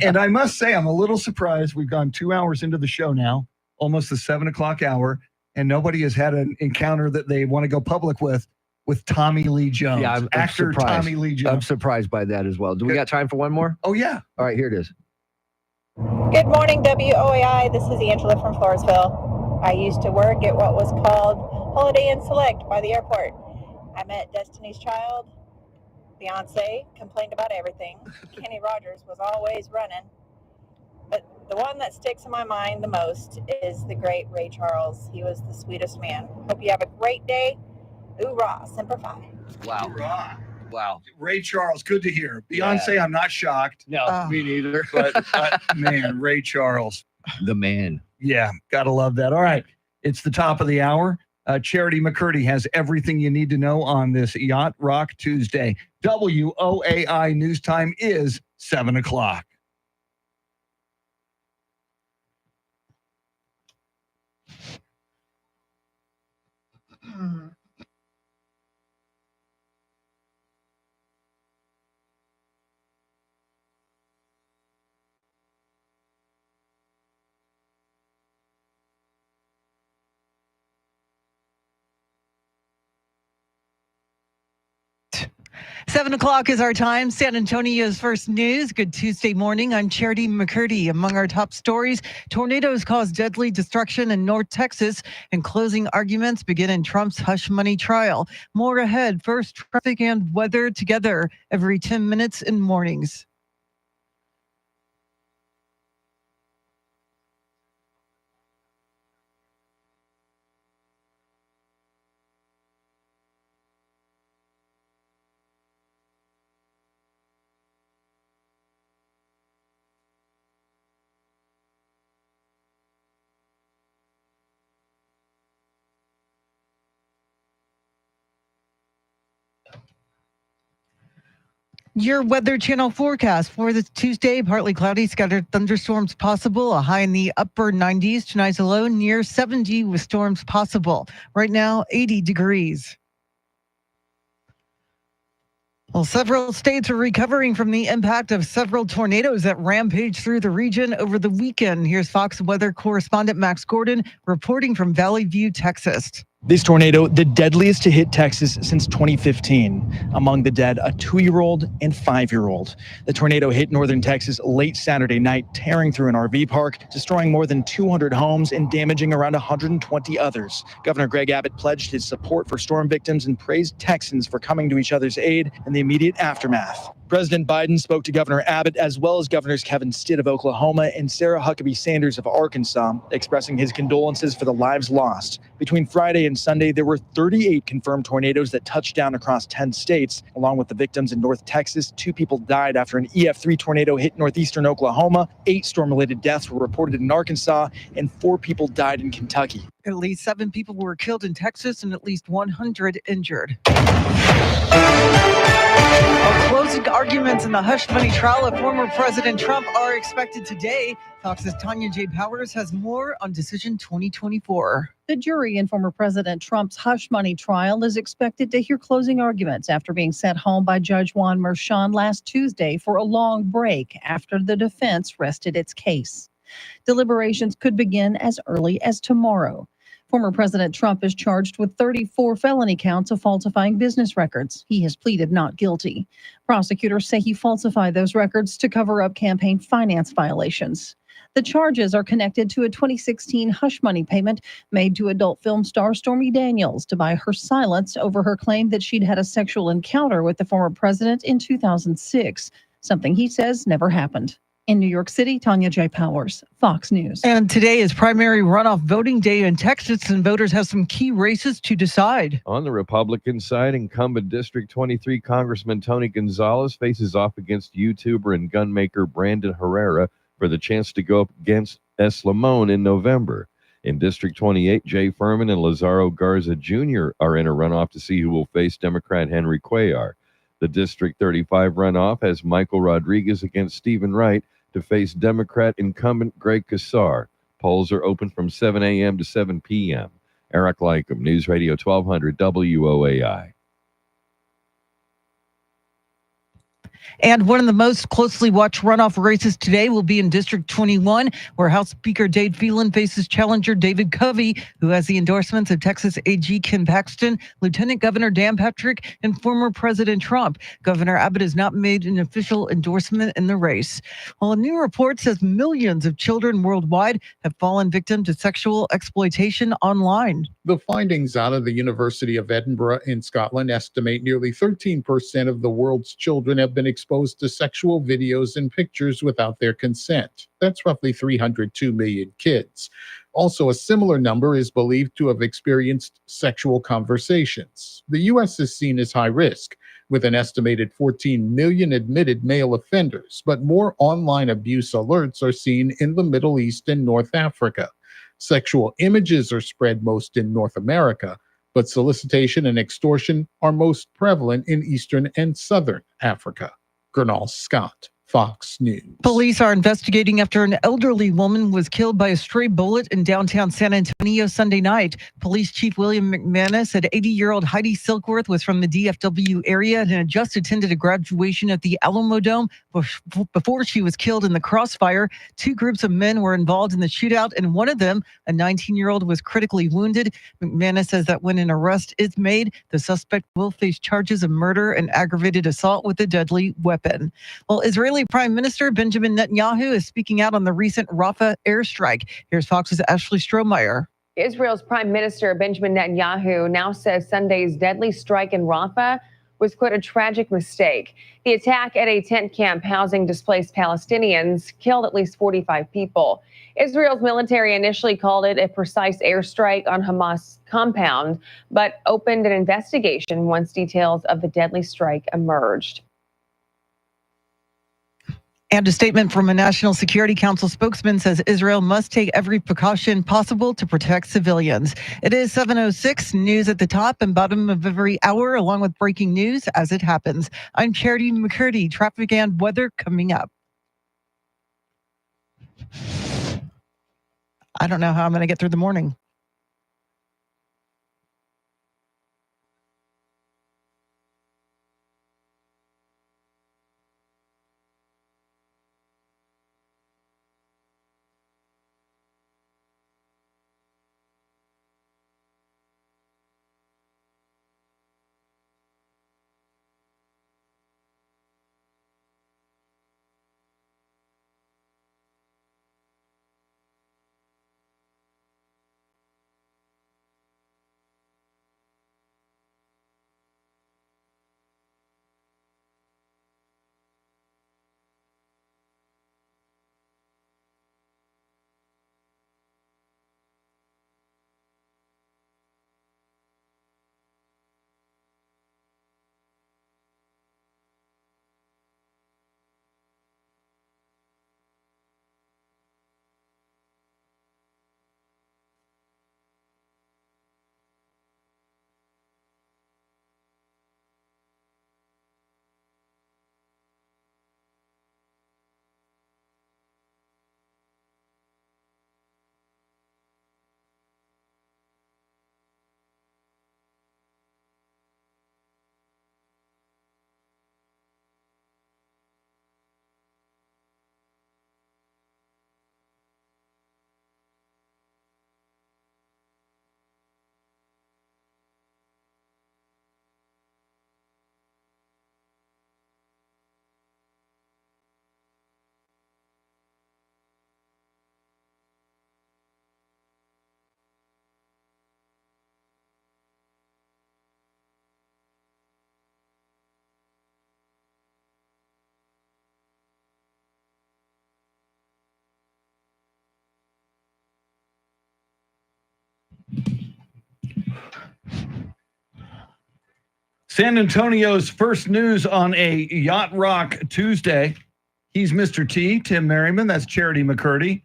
and I must say, I'm a little surprised. We've gone 2 hours into the show now, almost the 7 o'clock hour, and nobody has had an encounter that they want to go public with Tommy Lee Jones. Yeah, I'm actor surprised. Tommy Lee I'm Jones. surprised by that as well. Do we got time for one more? Oh, yeah. All right, here it is. Good morning, WOAI. This is Angela from Floresville. I used to work at what was called Holiday Inn Select by the airport. I met Destiny's Child. Beyonce complained about everything. Kenny Rogers was always running. But the one that sticks in my mind the most is the great Ray Charles. He was the sweetest man. Hope you have a great day. Oorah, Semper Fi. Wow. Hoorah. Wow. Ray Charles, good to hear. Beyonce, I'm not shocked. No, me neither. But man, Ray Charles. The man. Yeah, gotta love that. All right. It's the top of the hour. Charity McCurdy has everything you need to know on this Yacht Rock Tuesday. WOAI news time is 7 o'clock. Seven o'clock is our time. San Antonio's first news. Good Tuesday morning. I'm Charity McCurdy. Among our top stories, tornadoes cause deadly destruction in North Texas, and closing arguments begin in Trump's hush money trial. More ahead. First, traffic and weather together every 10 minutes in mornings. Your Weather Channel forecast for this Tuesday: partly cloudy, scattered thunderstorms possible, a high in the upper 90s. Tonight's low near 70 with storms possible. Right now, 80 degrees. Well, several states are recovering from the impact of several tornadoes that rampaged through the region over the weekend. Here's Fox weather correspondent Max Gordon reporting from Valley View, Texas. This tornado, the deadliest to hit Texas since 2015. Among the dead, a 2-year-old and 5-year-old. The tornado hit northern Texas late Saturday night, tearing through an RV park, destroying more than 200 homes and damaging around 120 others. Governor Greg Abbott pledged his support for storm victims and praised Texans for coming to each other's aid in the immediate aftermath. President Biden spoke to Governor Abbott as well as Governors Kevin Stitt of Oklahoma and Sarah Huckabee Sanders of Arkansas, expressing his condolences for the lives lost. Between Friday and Sunday, there were 38 confirmed tornadoes that touched down across 10 states. Along with the victims in North Texas, 2 people died after an EF3 tornado hit northeastern Oklahoma. 8 storm-related deaths were reported in Arkansas, and 4 people died in Kentucky. At least 7 people were killed in Texas and at least 100 injured. Closing arguments in the hush money trial of former President Trump are expected today. Fox's Tanya J. Powers has more on Decision 2024. The jury in former President Trump's hush money trial is expected to hear closing arguments after being sent home by Judge Juan Merchan last Tuesday for a long break after the defense rested its case. Deliberations could begin as early as tomorrow. Former President Trump is charged with 34 felony counts of falsifying business records. He has pleaded not guilty. Prosecutors say he falsified those records to cover up campaign finance violations. The charges are connected to a 2016 hush money payment made to adult film star Stormy Daniels to buy her silence over her claim that she'd had a sexual encounter with the former president in 2006, something he says never happened. In New York City, Tanya J. Powers, Fox News. And today is primary runoff voting day in Texas, and voters have some key races to decide. On the Republican side, incumbent District 23 Congressman Tony Gonzalez faces off against YouTuber and gunmaker Brandon Herrera for the chance to go up against S. Lamone in November. In District 28, Jay Furman and Lazaro Garza Jr. are in a runoff to see who will face Democrat Henry Cuellar. The District 35 runoff has Michael Rodriguez against Stephen Wright to face Democrat incumbent Greg Casar. Polls are open from 7 a.m. to 7 p.m. Eric Lycum, News Radio 1200 WOAI. And one of the most closely watched runoff races today will be in District 21, where House Speaker Dade Phelan faces challenger David Covey, who has the endorsements of Texas AG Ken Paxton, Lieutenant Governor Dan Patrick, and former President Trump. Governor Abbott has not made an official endorsement in the race. Well, a new report says millions of children worldwide have fallen victim to sexual exploitation online. The findings out of the University of Edinburgh in Scotland estimate nearly 13% of the world's children have been exposed to sexual videos and pictures without their consent. That's roughly 302 million kids. Also, a similar number is believed to have experienced sexual conversations. The U.S. is seen as high risk, with an estimated 14 million admitted male offenders, but more online abuse alerts are seen in the Middle East and North Africa. Sexual images are spread most in North America, but solicitation and extortion are most prevalent in Eastern and Southern Africa. Gernal Scott, Fox News. Police are investigating after an elderly woman was killed by a stray bullet in downtown San Antonio Sunday night. Police Chief William McManus said 80-year-old Heidi Silkworth was from the DFW area and had just attended a graduation at the Alamo Dome before she was killed in the crossfire. Two groups of men were involved in the shootout, and one of them, a 19-year-old, was critically wounded. McManus says that when an arrest is made, the suspect will face charges of murder and aggravated assault with a deadly weapon. Well, Israeli Prime Minister Benjamin Netanyahu is speaking out on the recent Rafah airstrike. Here's Fox's Ashley Strohmeyer. Israel's Prime Minister Benjamin Netanyahu now says Sunday's deadly strike in Rafah was, quote, a tragic mistake. The attack at a tent camp housing displaced Palestinians killed at least 45 people. Israel's military initially called it a precise airstrike on Hamas compound, but opened an investigation once details of the deadly strike emerged. And a statement from a National Security Council spokesman says Israel must take every precaution possible to protect civilians. It is 7:06, news at the top and bottom of every hour, along with breaking news as it happens. I'm Charity McCurdy. Traffic and weather coming up. I don't know how I'm going to get through the morning. San Antonio's first news on a Yacht Rock Tuesday. He's Mr. T, Tim Merriman. That's Charity McCurdy.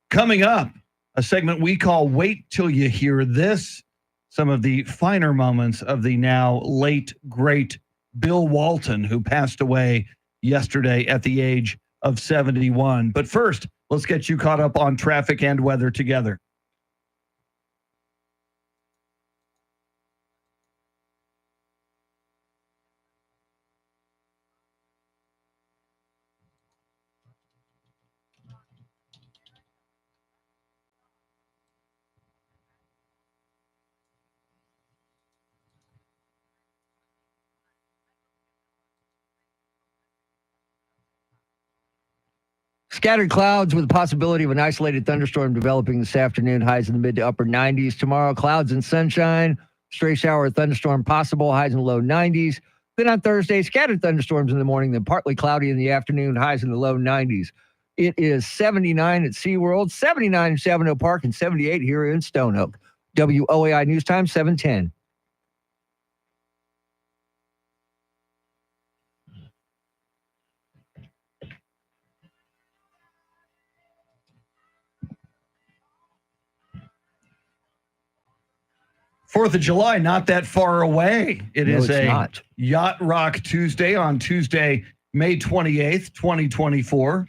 Coming up, a segment we call Wait Till You Hear This. Some of the finer moments of the now late, great Bill Walton, who passed away yesterday at the age of 71. But first, let's get you caught up on traffic and weather together. Scattered clouds with a possibility of an isolated thunderstorm developing this afternoon. Highs in the mid to upper 90s. Tomorrow, clouds and sunshine. Stray shower thunderstorm possible. Highs in the low 90s. Then on Thursday, scattered thunderstorms in the morning, then partly cloudy in the afternoon. Highs in the low 90s. It is 79 at SeaWorld, 79 in Savino Park, and 78 here in Stone Oak. WOAI News Time, 7:10. 4th of July, not that far away. It No, is it's a not. Yacht Rock Tuesday on Tuesday, May 28th, 2024.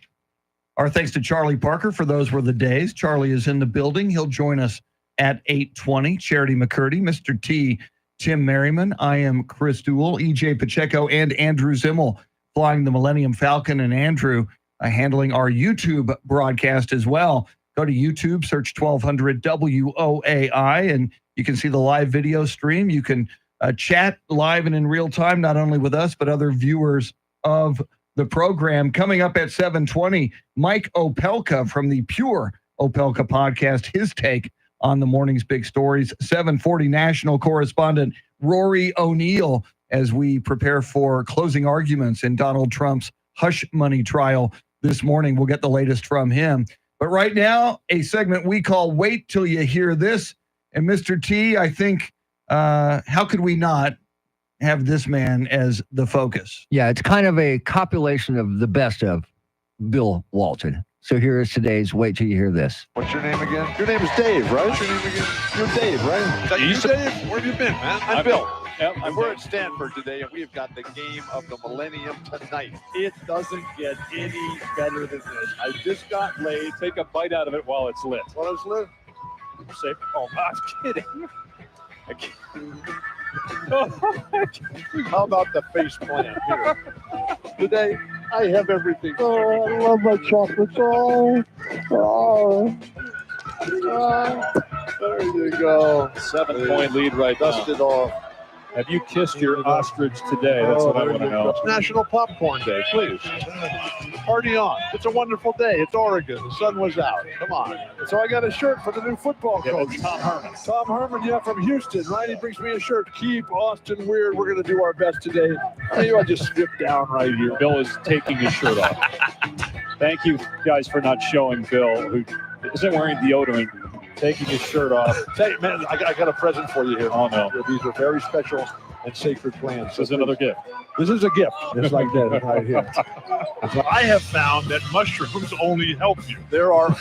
Our thanks to Charlie Parker for those were the days. Charlie is in the building. He'll join us at 8:20. Charity McCurdy, Mr. T, Tim Merriman. I am Chris Duell, EJ Pacheco, and Andrew Zimmel flying the Millennium Falcon, and Andrew handling our YouTube broadcast as well. Go to YouTube, search 1200 WOAI, and you can see the live video stream. You can chat live and in real time, not only with us, but other viewers of the program. Coming up at 7:20, Mike Opelka from the Pure Opelka podcast, his take on the morning's big stories. 7:40, national correspondent Rory O'Neill as we prepare for closing arguments in Donald Trump's hush money trial this morning. We'll get the latest from him. But right now, a segment we call Wait Till You Hear This. And Mr. T, I think, how could we not have this man as the focus? Yeah, it's kind of a compilation of the best of Bill Walton. So here is today's Wait Till You Hear This. What's your name again? Your name is Dave, right? What's your name again? You're Dave, right? Is that you, Dave? Where have you been, man? I'm Bill. Yep, And we're at Stanford today, and we have got the game of the millennium tonight. It doesn't get any better than this. I just got laid. Take a bite out of it while it's lit. While it's lit? Say, oh, I'm kidding. I can't. How about the face plant here? Today, I have everything. Oh, I love my chocolates. There you go. 7-point lead right now. Dust it off. Have you kissed your ostrich today? That's what I want to know. It's National Popcorn Day, please. Party on. It's a wonderful day. It's Oregon. The sun was out. Come on. So I got a shirt for the new football coach. It's Tom Herman. Tom Herman, yeah, from Houston, right? He brings me a shirt. Keep Austin weird. We're going to do our best today. Maybe I'll just strip down right here. Bill is taking his shirt off. Thank you guys for not showing Bill, who isn't wearing deodorant, taking his shirt off. Hey, man, I got a present for you here. Oh, no. These are very special and sacred plants. This is another gift. This is a gift. It's like that right here. I have found that mushrooms only help you. There are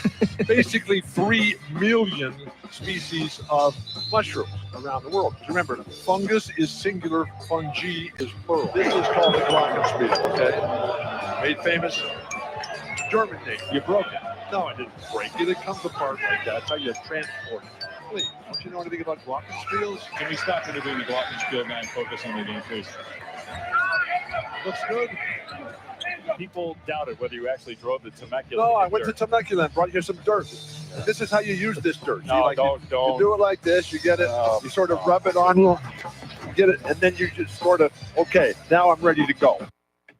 basically 3 million species of mushrooms around the world. Remember, fungus is singular, fungi is plural. This is called the glockenspiel, okay? Made famous. German name. You broke it. No, I didn't break it. It comes apart like that. That's how you transport it. Please, don't you know anything about glockenspiels? Can we stop interviewing the glockenspiel guy and focus on the game, please? Looks good. People doubted whether you actually drove the Temecula. No, I went to Temecula and brought you some dirt. This is how you use this dirt. No, don't. You do it like this. You get it. You sort of rub it on. You get it, and then you just sort of, okay, now I'm ready to go.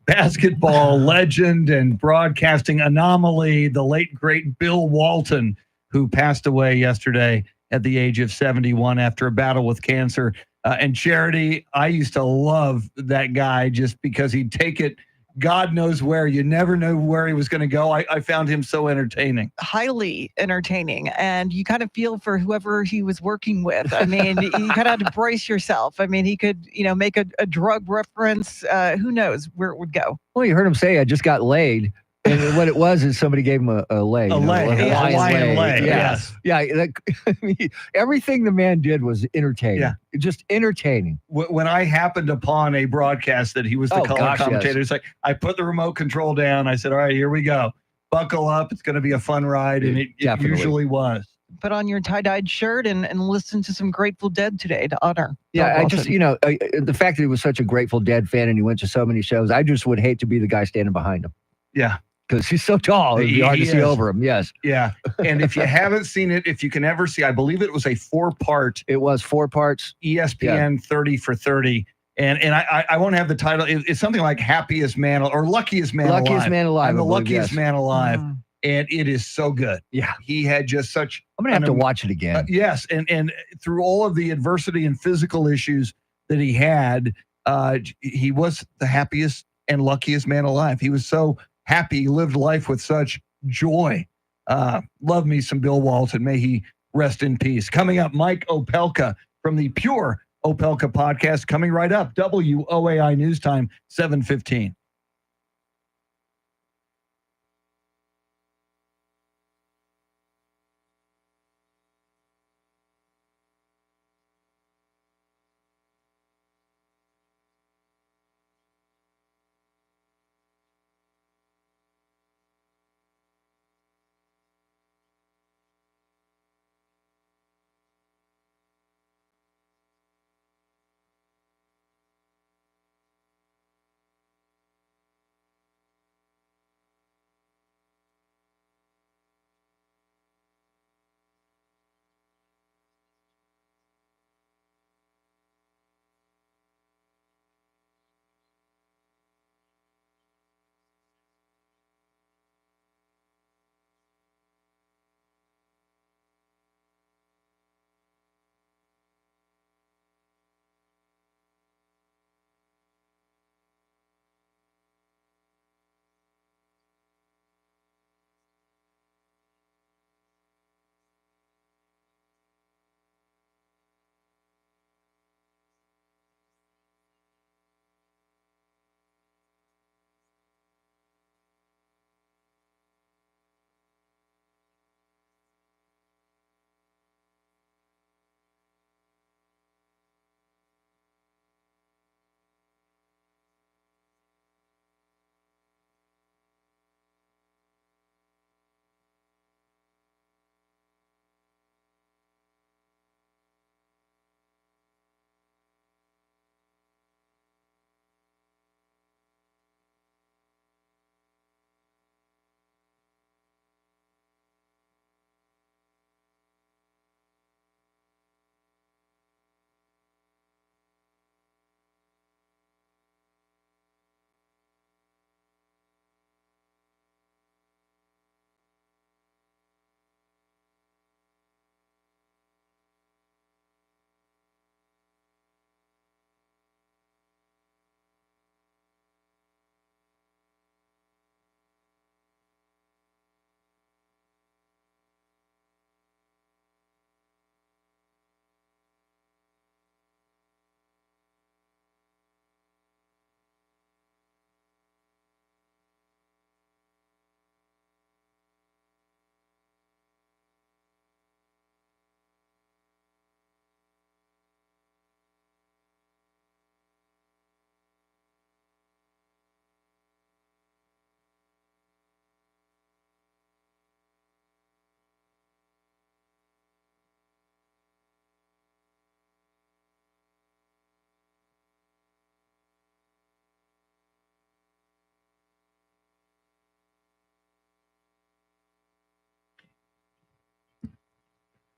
Basketball legend and broadcasting anomaly, the late, great Bill Walton, who passed away yesterday at the age of 71 after a battle with cancer. And Charity, I used to love that guy just because he'd take it God knows where. You never know where he was going to go. I found him so entertaining. Highly entertaining. And you kind of feel for whoever he was working with. I mean, you kind of had to brace yourself. I mean, he could, make a drug reference. Who knows where it would go. Well, you heard him say, I just got laid. And what it was is somebody gave him a leg. A Hawaiian leg. Yes. Yeah. I mean, everything the man did was entertaining. Yeah. Just entertaining. When I happened upon a broadcast that he was the color commentator, it's like I put the remote control down. I said, all right, here we go. Buckle up. It's going to be a fun ride. And it usually was. Put on your tie-dyed shirt and listen to some Grateful Dead today to honor. Yeah, I just, the fact that he was such a Grateful Dead fan and he went to so many shows, I just would hate to be the guy standing behind him. Yeah. Because he's so tall, it'd be hard to see over him. Yes. Yeah. And if you haven't seen it, if you can ever see, I believe it was a 4-part. It was 4 parts. ESPN 30 for 30. And I won't have the title. It's something like Happiest Man or Luckiest Man Alive. Luckiest Man Alive. I'm the believe, luckiest man alive. Mm-hmm. And it is so good. Yeah. He had just such. I'm going to have to watch it again. Yes. And through all of the adversity and physical issues that he had, he was the happiest and luckiest man alive. He was so happy. He lived life with such joy. Love me some Bill Walton. May he rest in peace. Coming up, Mike Opelka from the Pure Opelka podcast. Coming right up, WOAI News Time, 7:15.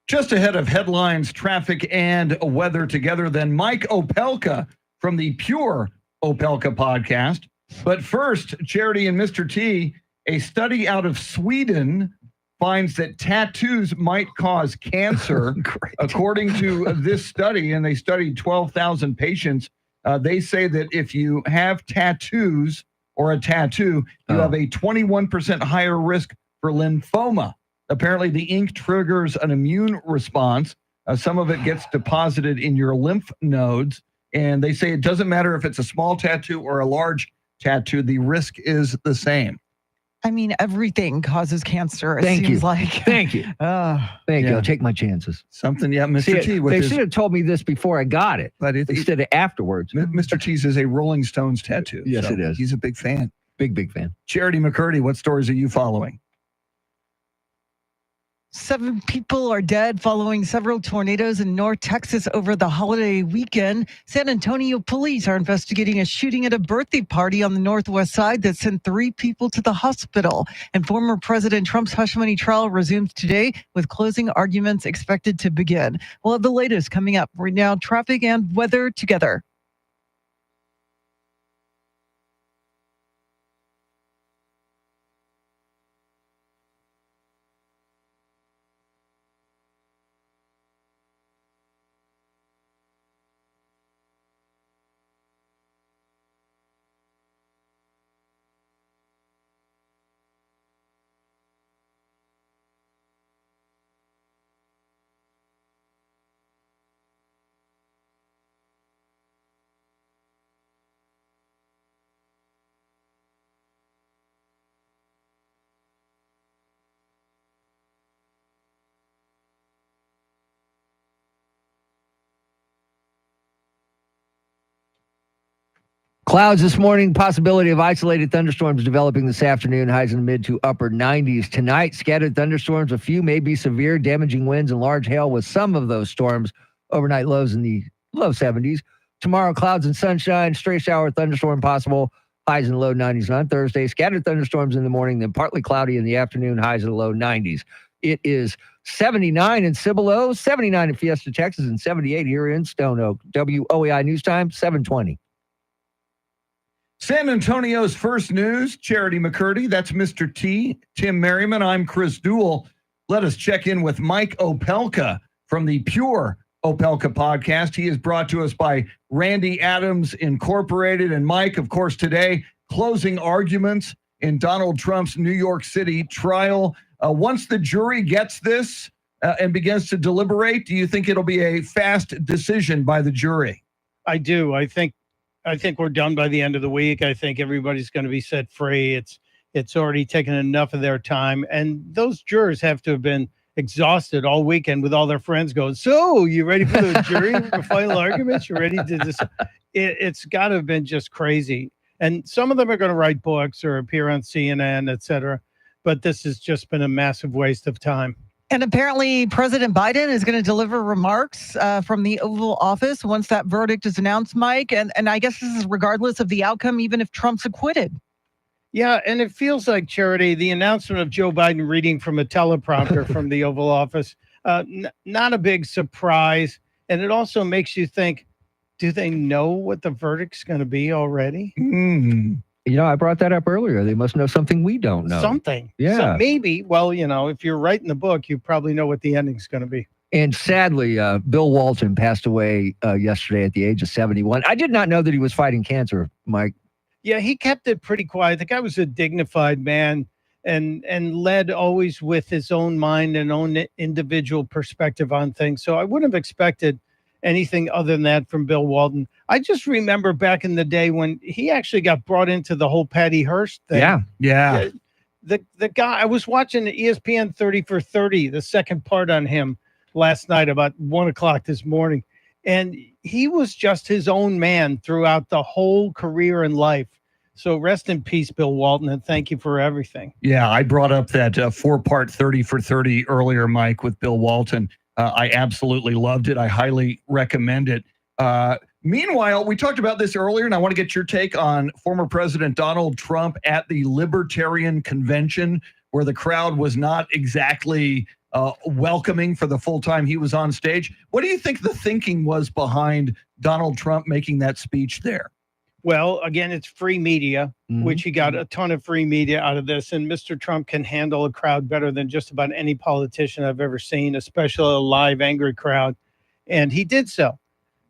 Just ahead of headlines, traffic, and weather together, then Mike Opelka from the Pure Opelka podcast. But first, Charity and Mr. T, a study out of Sweden finds that tattoos might cause cancer. According to this study, and they studied 12,000 patients, they say that if you have tattoos or a tattoo, you have a 21% higher risk for lymphoma. Apparently, the ink triggers an immune response. Some of it gets deposited in your lymph nodes. And they say it doesn't matter if it's a small tattoo or a large tattoo, the risk is the same. I mean, everything causes cancer. It Thank seems you. like. Thank you. Thank you. I'll take my chances. Something, Mr. T. They should have told me this before I got it, but instead of afterwards. Mr. T's is a Rolling Stones tattoo. Yes, so it is. He's a big fan. Big fan. Charity McCurdy, what stories are you following? 7 people are dead following several tornadoes in North Texas over the holiday weekend. San Antonio police are investigating a shooting at a birthday party on the Northwest Side that sent 3 people to the hospital. And former President Trump's hush money trial resumes today with closing arguments expected to begin. We'll have the latest coming up. Right now, traffic and weather together. Clouds this morning, possibility of isolated thunderstorms developing this afternoon, highs in the mid to upper 90s. Tonight, scattered thunderstorms, a few may be severe, damaging winds and large hail with some of those storms. Overnight lows in the low 70s. Tomorrow, clouds and sunshine, stray shower thunderstorm possible, highs in the low 90s. On Thursday, scattered thunderstorms in the morning, then partly cloudy in the afternoon, highs in the low 90s. It is 79 in Cibolo, 79 in Fiesta, Texas, and 78 here in Stone Oak. WOAI News Time, 7:20. San Antonio's first news, Charity McCurdy. That's Mr. T. Tim Merriman. I'm Chris Duell. Let us check in with Mike Opelka from the Pure Opelka podcast. He is brought to us by Randy Adams Incorporated. And Mike, of course, today, closing arguments in Donald Trump's New York City trial. Once the jury gets this and begins to deliberate, do you think it'll be a fast decision by the jury? I do. I think we're done by the end of the week. I think everybody's going to be set free. It's already taken enough of their time. And those jurors have to have been exhausted all weekend with all their friends going, so you ready for the jury for final arguments? You ready to decide? It's got to have been just crazy. And some of them are going to write books or appear on CNN, et cetera. But this has just been a massive waste of time. And apparently President Biden is going to deliver remarks from the Oval Office once that verdict is announced, Mike. And I guess this is regardless of the outcome, even if Trump's acquitted. Yeah, and it feels like, Charity, the announcement of Joe Biden reading from a teleprompter from the Oval Office, not a big surprise. And it also makes you think, do they know what the verdict's going to be already? You know, I brought that up earlier. They must know something we don't know. Something. Yeah. So maybe, well, if you're writing the book, you probably know what the ending's going to be. And sadly, Bill Walton passed away yesterday at the age of 71. I did not know that he was fighting cancer, Mike. Yeah, he kept it pretty quiet. The guy was a dignified man and led always with his own mind and own individual perspective on things. So I wouldn't have expected anything other than that from Bill Walton. I just remember back in the day when he actually got brought into the whole Patty Hearst thing. Yeah. The guy, I was watching ESPN 30 for 30, the second part on him last night about 1:00 this morning. And he was just his own man throughout the whole career and life. So rest in peace, Bill Walton, and thank you for everything. Yeah, I brought up that 4-part 30 for 30 earlier, Mike, with Bill Walton. I absolutely loved it. I highly recommend it. Meanwhile, we talked about this earlier, and I want to get your take on former President Donald Trump at the Libertarian Convention, where the crowd was not exactly welcoming for the full time he was on stage. What do you think the thinking was behind Donald Trump making that speech there? Well, again, it's free media, Mhm. which he got a ton of free media out of this. And Mr. Trump can handle a crowd better than just about any politician I've ever seen, especially a live, angry crowd. And he did so.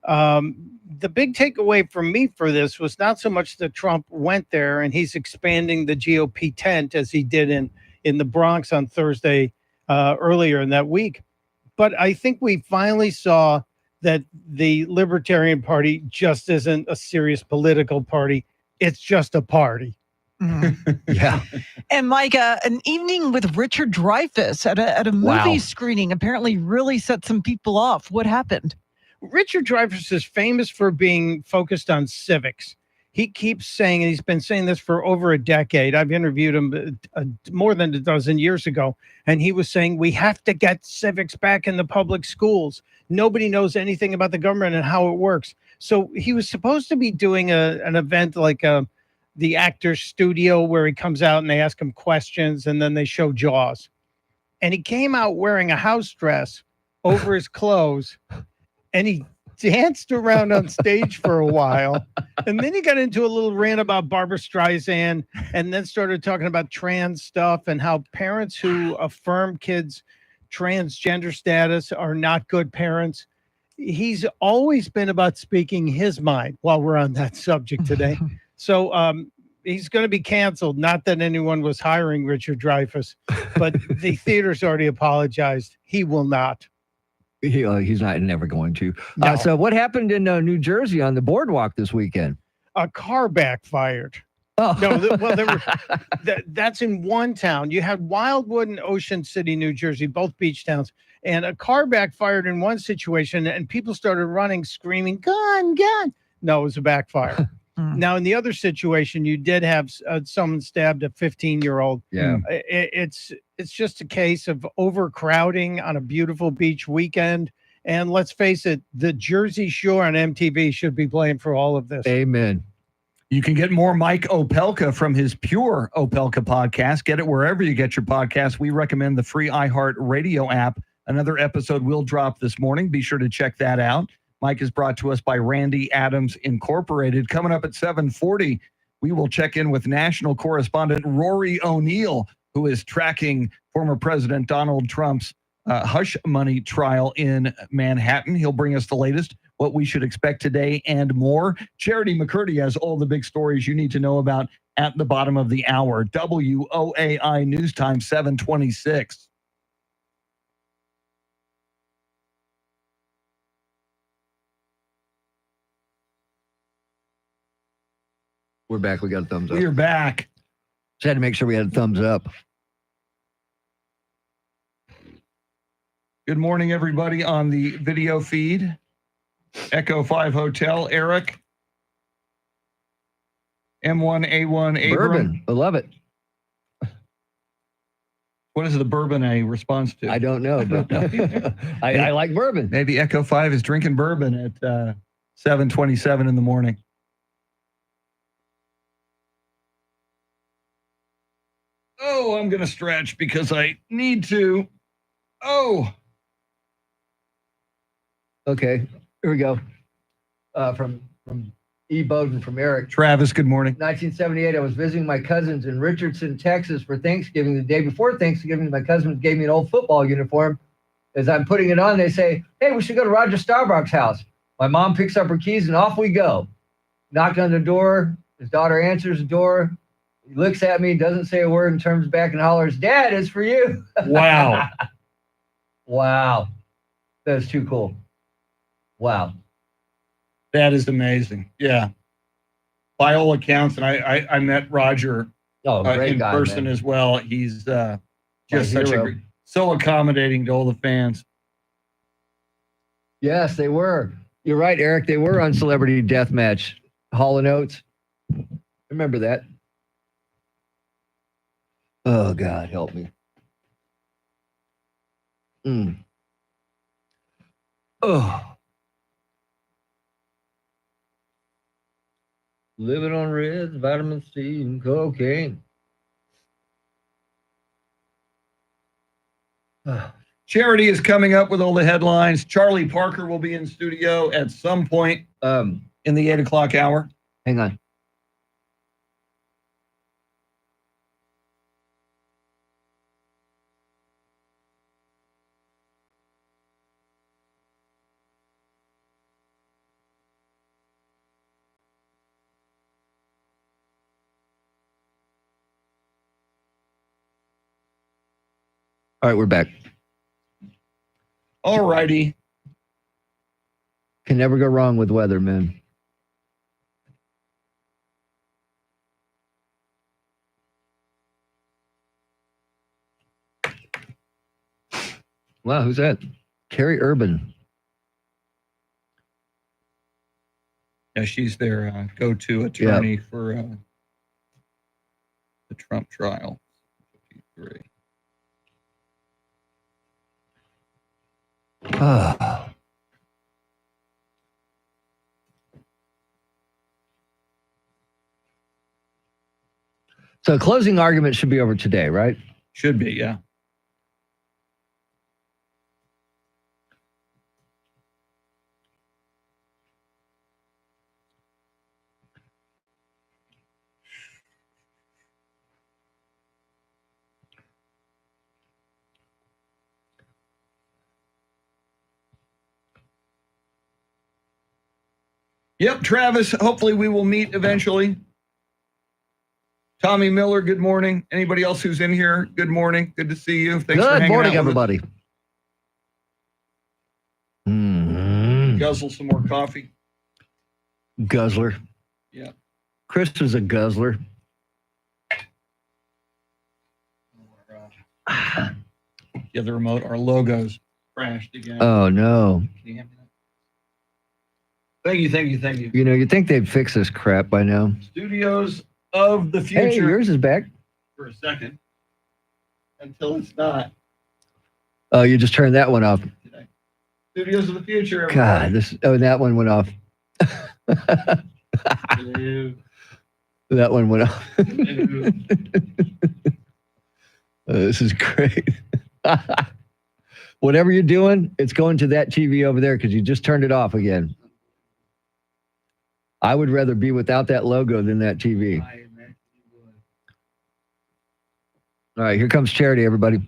The big takeaway from me for this was not so much that Trump went there and he's expanding the GOP tent as he did in the Bronx on Thursday earlier in that week. But I think we finally saw that the Libertarian Party just isn't a serious political party. It's just a party. Yeah. And Mike, an evening with Richard Dreyfuss at a movie Wow. screening apparently really set some people off. What happened? Richard Dreyfuss is famous for being focused on civics. He keeps saying, and he's been saying this for over a decade. I've interviewed him more than a dozen years ago, and he was saying we have to get civics back in the public schools. Nobody knows anything about the government and how it works. So he was supposed to be doing an event like the Actors Studio where he comes out and they ask him questions and then they show Jaws. And he came out wearing a house dress over his clothes, and he danced around on stage for a while. And then he got into a little rant about Barbara Streisand and then started talking about trans stuff and how parents who affirm kids' transgender status are not good parents. He's always been about speaking his mind while we're on that subject today. So he's going to be canceled. Not that anyone was hiring Richard Dreyfuss, but the theater's already apologized. He will not. He's not never going to. No. So what happened in New Jersey on the boardwalk this weekend? A car backfired. Oh. No, that's in one town. You had Wildwood and Ocean City, New Jersey, both beach towns. And a car backfired in one situation, and people started running, screaming, gun, gun. No, it was a backfire. Now, in the other situation, you did have someone stabbed a 15-year-old. Yeah. It's just a case of overcrowding on a beautiful beach weekend. And let's face it, the Jersey Shore on MTV should be blamed for all of this. Amen. You can get more Mike Opelka from his Pure Opelka podcast. Get it wherever you get your podcasts. We recommend the free iHeart Radio app. Another episode will drop this morning. Be sure to check that out. Mike is brought to us by Randy Adams Incorporated. Coming up at 7:40, we will check in with national correspondent Rory O'Neill, who is tracking former President Donald Trump's hush money trial in Manhattan. He'll bring us the latest, what we should expect today, and more. Charity McCurdy has all the big stories you need to know about at the bottom of the hour. WOAI News Time, 7:26. We're back. We got a thumbs up. We're back. Just had to make sure we had a thumbs up. Good morning, everybody on the video feed. Echo 5 Hotel, Eric. M1A1 Abram. Bourbon. I love it. What is the bourbon a response to? I don't know, but I like bourbon. Maybe Echo 5 is drinking bourbon at 7:27 in the morning. Oh, I'm going to stretch because I need to. Oh. Okay, here we go. From E. Bowden from Eric. Travis, good morning. 1978, I was visiting my cousins in Richardson, Texas for Thanksgiving. The day before Thanksgiving, my cousins gave me an old football uniform. As I'm putting it on, they say, hey, we should go to Roger Staubach's house. My mom picks up her keys and off we go. Knock on the door. His daughter answers the door. He looks at me, doesn't say a word, and turns back and hollers, Dad, it's for you. Wow. Wow. That's too cool. Wow. That is amazing. Yeah. By all accounts, and I met Roger great in guy, person man. as well. He's just such hero. so accommodating to all the fans. Yes, they were. You're right, Eric. They were on Celebrity Deathmatch. Hall & Oates. Remember that. Oh, God, help me. Oh. Living on Reds, vitamin C, and cocaine. Oh, Charity is coming up with all the headlines. Charlie Parker will be in studio at some point in the 8 o'clock hour. Hang on. All right, we're back. All righty. Can never go wrong with weather, man. Wow, who's that? Carrie Urban. Yeah, she's their go-to attorney for the Trump trial. 53. So closing argument should be over today, right? Should be, yeah. Yep, Travis, hopefully we will meet eventually. Tommy Miller, good morning. Anybody else who's in here, good morning. Good to see you. Thanks for Good hanging morning, out with everybody. us. Guzzle some more coffee. Guzzler. Yeah. Chris is a guzzler. The other remote, our logos crashed again. Oh, no. Can you hand me that? Thank you. You know, you'd think they'd fix this crap by now. Studios of the future. Hey, yours is back. For a second. Until it's not. Oh, you just turned that one off. Studios of the future. God, that one went off. Hello. That one went off. This is great. Whatever you're doing, it's going to that TV over there because you just turned it off again. I would rather be without that logo than that TV. All right, here comes Charity, everybody.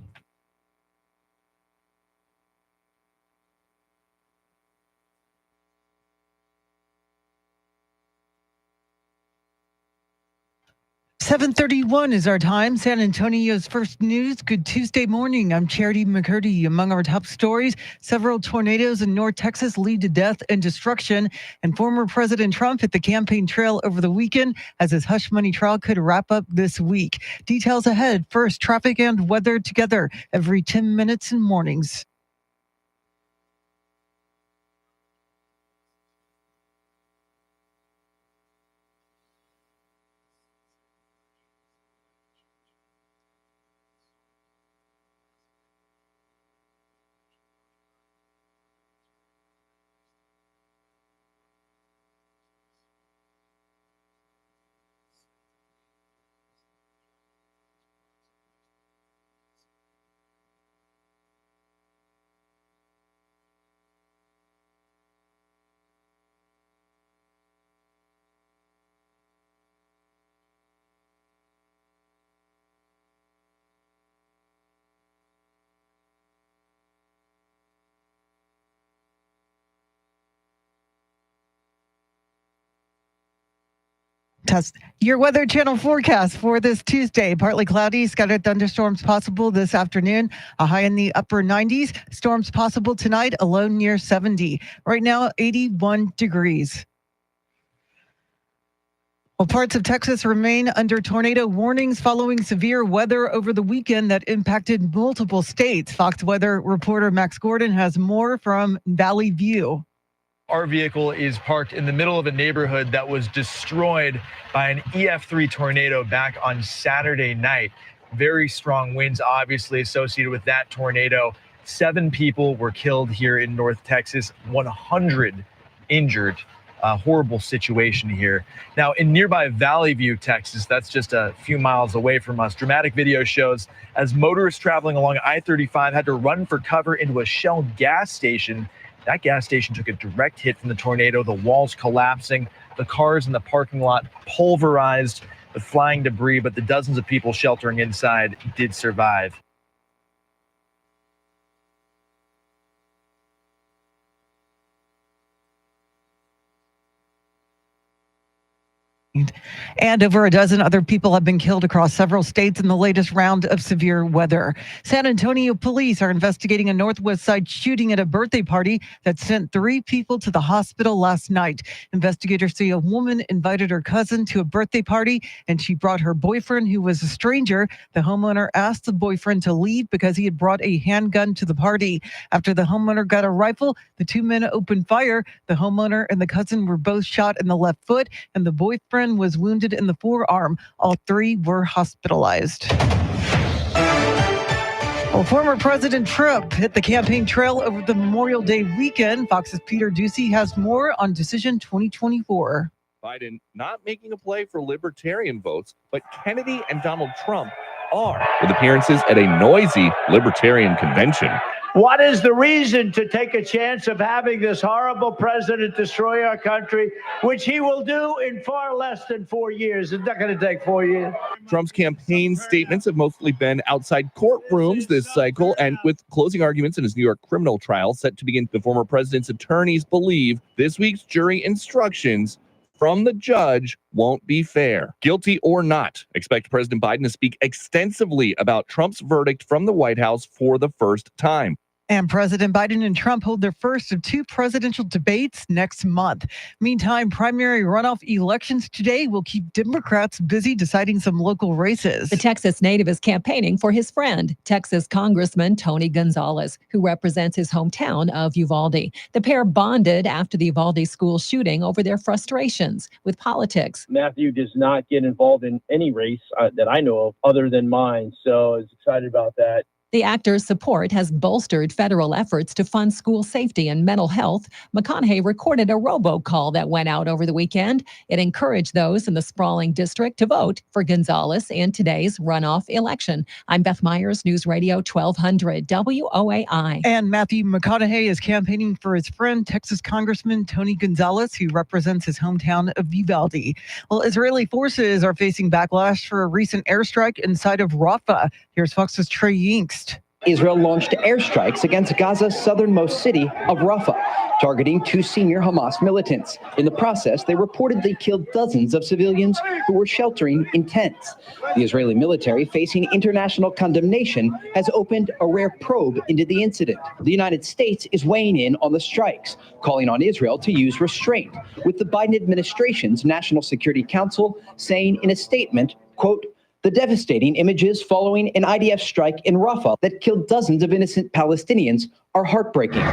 .31 is our time. San Antonio's first news. Good Tuesday morning. I'm Charity McCurdy. Among our top stories, several tornadoes in North Texas lead to death and destruction. And former President Trump hit the campaign trail over the weekend as his hush money trial could wrap up this week. Details ahead. First, traffic and weather together every 10 minutes in mornings. Test your Weather Channel forecast for this Tuesday. Partly cloudy, scattered thunderstorms possible this afternoon. A high in the upper 90s. Storms possible tonight, a low near 70. Right now, 81 degrees. Well, parts of Texas remain under tornado warnings following severe weather over the weekend that impacted multiple states. Fox Weather reporter Max Gordon has more from Valley View. Our vehicle is parked in the middle of a neighborhood that was destroyed by an EF3 tornado back on Saturday night. Very strong winds, obviously, associated with that tornado. 7 people were killed here in North Texas, 100 injured. horrible situation here. Now, in nearby Valley View, Texas, that's just a few miles away from us, dramatic video shows as motorists traveling along I-35 had to run for cover into a Shell gas station. That gas station took a direct hit from the tornado, the walls collapsing, the cars in the parking lot pulverized with flying debris, but the dozens of people sheltering inside did survive. And over a dozen other people have been killed across several states in the latest round of severe weather. San Antonio police are investigating a Northwest Side shooting at a birthday party that sent 3 people to the hospital last night. Investigators say a woman invited her cousin to a birthday party and she brought her boyfriend, who was a stranger. The homeowner asked the boyfriend to leave because he had brought a handgun to the party. After the homeowner got a rifle, the 2 men opened fire. The homeowner and the cousin were both shot in the left foot, and the boyfriend was wounded in the forearm. All 3 were hospitalized. Well, former President Trump hit the campaign trail over the Memorial Day weekend. Fox's Peter Ducey has more on Decision 2024. Biden not making a play for libertarian votes, but Kennedy and Donald Trump are, with appearances at a noisy libertarian convention. What is the reason to take a chance of having this horrible president destroy our country, which he will do in far less than 4 years? It's not going to take 4 years. Trump's campaign statements have mostly been outside courtrooms this cycle, and with closing arguments in his New York criminal trial set to begin, the former president's attorneys believe this week's jury instructions from the judge won't be fair. Guilty or not, expect President Biden to speak extensively about Trump's verdict from the White House for the first time. And President Biden and Trump hold their first of 2 presidential debates next month. Meantime, primary runoff elections today will keep Democrats busy deciding some local races. The Texas native is campaigning for his friend, Texas Congressman Tony Gonzalez, who represents his hometown of Uvalde. The pair bonded after the Uvalde school shooting over their frustrations with politics. Matthew does not get involved in any race that I know of other than mine, so I was excited about that. The actor's support has bolstered federal efforts to fund school safety and mental health. McConaughey recorded a robocall that went out over the weekend. It encouraged those in the sprawling district to vote for Gonzalez in today's runoff election. I'm Beth Myers, News Radio 1200 WOAI. And Matthew McConaughey is campaigning for his friend, Texas Congressman Tony Gonzalez, who represents his hometown of Uvalde. Well, Israeli forces are facing backlash for a recent airstrike inside of Rafah. Here's Fox's Trey Yinks. Israel launched airstrikes against Gaza's southernmost city of Rafah, targeting 2 senior Hamas militants. In the process, they reportedly killed dozens of civilians who were sheltering in tents. The Israeli military, facing international condemnation, has opened a rare probe into the incident. The United States is weighing in on the strikes, calling on Israel to use restraint, with the Biden administration's National Security Council saying in a statement, quote, "The devastating images following an IDF strike in Rafah that killed dozens of innocent Palestinians are heartbreaking."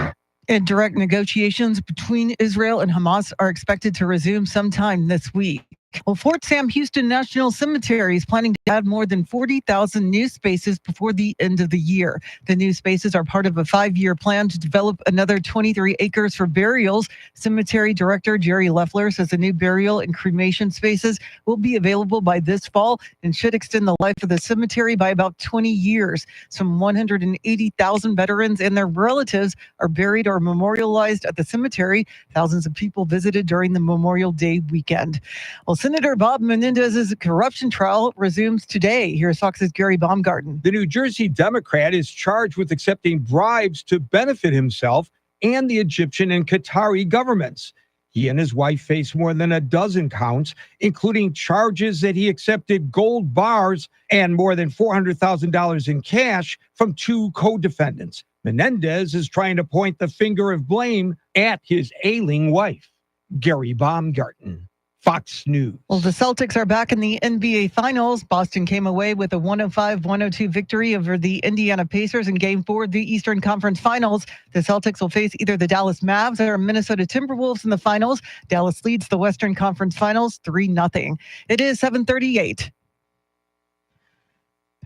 And direct negotiations between Israel and Hamas are expected to resume sometime this week. Well, Fort Sam Houston National Cemetery is planning to add more than 40,000 new spaces before the end of the year. The new spaces are part of a 5-year plan to develop another 23 acres for burials. Cemetery Director Jerry Leffler says the new burial and cremation spaces will be available by this fall and should extend the life of the cemetery by about 20 years. Some 180,000 veterans and their relatives are buried or memorialized at the cemetery. Thousands of people visited during the Memorial Day weekend. Well, Senator Bob Menendez's corruption trial resumes today. Here's Fox's Gary Baumgarten. The New Jersey Democrat is charged with accepting bribes to benefit himself and the Egyptian and Qatari governments. He and his wife face more than a dozen counts, including charges that he accepted gold bars and more than $400,000 in cash from 2 co-defendants. Menendez is trying to point the finger of blame at his ailing wife. Gary Baumgarten, Fox News. Well, the Celtics are back in the NBA Finals. Boston came away with a 105-102 victory over the Indiana Pacers in Game 4 of the Eastern Conference Finals. The Celtics will face either the Dallas Mavs or Minnesota Timberwolves in the finals. Dallas leads the Western Conference Finals 3-0. It is 7:38.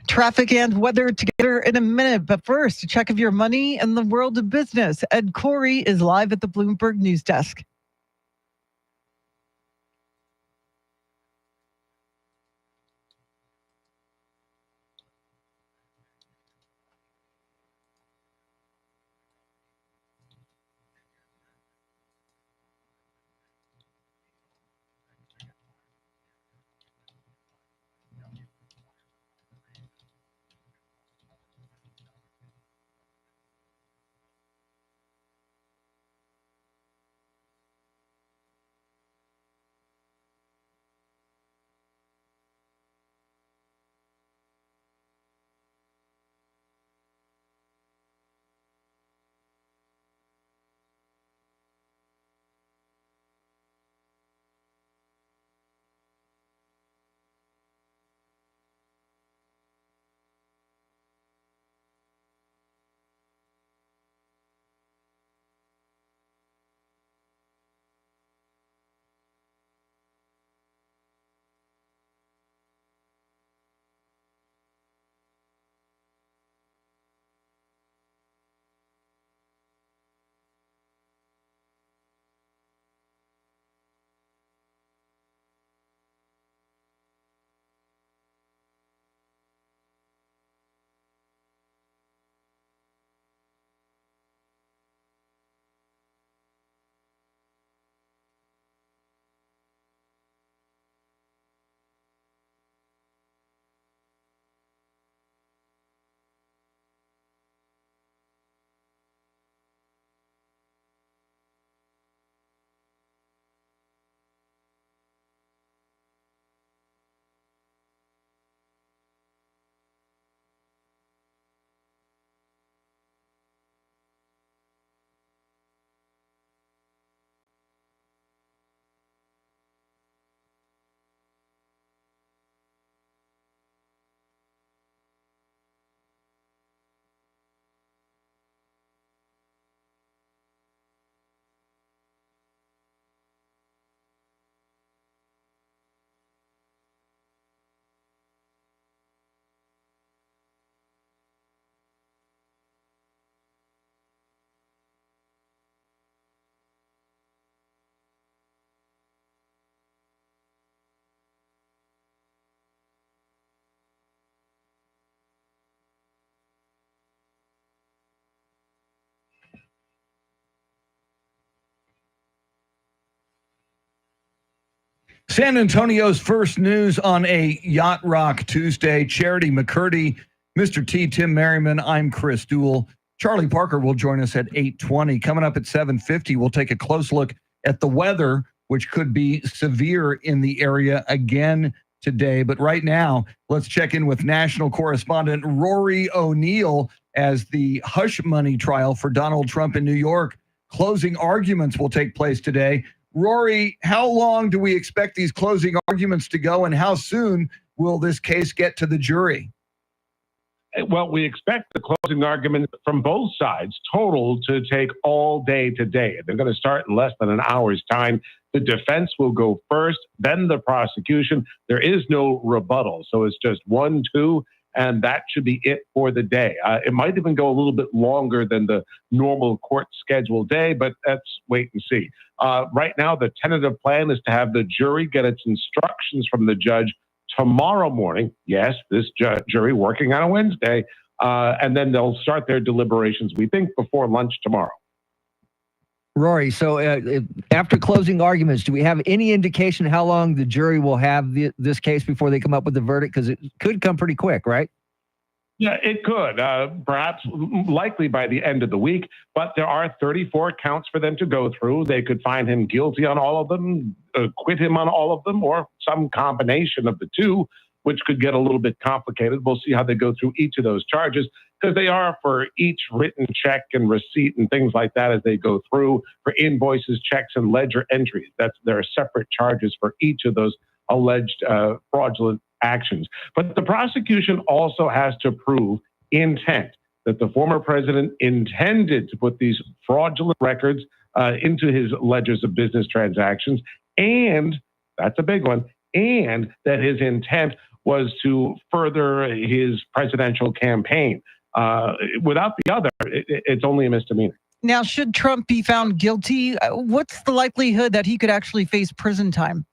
Traffic and weather together in a minute. But first, a check of your money and the world of business. Ed Corey is live at the Bloomberg News Desk. San Antonio's first news on a Yacht Rock Tuesday. Charity McCurdy, Mr. T, Tim Merriman. I'm Chris Duell. Charlie Parker will join us at 8:20. Coming up at 7:50, we'll take a close look at the weather, which could be severe in the area again today. But right now, let's check in with national correspondent Rory O'Neill as the hush money trial for Donald Trump in New York. Closing arguments will take place today. Rory, how long do we expect these closing arguments to go, and how soon will this case get to the jury? Well, we expect the closing arguments from both sides total to take all day today. They're going to start in less than an hour's time. The defense will go first, then the prosecution. There is no rebuttal, so it's just 1, 2, and that should be it for the day. It might even go a little bit longer than the normal court scheduled day, but let's wait and see. Right now, the tentative plan is to have the jury get its instructions from the judge tomorrow morning. Yes, this jury working on a Wednesday, and then they'll start their deliberations, we think, before lunch tomorrow. Rory, so after closing arguments, do we have any indication how long the jury will have this case before they come up with the verdict? Because it could come pretty quick, right? Yeah, it could, perhaps likely by the end of the week, but there are 34 counts for them to go through. They could find him guilty on all of them, acquit him on all of them, or some combination of the two, which could get a little bit complicated. We'll see how they go through each of those charges, because they are for each written check and receipt and things like that as they go through, for invoices, checks, and ledger entries. There are separate charges for each of those alleged fraudulent actions. But the prosecution also has to prove intent, that the former president intended to put these fraudulent records into his ledgers of business transactions, and that's a big one, and that his intent was to further his presidential campaign. Without the other, it's only a misdemeanor. Now, should Trump be found guilty, what's the likelihood that he could actually face prison time?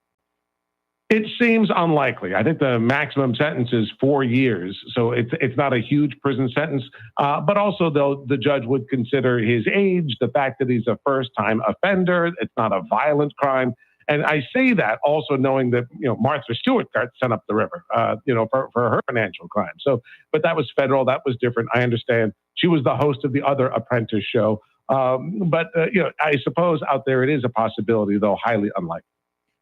It seems unlikely. I think the maximum sentence is 4 years, so it's not a huge prison sentence. But also, though, the judge would consider his age, the fact that he's a first-time offender. It's not a violent crime. And I say that also knowing that, Martha Stewart got sent up the river, for her financial crime. So, but that was federal. That was different. I understand. She was the host of the other Apprentice show. But I suppose out there it is a possibility, though highly unlikely.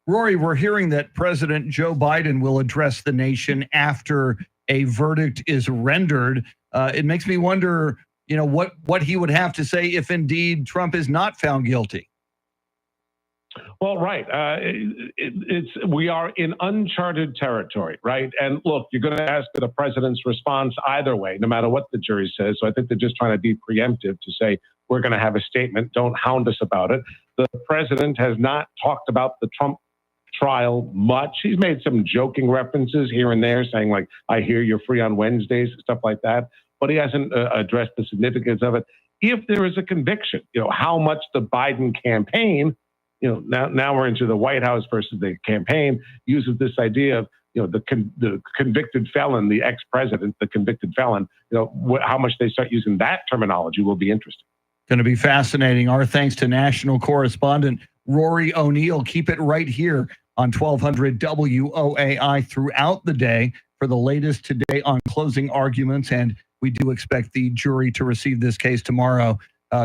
Rory, we're hearing that President Joe Biden will address the nation after a verdict is rendered. It makes me wonder, what he would have to say if indeed Trump is not found guilty. Well, right. We are in uncharted territory, right? And look, you're going to ask for the president's response either way, no matter what the jury says. So I think they're just trying to be preemptive to say, we're going to have a statement. Don't hound us about it. The president has not talked about the Trump trial much. He's made some joking references here and there, saying like, I hear you're free on Wednesdays, stuff like that. But he hasn't addressed the significance of it. If there is a conviction, how much the Biden campaign, now we're into the White House versus the campaign, uses this idea of, the convicted felon, the ex-president, the convicted felon, how much they start using that terminology will be interesting. Going to be fascinating. Our thanks to national correspondent Rory O'Neill. Keep it right here on 1200 WOAI throughout the day for the latest today on closing arguments. And we do expect the jury to receive this case tomorrow.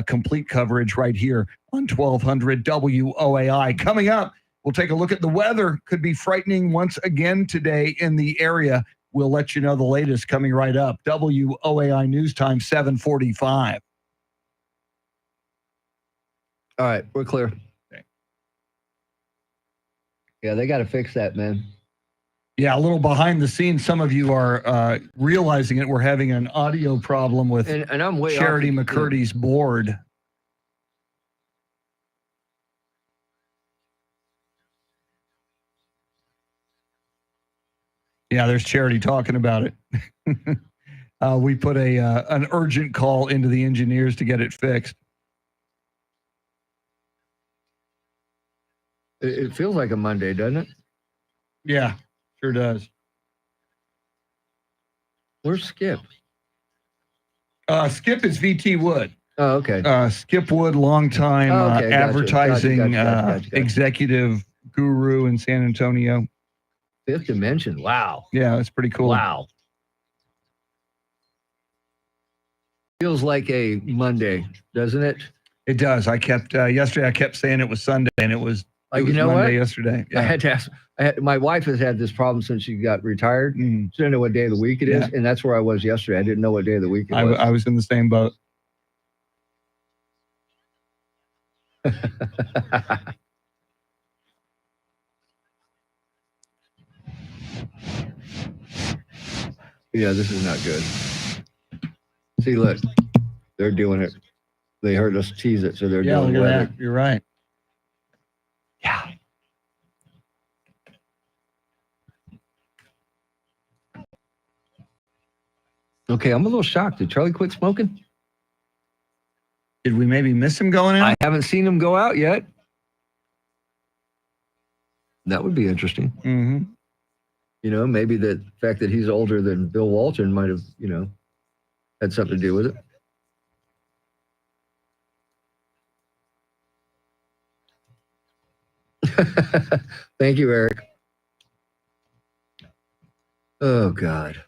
Complete coverage right here on 1200 WOAI. Coming up, we'll take a look at the weather. Could be frightening once again today in the area. We'll let you know the latest coming right up. WOAI News Time, 7:45. All right, we're clear. Okay. Yeah, they got to fix that, man. Yeah, a little behind the scenes. Some of you are realizing it. We're having an audio problem with and I'm way Charity off McCurdy's board. Yeah, there's Charity talking about it. We put an urgent call into the engineers to get it fixed. It feels like a Monday, doesn't it? Yeah, sure does. Where's Skip? Skip is VT Wood. Oh, okay. Skip Wood, longtime Gotcha, advertising gotcha. executive guru in San Antonio. Fifth Dimension. Wow. Yeah, that's pretty cool. Wow. Feels like a Monday, doesn't it? It does. I kept yesterday. I kept saying it was Sunday, and it was. It was Monday yesterday. I had to ask. My wife has had this problem since she got retired. She didn't know what day of the week it is, and that's where I was yesterday. I didn't know what day of the week it was. I was in the same boat. Yeah, this is not good. See, look, they're doing it. They heard us tease it, so they're doing look at weather. that. You're right. Okay, I'm a little shocked. Did Charlie quit smoking? Did we maybe miss him going out? I haven't seen him go out yet. That would be interesting. Mm-hmm. You know, maybe the fact that he's older than Bill Walton might have, had something to do with it. Thank you, Eric. Oh, God.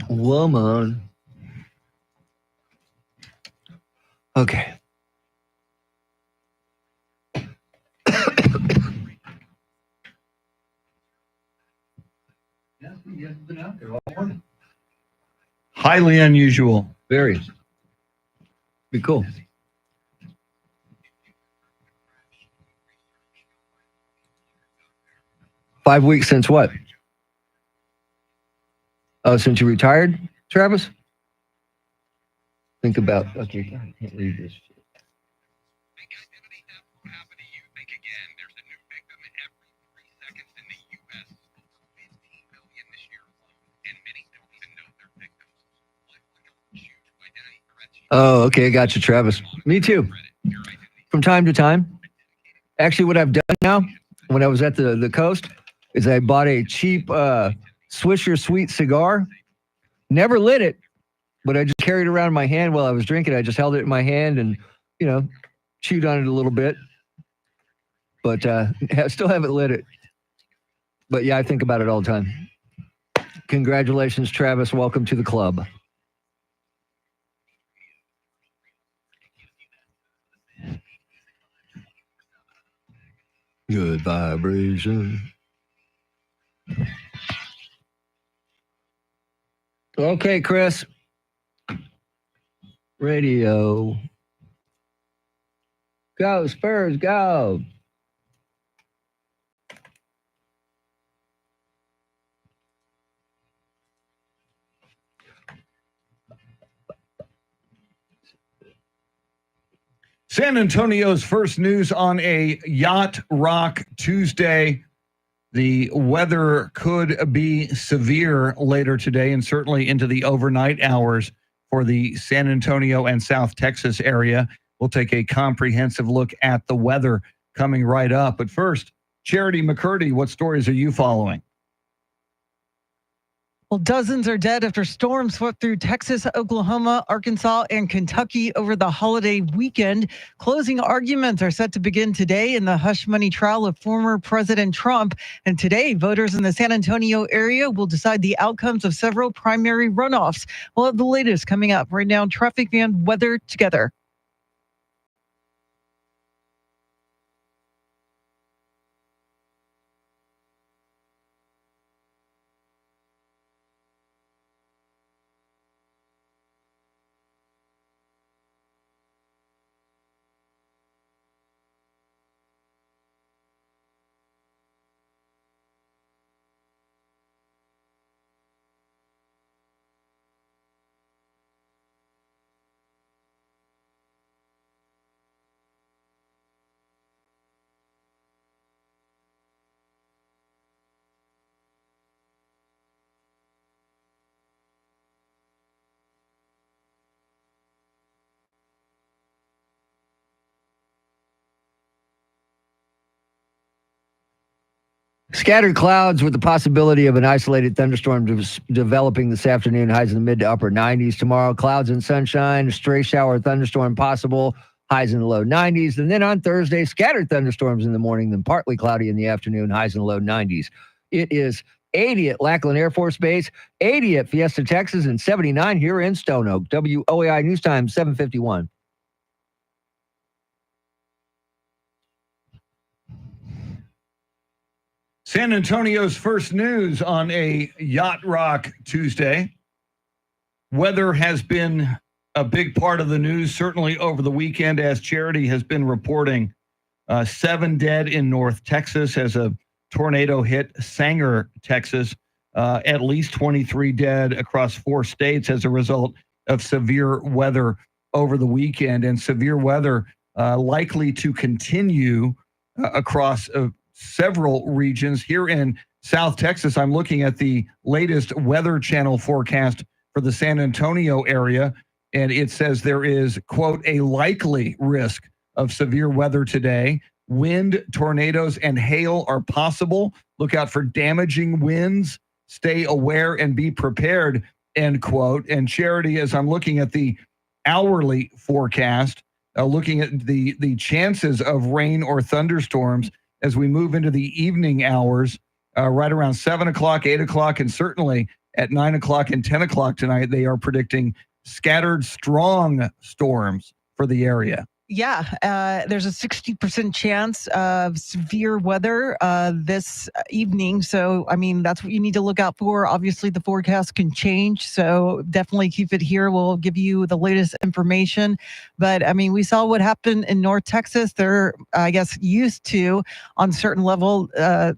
Woman. Okay. Highly unusual. Very. Be cool. Five weeks since what? Oh, since you retired, Travis? Think about, okay, I can't read this. Oh, okay. Gotcha, Travis. Me too. From time to time. Actually, what I've done now, when I was at the coast, is I bought a cheap Swisher Sweet cigar. Never lit it, but I just carried it around in my hand while I was drinking. I just held it in my hand and, chewed on it a little bit. But I still haven't lit it. But yeah, I think about it all the time. Congratulations, Travis. Welcome to the club. Good vibration. Okay, Chris. Radio. Go, Spurs, go. San Antonio's first news on a yacht rock Tuesday. The weather could be severe later today and certainly into the overnight hours for the San Antonio and South Texas area. We'll take a comprehensive look at the weather coming right up. But first, Charity McCurdy, what stories are you following? Well, dozens are dead after storms swept through Texas, Oklahoma, Arkansas, and Kentucky over the holiday weekend. Closing arguments are set to begin today in the hush money trial of former President Trump. And today, voters in the San Antonio area will decide the outcomes of several primary runoffs. We'll have the latest coming up. Right now, traffic and weather together. Scattered clouds with the possibility of an isolated thunderstorm developing this afternoon. Highs in the mid to upper 90s. Tomorrow, clouds and sunshine. Stray shower thunderstorm possible. Highs in the low 90s. And then on Thursday, scattered thunderstorms in the morning, then partly cloudy in the afternoon. Highs in the low 90s. It is 80 at Lackland Air Force Base, 80 at Fiesta, Texas, and 79 here in Stone Oak. WOAI News Time, 7:51. San Antonio's first news on a Yacht Rock Tuesday. Weather has been a big part of the news, certainly over the weekend, as Charity has been reporting. 7 dead in North Texas as a tornado hit Sanger, Texas. At least 23 dead across 4 states as a result of severe weather over the weekend, and severe weather likely to continue across several regions. Here in South Texas, I'm looking at the latest Weather Channel forecast for the San Antonio area, and it says there is, quote, a likely risk of severe weather today. Wind, tornadoes, and hail are possible. Look out for damaging winds. Stay aware and be prepared, end quote. And Charity, as I'm looking at the hourly forecast, looking at the chances of rain or thunderstorms as we move into the evening hours, right around 7 o'clock, 8 o'clock, and certainly at 9 o'clock and 10 o'clock tonight, they are predicting scattered strong storms for the area. Yeah, there's a 60% chance of severe weather this evening. So, I mean, that's what you need to look out for. Obviously, the forecast can change. So definitely keep it here. We'll give you the latest information. But, I mean, we saw what happened in North Texas. They're, I guess, used to, on certain level,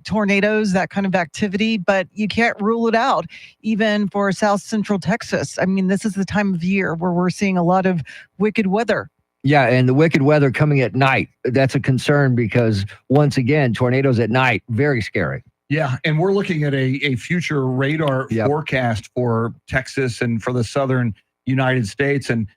tornadoes, that kind of activity. But you can't rule it out, even for South Central Texas. I mean, this is the time of year where we're seeing a lot of wicked weather. Yeah, and the wicked weather coming at night, that's a concern because, once again, tornadoes at night, very scary. Yeah, and we're looking at a future radar forecast for Texas and for the southern United States. And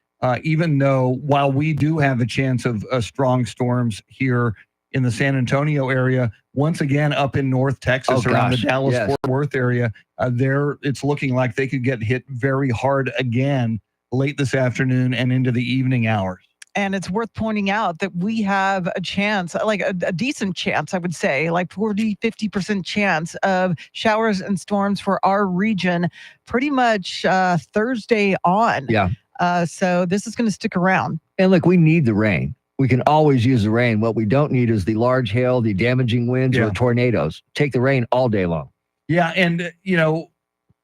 even though, while we do have a chance of strong storms here in the San Antonio area, once again, up in North Texas, around the Dallas-Fort Worth area, it's looking like they could get hit very hard again late this afternoon and into the evening hours. And it's worth pointing out that we have a chance, like a decent chance, I would say, like 40-50% chance of showers and storms for our region pretty much Thursday on. Yeah. So this is going to stick around. And look, we need the rain. We can always use the rain. What we don't need is the large hail, the damaging winds, or tornadoes. Take the rain all day long. Yeah, and, you know,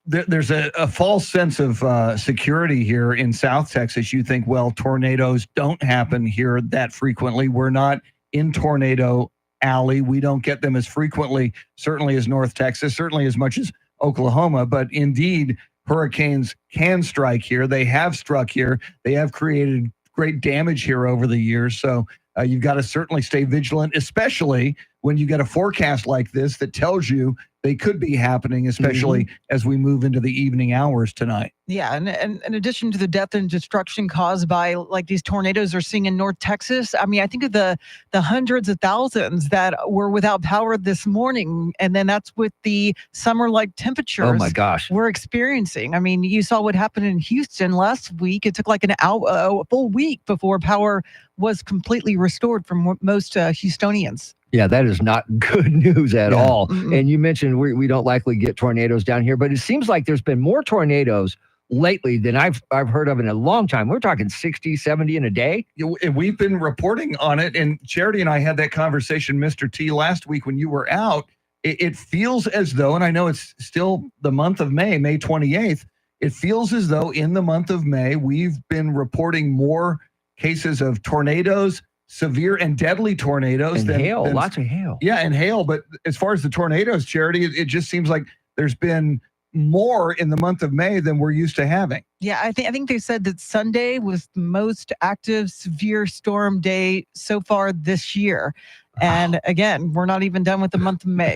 there's a false sense of security here in South Texas. You think, well, tornadoes don't happen here that frequently. We're not in Tornado Alley. We don't get them as frequently, certainly as North Texas, certainly as much as Oklahoma. But indeed, hurricanes can strike here. They have struck here. They have created great damage here over the years. So you've got to certainly stay vigilant, especially when you get a forecast like this that tells you they could be happening, especially as we move into the evening hours tonight. Yeah, and in addition to the death and destruction caused by like these tornadoes we're seeing in North Texas, I mean, I think of the hundreds of thousands that were without power this morning, and then that's with the summer-like temperatures. Oh my gosh, we're experiencing. I mean, you saw what happened in Houston last week. It took like a full week before power was completely restored for most Houstonians. Yeah, that is not good news at all. And you mentioned we don't likely get tornadoes down here, but it seems like there's been more tornadoes lately than I've heard of in a long time. We're talking 60, 70 in a day. And we've been reporting on it. And Charity and I had that conversation, Mr. T, last week when you were out. It feels as though, and I know it's still the month of May 28th, it feels as though in the month of May, we've been reporting more cases of tornadoes, severe and deadly tornadoes. And hail, lots of hail. Yeah, and hail. But as far as the tornadoes, Charity, it just seems like there's been more in the month of May than we're used to having. Yeah, I think they said that Sunday was the most active severe storm day so far this year. And again, we're not even done with the month of May.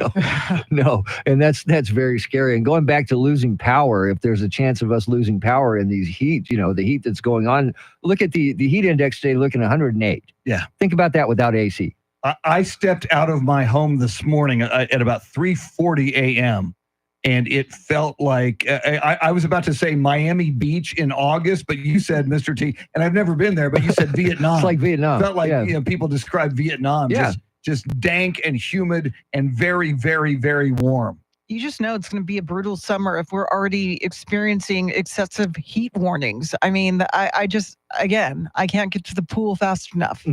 No, and that's very scary. And going back to losing power, if there's a chance of us losing power in these heat, you know, the heat that's going on, look at the heat index today looking 108. Yeah. Think about that without AC. I stepped out of my home this morning at about 3:40 a.m. and it felt like I was about to say Miami Beach in August, but you said, Mr. T, and I've never been there, but you said Vietnam. It's like Vietnam. Felt like Yeah. people describe Vietnam Yeah. just dank and humid and very, very, very warm. You just know it's going to be a brutal summer if we're already experiencing excessive heat warnings. I mean, I can't get to the pool fast enough.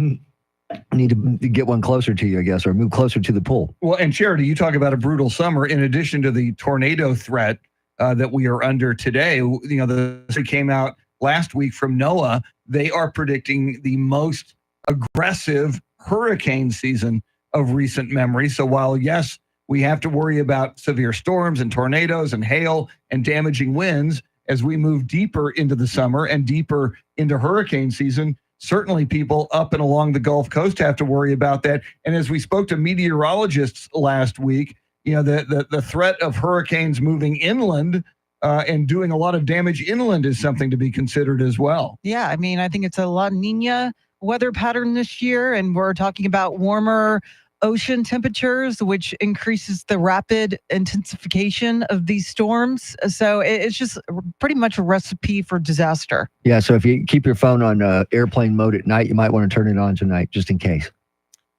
I need to get one closer to you, I guess, or move closer to the pool. Well, and Charity, you talk about a brutal summer. In addition to the tornado threat that we are under today, the came out last week from NOAA. They are predicting the most aggressive hurricane season of recent memory. So while, yes, we have to worry about severe storms and tornadoes and hail and damaging winds as we move deeper into the summer and deeper into hurricane season, certainly people up and along the Gulf Coast have to worry about that. And as we spoke to meteorologists last week, the threat of hurricanes moving inland and doing a lot of damage inland is something to be considered as well. Yeah, I mean, I think it's a La Nina weather pattern this year, and we're talking about warmer ocean temperatures, which increases the rapid intensification of these storms. So it's just pretty much a recipe for disaster. Yeah, so if you keep your phone on airplane mode at night, you might want to turn it on tonight, just in case.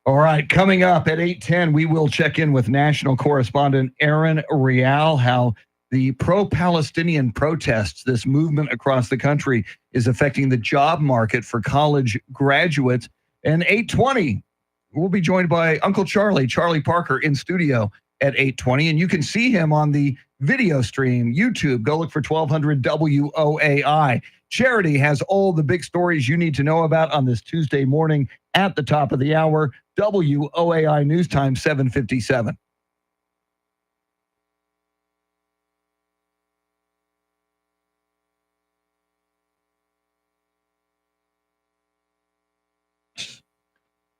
All right, coming up at 8:10, we will check in with national correspondent Aaron Real, how the pro-Palestinian protests, this movement across the country, is affecting the job market for college graduates. And 8:20, we'll be joined by Uncle Charlie Parker, in studio at 8:20. And you can see him on the video stream, YouTube. Go look for 1200 WOAI. Charity has all the big stories you need to know about on this Tuesday morning at the top of the hour. WOAI News Time, 7:57.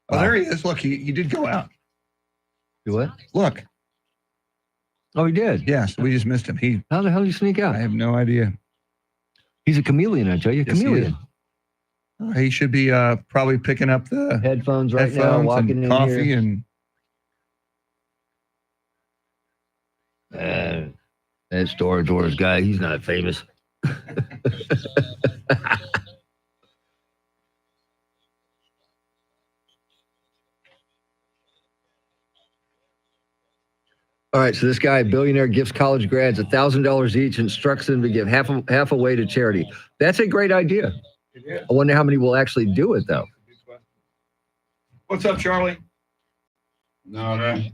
Oh, there he is. Look, he did go out. Do what? Look. Oh, he did? Yes, we just missed him. How the hell did he sneak out? I have no idea. He's a chameleon, I tell you. Yes, he Chameleon. He should be probably picking up the Headphones right now, headphones walking and in coffee here. and That Storage Wars guy, he's not famous. All right, so this guy, billionaire, gifts college grads $1,000 each, instructs them to give half away to charity. That's a great idea. I wonder how many will actually do it, though. What's up, Charlie? No, that.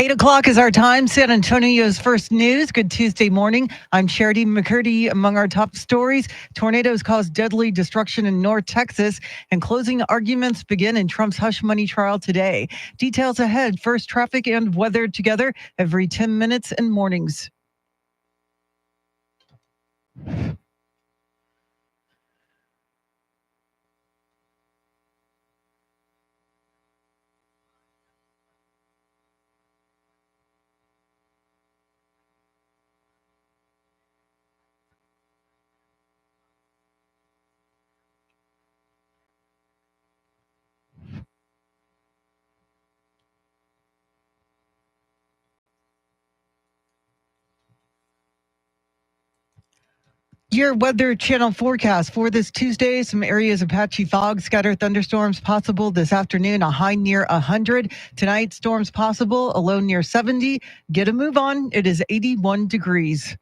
8 o'clock is our time. San Antonio's first news. Good Tuesday morning. I'm Charity McCurdy. Among our top stories, tornadoes caused deadly destruction in North Texas, and closing arguments begin in Trump's hush money trial today. Details ahead. First, traffic and weather together every 10 minutes and mornings. Your Weather Channel forecast for this Tuesday: some areas of patchy fog, scattered thunderstorms possible this afternoon, a high near 100. Tonight, storms possible, a low near 70. Get a move on. It is 81 degrees.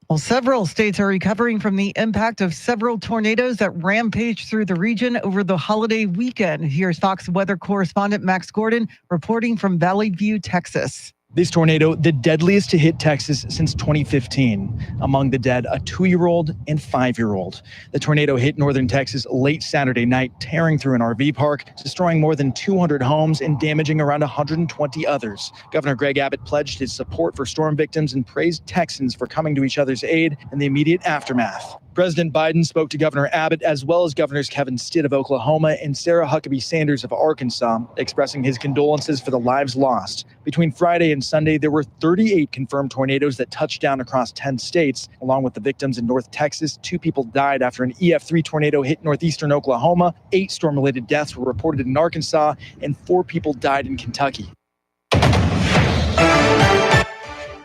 Well, several states are recovering from the impact of several tornadoes that rampaged through the region over the holiday weekend. Here's Fox weather correspondent Max Gordon reporting from Valley View, Texas. This tornado, the deadliest to hit Texas since 2015. Among the dead, a 2-year-old and 5-year-old. The tornado hit northern Texas late Saturday night, tearing through an RV park, destroying more than 200 homes and damaging around 120 others. Governor Greg Abbott pledged his support for storm victims and praised Texans for coming to each other's aid in the immediate aftermath. President Biden spoke to Governor Abbott as well as Governors Kevin Stitt of Oklahoma and Sarah Huckabee Sanders of Arkansas, expressing his condolences for the lives lost. Between Friday and Sunday, there were 38 confirmed tornadoes that touched down across 10 states. Along with the victims in North Texas, 2 people died after an EF3 tornado hit northeastern Oklahoma. 8 storm-related deaths were reported in Arkansas, and 4 people died in Kentucky.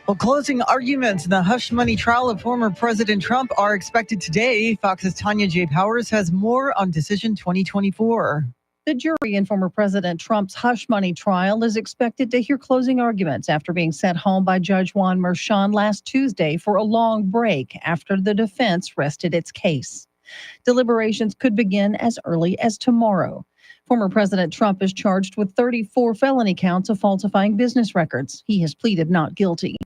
Well, closing arguments in the hush money trial of former President Trump are expected today. Fox's Tanya J. Powers has more on Decision 2024. The jury in former President Trump's hush money trial is expected to hear closing arguments after being sent home by Judge Juan Merchan last Tuesday for a long break after the defense rested its case. Deliberations could begin as early as tomorrow. Former President Trump is charged with 34 felony counts of falsifying business records. He has pleaded not guilty.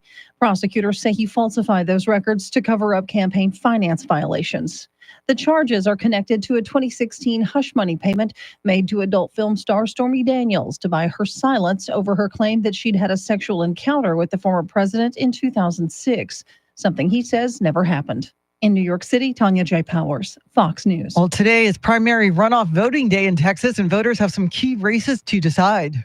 Prosecutors say he falsified those records to cover up campaign finance violations. The charges are connected to a 2016 hush money payment made to adult film star Stormy Daniels to buy her silence over her claim that she'd had a sexual encounter with the former president in 2006, something he says never happened. In New York City, Tanya J. Powers, Fox News. Well, today is primary runoff voting day in Texas, and voters have some key races to decide.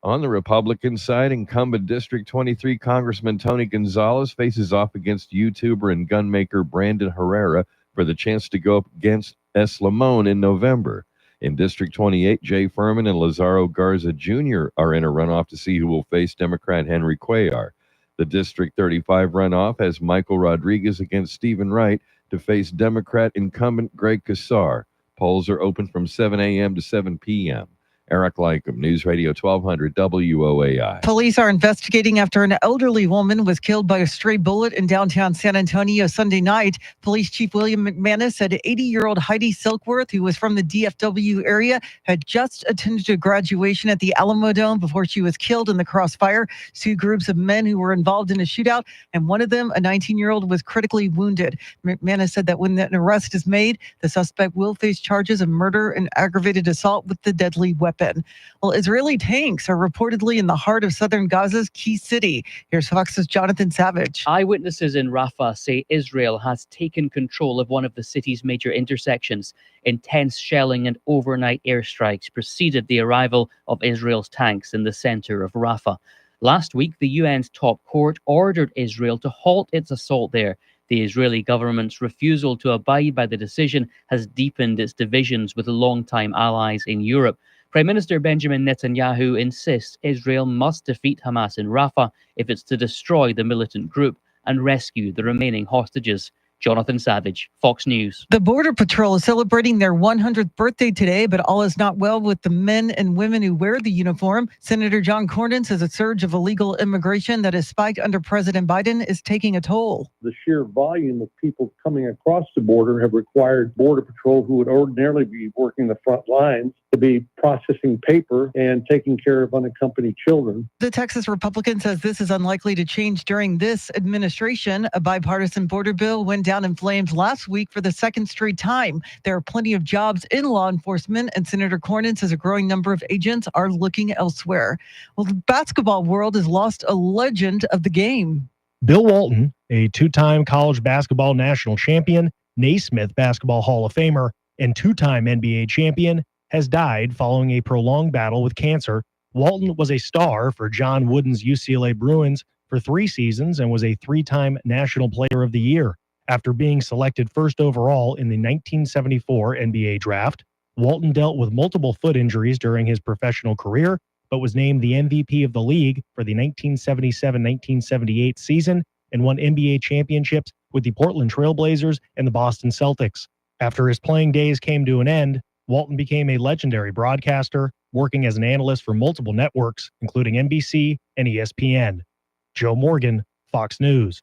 On the Republican side, incumbent District 23 Congressman Tony Gonzalez faces off against YouTuber and gunmaker Brandon Herrera for the chance to go up against S. Lamone in November. In District 28, Jay Furman and Lazaro Garza Jr. are in a runoff to see who will face Democrat Henry Cuellar. The District 35 runoff has Michael Rodriguez against Stephen Wright to face Democrat incumbent Greg Casar. Polls are open from 7 a.m. to 7 p.m. Eric Lycum, News Radio 1200 WOAI. Police are investigating after an elderly woman was killed by a stray bullet in downtown San Antonio Sunday night. Police Chief William McManus said 80-year-old Heidi Silkworth, who was from the DFW area, had just attended a graduation at the Alamo Dome before she was killed in the crossfire. 2 groups of men who were involved in a shootout, and one of them, a 19-year-old, was critically wounded. McManus said that when an arrest is made, the suspect will face charges of murder and aggravated assault with the deadly weapon. Well, Israeli tanks are reportedly in the heart of southern Gaza's key city. Here's Fox's Jonathan Savage. Eyewitnesses in Rafah say Israel has taken control of one of the city's major intersections. Intense shelling and overnight airstrikes preceded the arrival of Israel's tanks in the center of Rafah. Last week, the UN's top court ordered Israel to halt its assault there. The Israeli government's refusal to abide by the decision has deepened its divisions with longtime allies in Europe. Prime Minister Benjamin Netanyahu insists Israel must defeat Hamas in Rafah if it's to destroy the militant group and rescue the remaining hostages. Jonathan Savage, Fox News. The Border Patrol is celebrating their 100th birthday today, but all is not well with the men and women who wear the uniform. Senator John Cornyn says a surge of illegal immigration that has spiked under President Biden is taking a toll. The sheer volume of people coming across the border have required Border Patrol, who would ordinarily be working the front lines, to be processing paper and taking care of unaccompanied children. The Texas Republican says this is unlikely to change during this administration. A bipartisan border bill went down in flames last week for the second straight time. There are plenty of jobs in law enforcement, and Senator Cornyn says a growing number of agents are looking elsewhere. Well, the basketball world has lost a legend of the game. Bill Walton, a two-time college basketball national champion, Naismith Basketball Hall of Famer, and two-time NBA champion, has died following a prolonged battle with cancer. Walton was a star for John Wooden's UCLA Bruins for 3 seasons and was a 3-time National Player of the Year. After being selected first overall in the 1974 NBA draft, Walton dealt with multiple foot injuries during his professional career, but was named the MVP of the league for the 1977-1978 season and won NBA championships with the Portland Trail Blazers and the Boston Celtics. After his playing days came to an end, Walton became a legendary broadcaster, working as an analyst for multiple networks, including NBC and ESPN. Joe Morgan, Fox News.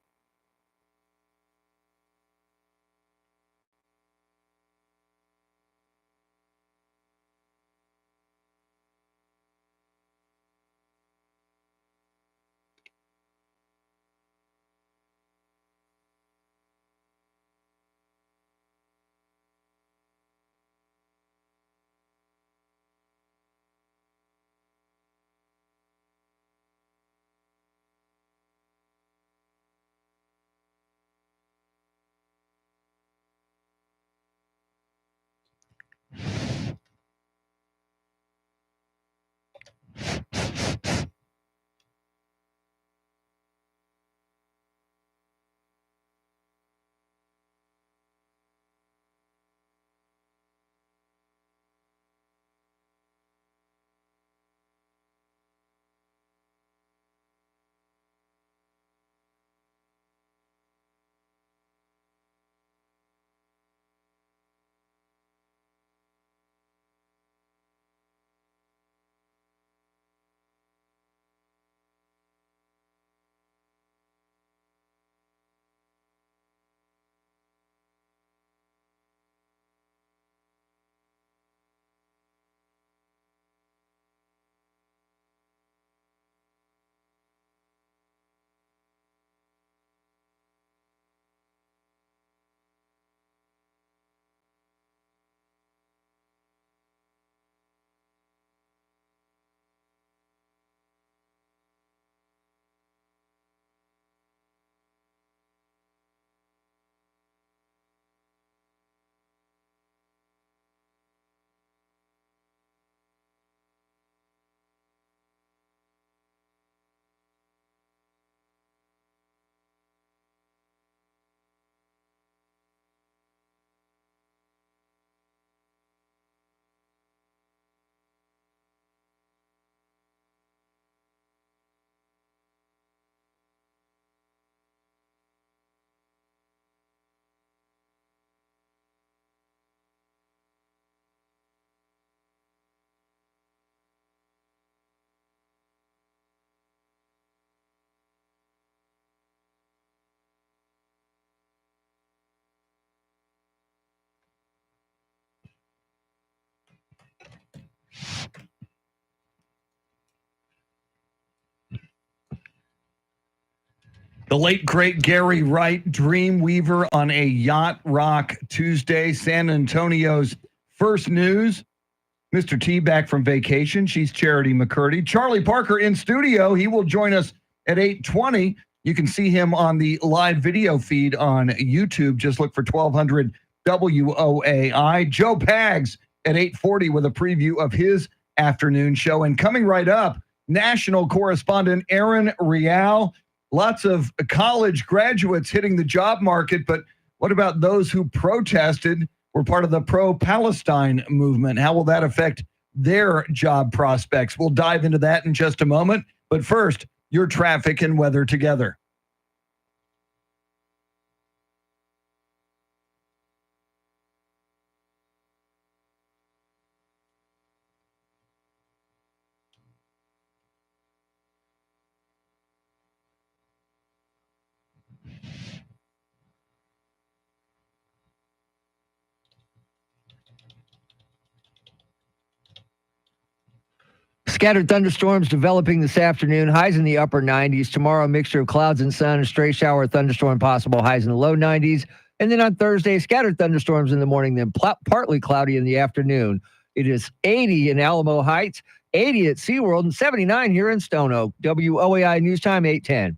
The late, great Gary Wright, Dreamweaver on a Yacht Rock Tuesday. San Antonio's first news. Mr. T back from vacation. She's Charity McCurdy. Charlie Parker in studio. He will join us at 8:20. You can see him on the live video feed on YouTube. Just look for 1200 WOAI. Joe Pags at 8:40 with a preview of his afternoon show. And coming right up, national correspondent Aaron Real. Lots of college graduates hitting the job market, but what about those who protested, were part of the pro-Palestine movement? How will that affect their job prospects? We'll dive into that in just a moment. But first, your traffic and weather together. Scattered thunderstorms developing this afternoon. Highs in the upper 90s. Tomorrow, a mixture of clouds and sun. A stray shower thunderstorm possible. Highs in the low 90s. And then on Thursday, scattered thunderstorms in the morning, then partly cloudy in the afternoon. It is 80 in Alamo Heights, 80 at SeaWorld, and 79 here in Stone Oak. WOAI News Time 810.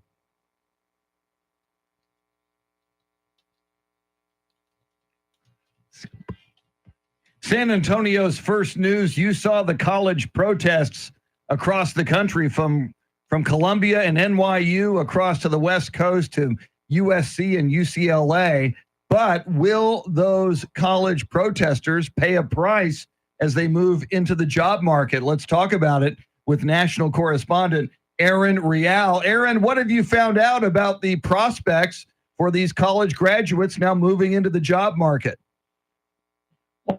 San Antonio's first news. You saw the college protests across the country from Columbia and NYU across to the West Coast to USC and UCLA. But will those college protesters pay a price as they move into the job market? Let's talk about it with national correspondent Aaron Real. Aaron, what have you found out about the prospects for these college graduates now moving into the job market?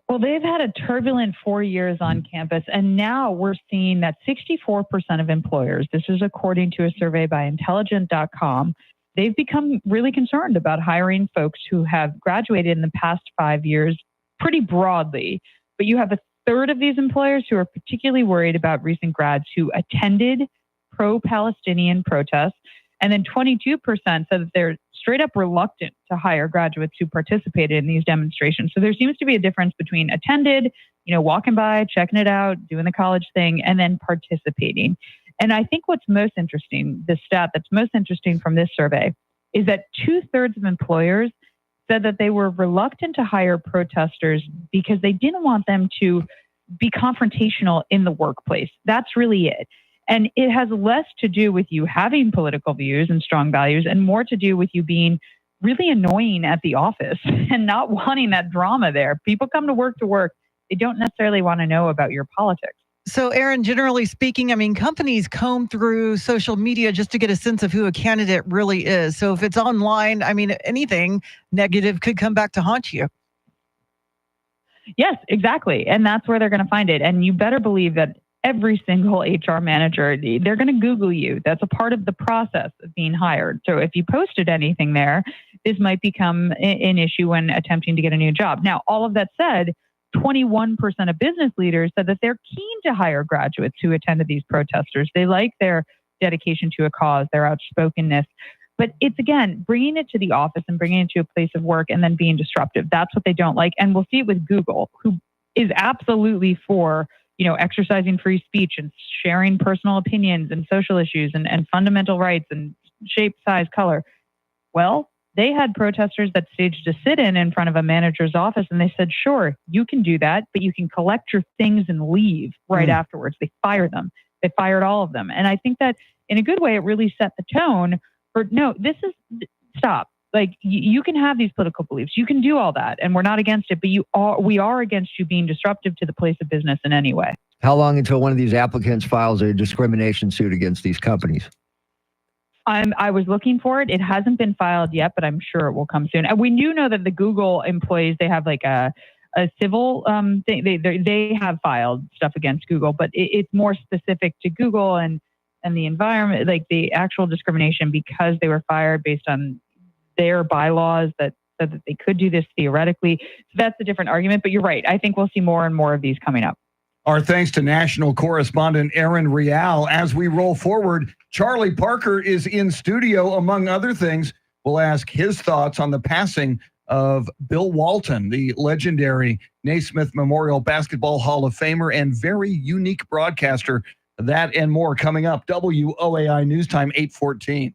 Well, they've had a turbulent 4 years on campus, and now we're seeing that 64% of employers, this is according to a survey by Intelligent.com, they've become really concerned about hiring folks who have graduated in the past 5 years pretty broadly. But you have a third of these employers who are particularly worried about recent grads who attended pro-Palestinian protests. And then 22% said that they're straight up reluctant to hire graduates who participated in these demonstrations. So there seems to be a difference between attended, walking by, checking it out, doing the college thing, and then participating. And I think what's most interesting, the stat that's most interesting from this survey, is that 2/3 of employers said that they were reluctant to hire protesters because they didn't want them to be confrontational in the workplace. That's really it. And it has less to do with you having political views and strong values and more to do with you being really annoying at the office and not wanting that drama there. People come to work. They don't necessarily want to know about your politics. So, Aaron, generally speaking, I mean, companies comb through social media just to get a sense of who a candidate really is. So if it's online, I mean, anything negative could come back to haunt you. Yes, exactly. And that's where they're going to find it. And you better believe that every single HR manager, they're going to Google you. That's a part of the process of being hired. So if you posted anything there, this might become an issue when attempting to get a new job. Now, all of that said, 21% of business leaders said that they're keen to hire graduates who attended these protesters. They like their dedication to a cause, their outspokenness. But it's, again, bringing it to the office and bringing it to a place of work and then being disruptive. That's what they don't like. And we'll see it with Google, who is absolutely for exercising free speech and sharing personal opinions and social issues and fundamental rights and shape, size, color. Well, they had protesters that staged a sit-in in front of a manager's office, and they said, sure, you can do that, but you can collect your things and leave right afterwards. They fired them. They fired all of them. And I think that in a good way, it really set the tone for, no, stop. Like, you can have these political beliefs. You can do all that, and we're not against it, but we are against you being disruptive to the place of business in any way. How long until one of these applicants files a discrimination suit against these companies? I was looking for it. It hasn't been filed yet, but I'm sure it will come soon. And we do know that the Google employees, they have like a civil thing. They have filed stuff against Google, but it's more specific to Google and the environment, like the actual discrimination, because they were fired based on their bylaws that said that they could do this theoretically. So that's a different argument, but you're right. I think we'll see more and more of these coming up. Our thanks to national correspondent Aaron Real. As we roll forward, Charlie Parker is in studio, among other things. We'll ask his thoughts on the passing of Bill Walton, the legendary Naismith Memorial Basketball Hall of Famer and very unique broadcaster. That and more coming up. WOAI News Time 8:14.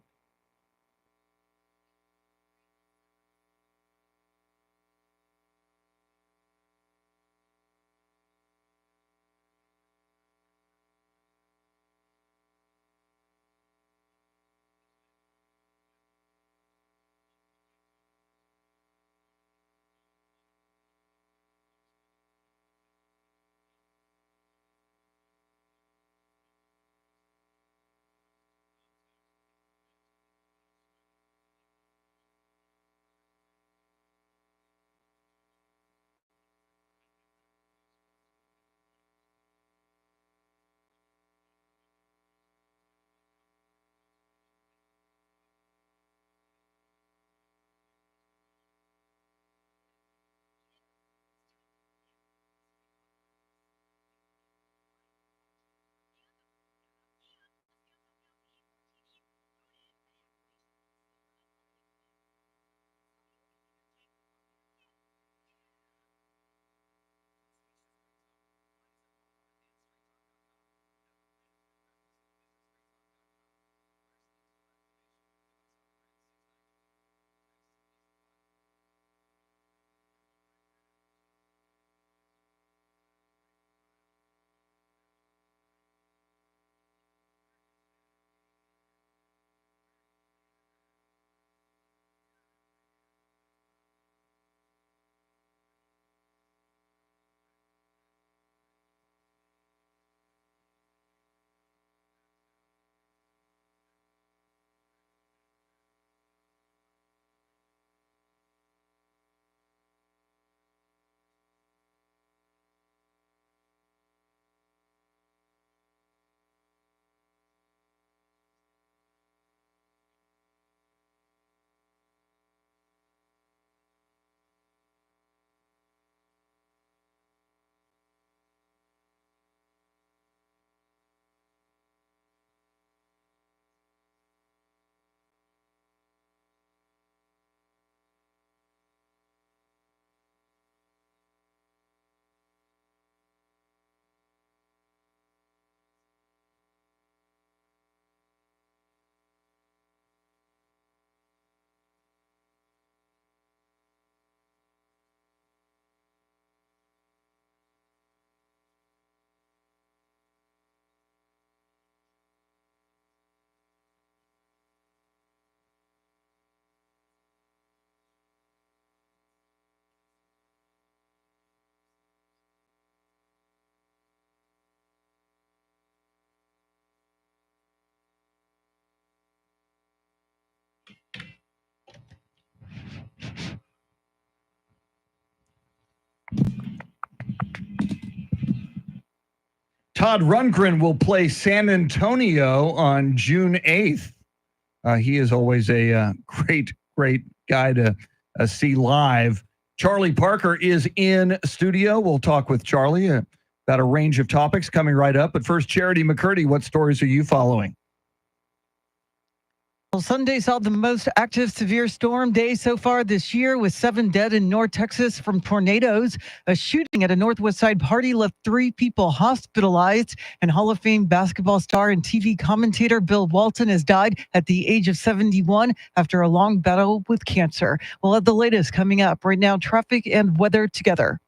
Todd Rundgren will play San Antonio on June 8th. He is always a great guy to see live. Charlie Parker is in studio. We'll talk with Charlie about a range of topics coming right up. But first, Charity McCurdy, what stories are you following? Well, Sunday saw the most active severe storm day so far this year, with 7 dead in North Texas from tornadoes. A shooting at a Northwest Side party left 3 people hospitalized, and Hall of Fame basketball star and TV commentator Bill Walton has died at the age of 71 after a long battle with cancer. We'll have the latest coming up. Right now, traffic and weather together.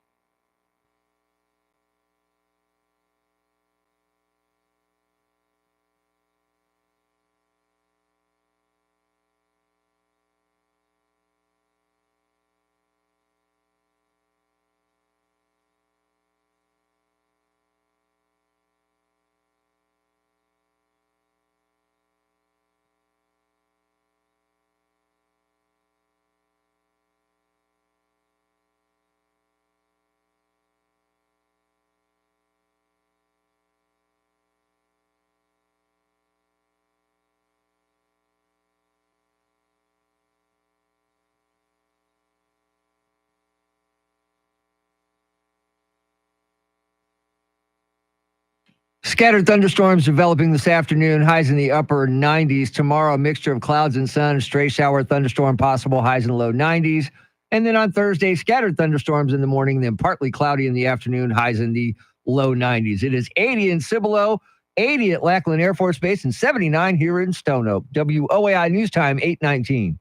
Scattered thunderstorms developing this afternoon, highs in the upper 90s. Tomorrow, a mixture of clouds and sun, stray shower thunderstorm possible, highs in the low 90s. And then on Thursday, scattered thunderstorms in the morning, then partly cloudy in the afternoon, highs in the low 90s. It is 80 in Cibolo, 80 at Lackland Air Force Base, and 79 here in Stone Oak. WOAI News Time, 8:19.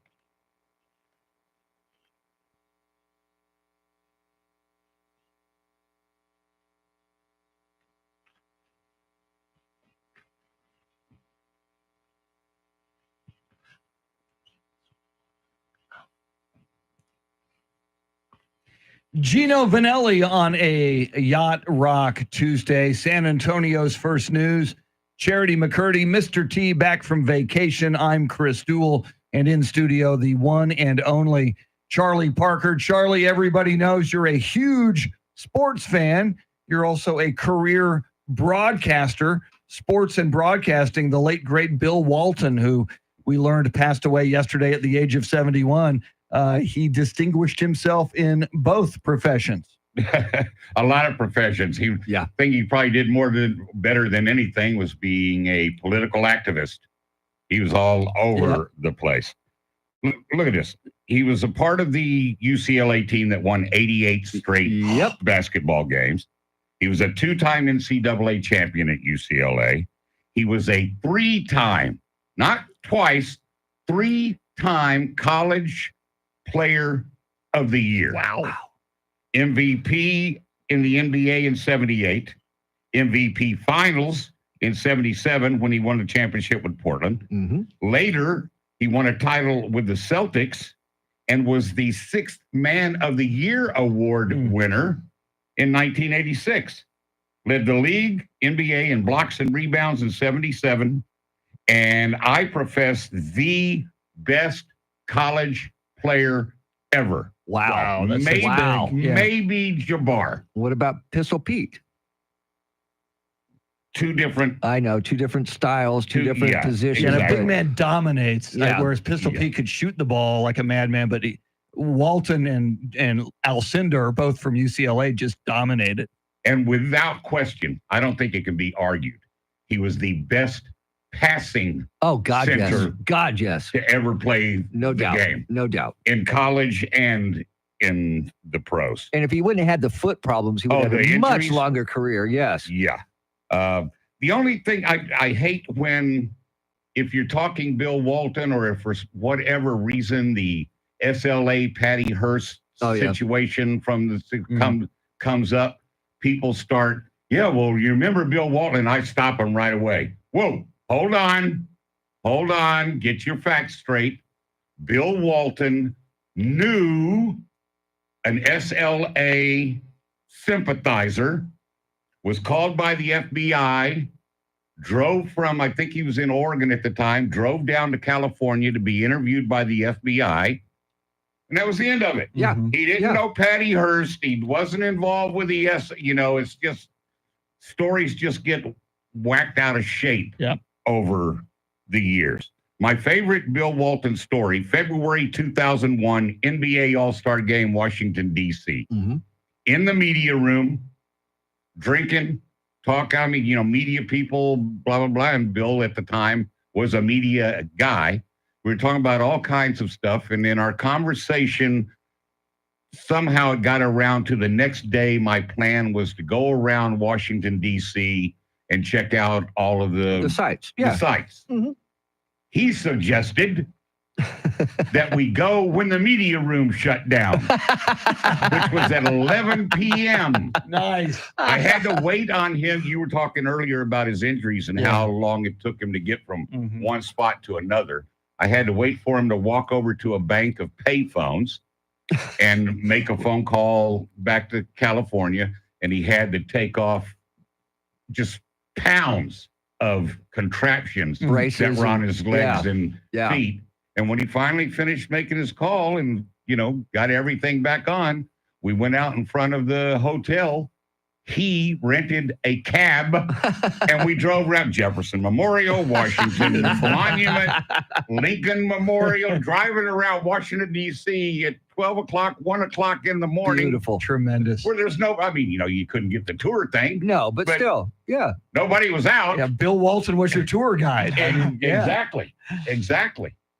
Gino Vanelli on a Yacht Rock Tuesday. San Antonio's first news. Charity McCurdy, Mr. T, back from vacation. I'm Chris Duell, and in studio, the one and only Charlie Parker. Charlie, everybody knows you're a huge sports fan. You're also a career broadcaster, sports and broadcasting. The late, great Bill Walton, who we learned passed away yesterday at the age of 71. He distinguished himself in both professions. A lot of professions. I think he probably did better than anything was being a political activist. He was all over the place. Look at this. He was a part of the UCLA team that won 88 straight basketball games. He was a 2-time NCAA champion at UCLA. He was a 3-time, not twice, 3-time college player of the year. Wow. MVP in the NBA in 78, MVP finals in 77 when he won the championship with Portland. Later, he won a title with the Celtics and was the 6th Man of the Year award winner in 1986. Led the league, NBA in blocks and rebounds in 77. And I profess the best college player ever. Wow. That's maybe Jabbar. What about Pistol Pete? Two different styles, two different positions. And a big man dominates, Yeah. whereas Pistol Pete could shoot the ball like a madman, but Walton and Alcindor, both from UCLA, just dominated. And without question, I don't think it can be argued. He was the best passing center to ever play the game. No doubt. In college and in the pros. And if he wouldn't have had the foot problems, he would have a much longer career. Yes. Yeah. The only thing I hate if you're talking Bill Walton, or if for whatever reason the SLA Patty Hearst situation from the comes up, people start, well, you remember Bill Walton? I stop him right away. Whoa, hold on, get your facts straight. Bill Walton knew an SLA sympathizer, was called by the FBI, drove from, I think he was in Oregon at the time, drove down to California to be interviewed by the FBI. And that was the end of it. Yeah. He didn't know Patty Hearst. He wasn't involved with the it's just stories just get whacked out of shape over the years. My favorite Bill Walton story, February 2001, NBA All-Star Game, Washington, D.C. In the media room, drinking, media people, blah, blah, blah. And Bill at the time was a media guy. We were talking about all kinds of stuff. And in our conversation, somehow it got around to the next day. My plan was to go around Washington, D.C. and check out all of the sites. The sites. He suggested that we go when the media room shut down, which was at 11 p.m. Nice. I had to wait on him. You were talking earlier about his injuries and how long it took him to get from one spot to another. I had to wait for him to walk over to a bank of payphones and make a phone call back to California. And he had to take off just pounds of contraptions Braces that were on his legs and- and feet. And when he finally finished making his call and, got everything back on, we went out in front of the hotel. He rented a cab and we drove around Jefferson Memorial, Washington Monument, Lincoln Memorial, driving around Washington, D.C. at 12 o'clock, 1 o'clock in the morning. Beautiful. Tremendous. Where there's you couldn't get the tour thing. No, but still, yeah. Nobody was out. Yeah, Bill Walton was your tour guide. Exactly.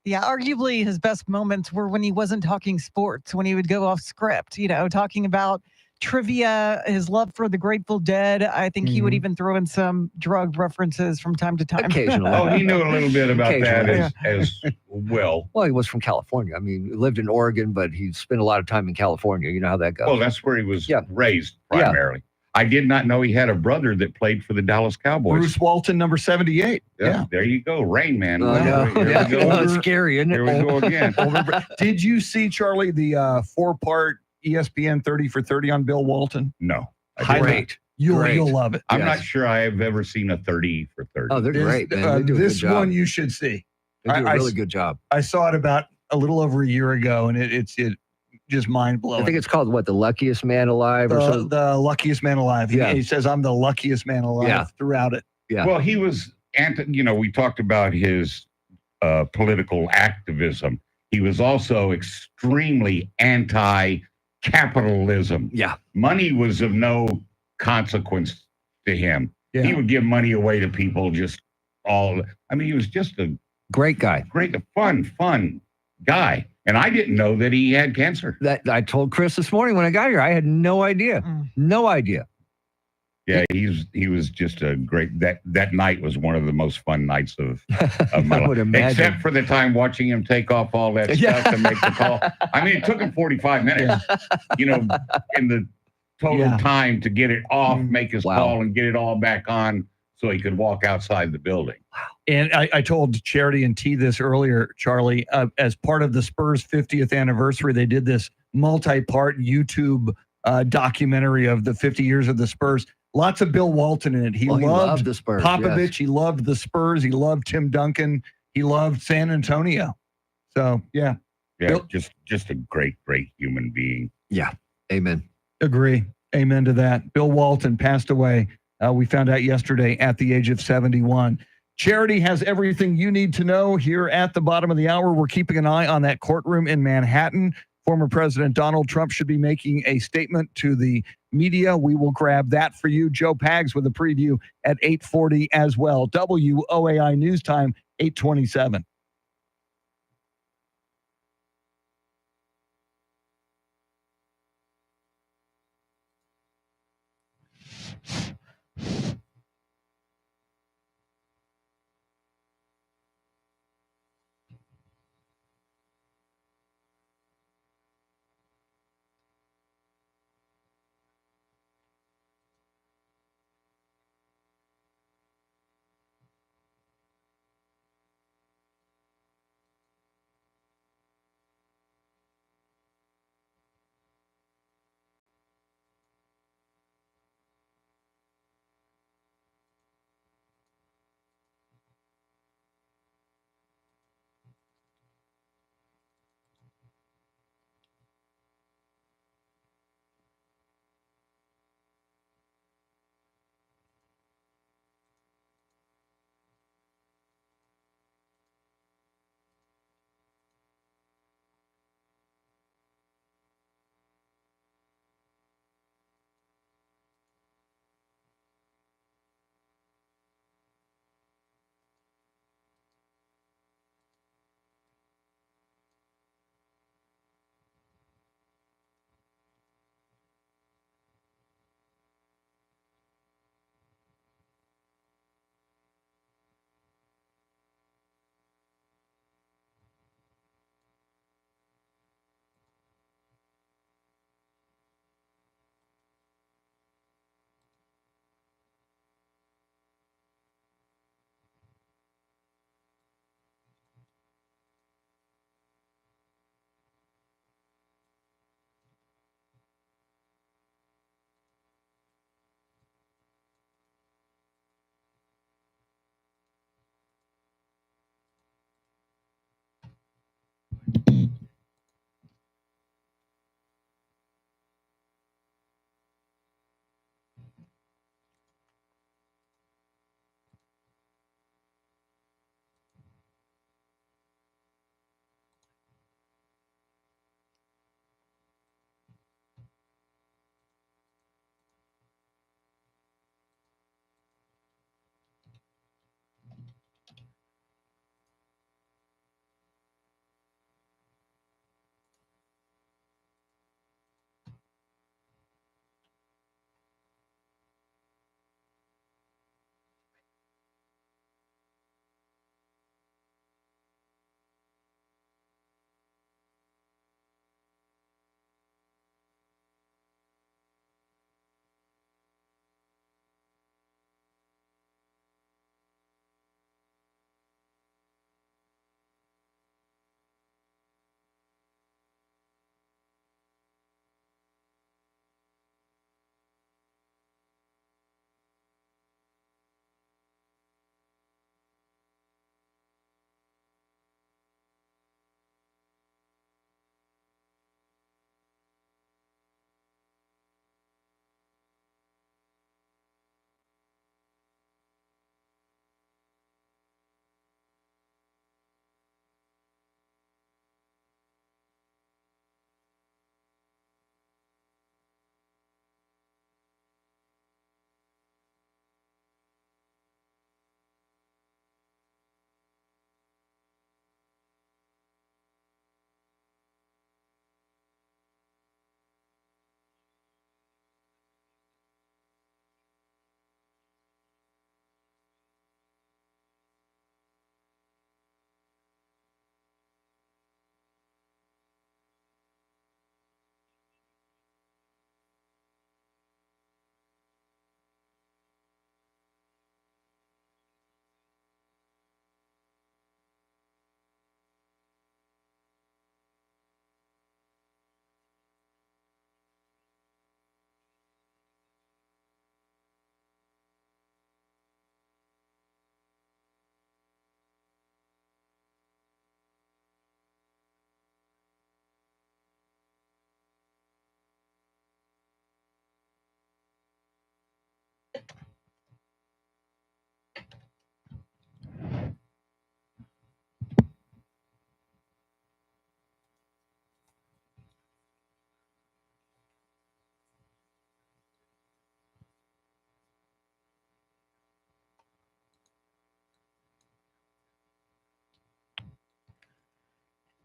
Yeah, arguably his best moments were when he wasn't talking sports, when he would go off script, talking about trivia, his love for the Grateful Dead. I think he would even throw in some drug references from time to time. Occasionally. Oh, he knew a little bit about that Occasionally. as well. Well, he was from California. I mean, he lived in Oregon, but he spent a lot of time in California. You know how that goes. Well, that's where he was raised primarily. I did not know he had a brother that played for the Dallas Cowboys. Bruce Walton, number 78. Yeah. There you go. Rain Man. Oh, no. Here we go. That's scary, isn't it? Here we go again. Did you see, Charlie, the 4-part ESPN 30 for 30 on Bill Walton? No. Great. You'll love it. I'm not sure I have ever seen a 30 for 30. Oh, they're great, man. They do a This good job. one you should see. They do a I- really good job. I saw it about a little over a year ago, and it's just mind blowing. I think it's called the luckiest man alive or something. The luckiest man alive. He says, I'm the luckiest man alive throughout it. Yeah. Well, he was we talked about his political activism. He was also extremely anti-capitalism. Yeah. Money was of no consequence to him. Yeah. He would give money away to people he was just a great guy. Fun guy. And I didn't know that he had cancer. That I told Chris this morning when I got here. I had no idea. No idea. Yeah, he was just a great. That night was one of the most fun nights of my I would life. imagine. Except for the time watching him take off all that stuff to make the call. I mean, it took him 45 minutes. In the total time to get it off, make his call, and get it all back on, so he could walk outside the building. And I told Charity and T this earlier, Charlie, as part of the Spurs 50th anniversary, they did this multi-part YouTube documentary of the 50 years of the Spurs. Lots of Bill Walton in it. He loved the Spurs. Popovich. yes. He loved the Spurs. He loved Tim Duncan. He loved San Antonio. So, yeah. Yeah, just a great human being. Yeah. Amen. Agree. Amen to that. Bill Walton passed away. We found out yesterday at the age of 71. Charity has everything you need to know here at the bottom of the hour. We're keeping an eye on that courtroom in Manhattan. Former President Donald Trump should be making a statement to the media. We will grab that for you. Joe Pags with a preview at 8:40 as well. WOAI News Time, 8:27.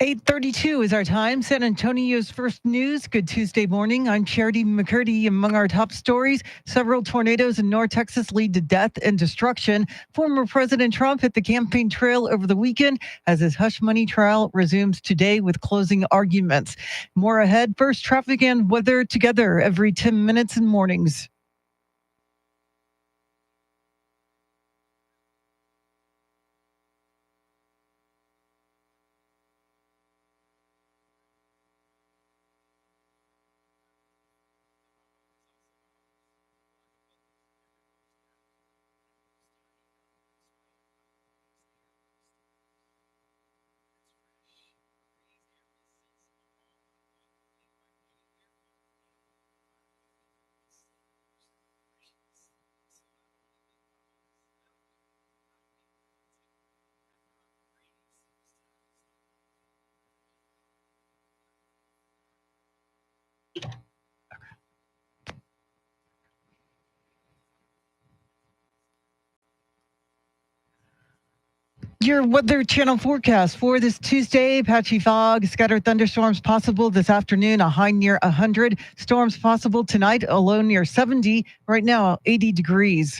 8:32 is our time. San Antonio's first news. Good Tuesday morning. I'm Charity McCurdy. Among our top stories, several tornadoes in North Texas lead to death and destruction. Former President Trump hit the campaign trail over the weekend as his hush money trial resumes today with closing arguments. More ahead. First, traffic and weather together every 10 minutes in mornings. Your Weather Channel forecast for this Tuesday: patchy fog, scattered thunderstorms possible this afternoon, a high near 100. Storms possible tonight, a low near 70. Right now, 80 degrees.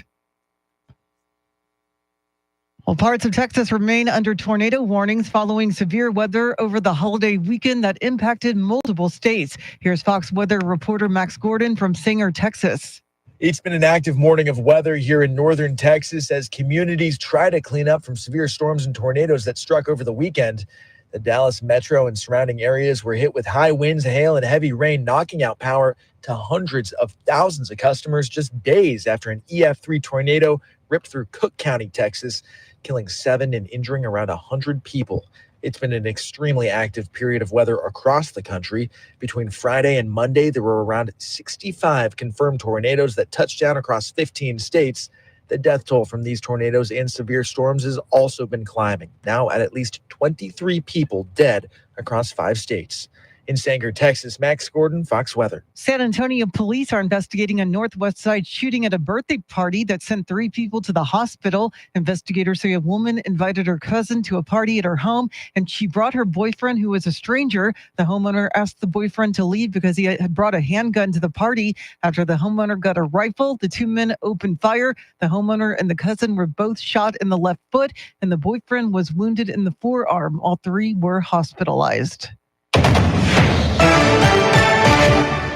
Well, parts of Texas remain under tornado warnings following severe weather over the holiday weekend that impacted multiple states. Here's Fox weather reporter Max Gordon from Sanger, Texas. It's been an active morning of weather here in northern Texas as communities try to clean up from severe storms and tornadoes that struck over the weekend. The Dallas metro and surrounding areas were hit with high winds, hail, and heavy rain, knocking out power to hundreds of thousands of customers just days after an EF3 tornado ripped through Cook County, Texas, killing 7 and injuring around 100 people. It's been an extremely active period of weather across the country. Between Friday and Monday, there were around 65 confirmed tornadoes that touched down across 15 states. The death toll from these tornadoes and severe storms has also been climbing, now at least 23 people dead across 5 states. In Sanger, Texas, Max Gordon, Fox Weather. San Antonio police are investigating a Northwest Side shooting at a birthday party that sent 3 people to the hospital. Investigators say a woman invited her cousin to a party at her home, and she brought her boyfriend, who was a stranger. The homeowner asked the boyfriend to leave because he had brought a handgun to the party. After the homeowner got a rifle, the 2 men opened fire. The homeowner and the cousin were both shot in the left foot, and the boyfriend was wounded in the forearm. All 3 were hospitalized.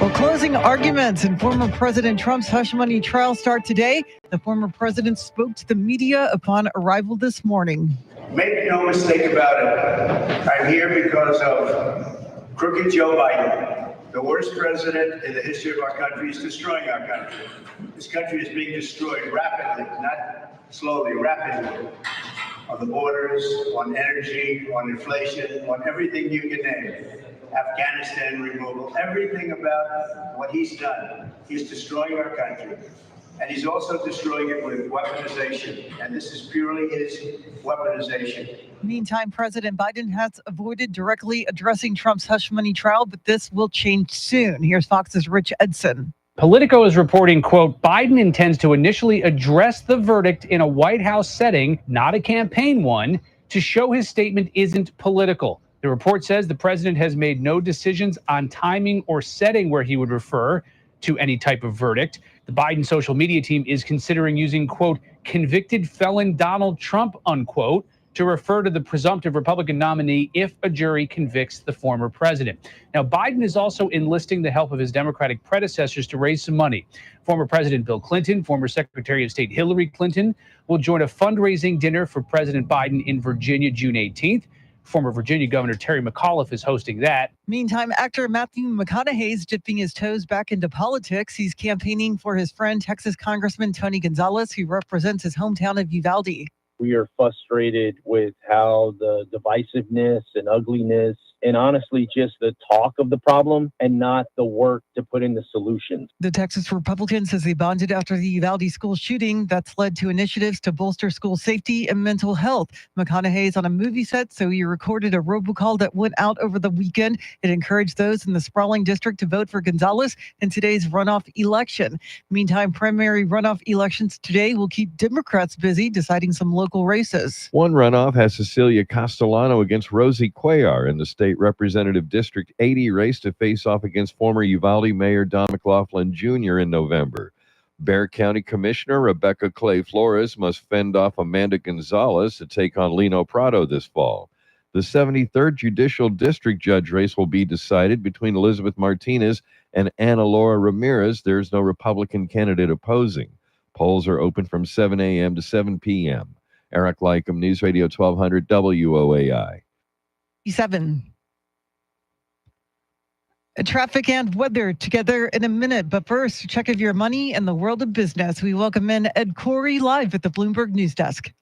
Well, closing arguments in former President Trump's hush money trial start today. The former president spoke to the media upon arrival this morning. Make no mistake about it. I'm here because of crooked Joe Biden. The worst president in the history of our country is destroying our country. This country is being destroyed rapidly, not slowly, rapidly. On the borders, on energy, on inflation, on everything you can name. Afghanistan removal, everything about what he's done. He's destroying our country. And he's also destroying it with weaponization. And this is purely his weaponization. Meantime, President Biden has avoided directly addressing Trump's hush money trial, but this will change soon. Here's Fox's Rich Edson. Politico is reporting, quote, Biden intends to initially address the verdict in a White House setting, not a campaign one, to show his statement isn't political. The report says the president has made no decisions on timing or setting where he would refer to any type of verdict. The Biden social media team is considering using, quote, convicted felon Donald Trump, unquote, to refer to the presumptive Republican nominee if a jury convicts the former president. Now, Biden is also enlisting the help of his Democratic predecessors to raise some money. Former President Bill Clinton, former Secretary of State Hillary Clinton will join a fundraising dinner for President Biden in Virginia, June 18th. Former Virginia Governor Terry McAuliffe is hosting that. Meantime, actor Matthew McConaughey is dipping his toes back into politics. He's campaigning for his friend, Texas Congressman Tony Gonzalez, who represents his hometown of Uvalde. We are frustrated with how the divisiveness and ugliness and honestly just the talk of the problem and not the work to put in the solutions. The Texas Republican says they bonded after the Uvalde school shooting that's led to initiatives to bolster school safety and mental health. McConaughey is on a movie set, so he recorded a robocall that went out over the weekend. It encouraged those in the sprawling district to vote for Gonzalez in today's runoff election. Meantime, primary runoff elections today will keep Democrats busy deciding some local races. One runoff has Cecilia Castellano against Rosie Cuellar in the state representative District 80 race to face off against former Uvalde Mayor Don McLaughlin Jr. in November. Bexar County Commissioner Rebecca Clay Flores must fend off Amanda Gonzalez to take on Lino Prado this fall. The 73rd Judicial District Judge race will be decided between Elizabeth Martinez and Ana Laura Ramirez. There's no Republican candidate opposing. Polls are open from 7 a.m. to 7 p.m. Eric Lycum, News Radio 1200 WOAI. 7. Traffic and weather together in a minute. But first, check of your money and the world of business. We welcome in Ed Corey live at the Bloomberg News Desk.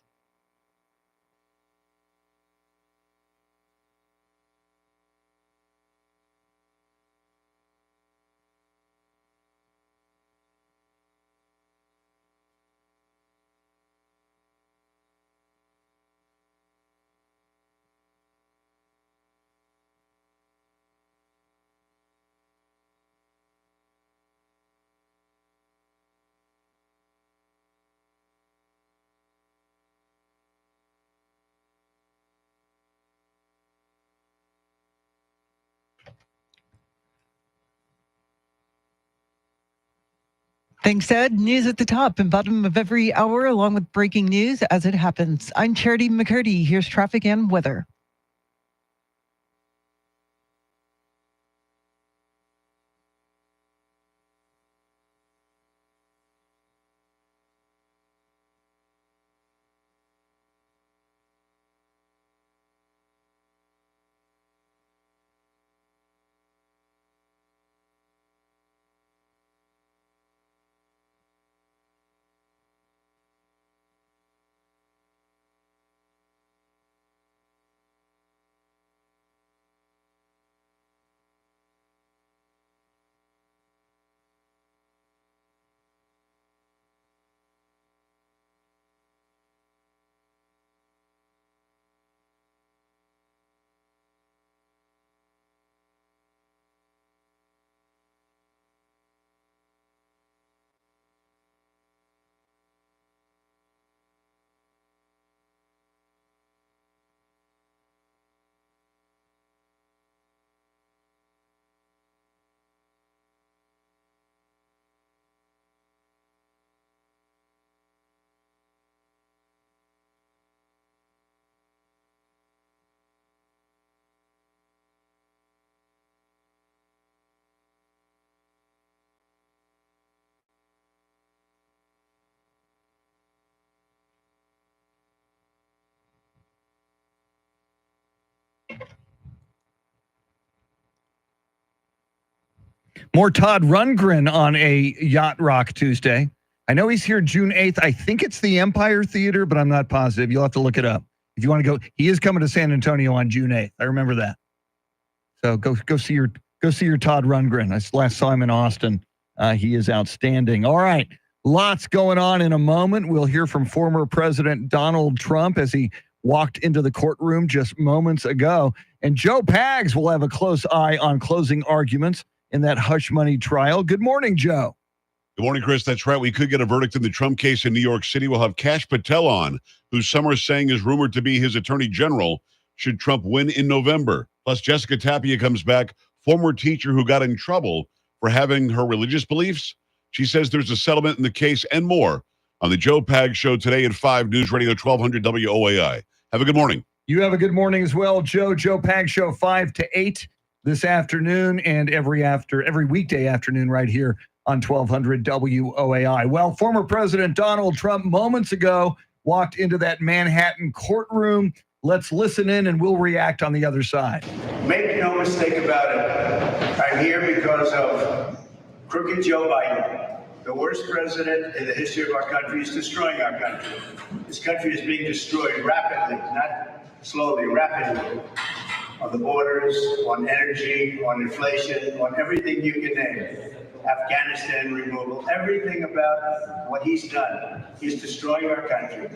Thanks, Ed. News at the top and bottom of every hour, along with breaking news as it happens. I'm Charity McCurdy. Here's traffic and weather. More Todd Rundgren on a Yacht Rock Tuesday. I know he's here June 8th. I think it's the Empire Theater, but I'm not positive. You'll have to look it up. If you want to go, he is coming to San Antonio on June 8th. I remember that. So go see your Todd Rundgren. I last saw him in Austin. He is outstanding. All right. Lots going on in a moment. We'll hear from former President Donald Trump as he walked into the courtroom just moments ago. And Joe Pags will have a close eye on closing arguments in that hush money trial. Good morning, Joe. Good morning, Chris. That's right. We could get a verdict in the Trump case in New York City. We'll have Kash Patel on, who some are saying is rumored to be his attorney general should Trump win in November. Plus, Jessica Tapia comes back, former teacher who got in trouble for having her religious beliefs. She says there's a settlement in the case and more on the Joe Pags Show today at 5 News Radio 1200 WOAI. Have a good morning. You have a good morning as well, Joe. Joe Pags Show 5 to 8 this afternoon and every weekday afternoon right here on 1200 WOAI. Well, former President Donald Trump moments ago walked into that Manhattan courtroom. Let's listen in and we'll react on the other side. Make no mistake about it. I'm here because of crooked Joe Biden. The worst president in the history of our country is destroying our country. This country is being destroyed rapidly, not slowly, rapidly. On the borders, on energy, on inflation, on everything you can name. Afghanistan removal, everything about what he's done. He's destroying our country.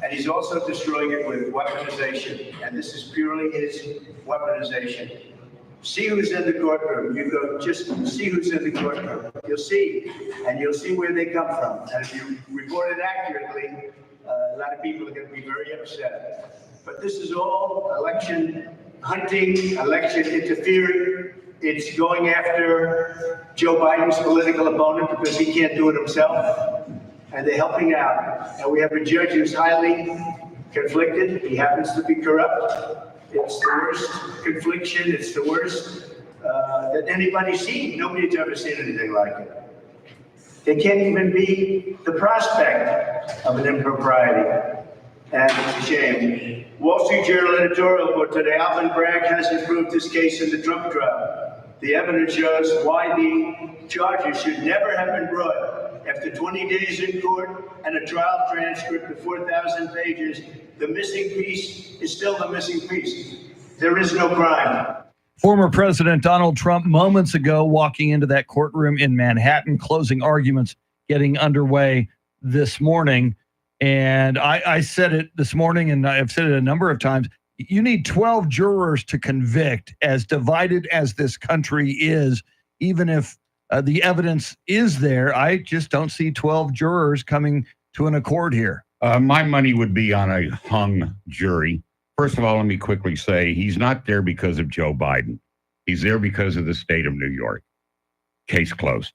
And he's also destroying it with weaponization. And this is purely his weaponization. See who's in the courtroom. You go just see who's in the courtroom. You'll see. And you'll see where they come from. And if you report it accurately, a lot of people are going to be very upset. But this is all election hunting, election interfering. It's going after Joe Biden's political opponent because he can't do it himself. And they're helping out. And we have a judge who's highly conflicted. He happens to be corrupt. It's the worst confliction. It's the worst that anybody's seen. Nobody's ever seen anything like it. There can't even be the prospect of an impropriety. And it's a shame. Wall Street Journal editorial report today, Alvin Bragg hasn't proved his case in the Trump trial. The evidence shows why the charges should never have been brought. After 20 days in court and a trial transcript of 4,000 pages, the missing piece is still the missing piece. There is no crime. Former President Donald Trump moments ago walking into that courtroom in Manhattan, closing arguments getting underway this morning. And I said it this morning, and I've said it a number of times. You need 12 jurors to convict, as divided as this country is, even if the evidence is there. I just don't see 12 jurors coming to an accord here. My money would be on a hung jury. First of all, let me quickly say he's not there because of Joe Biden. He's there because of the state of New York. Case closed.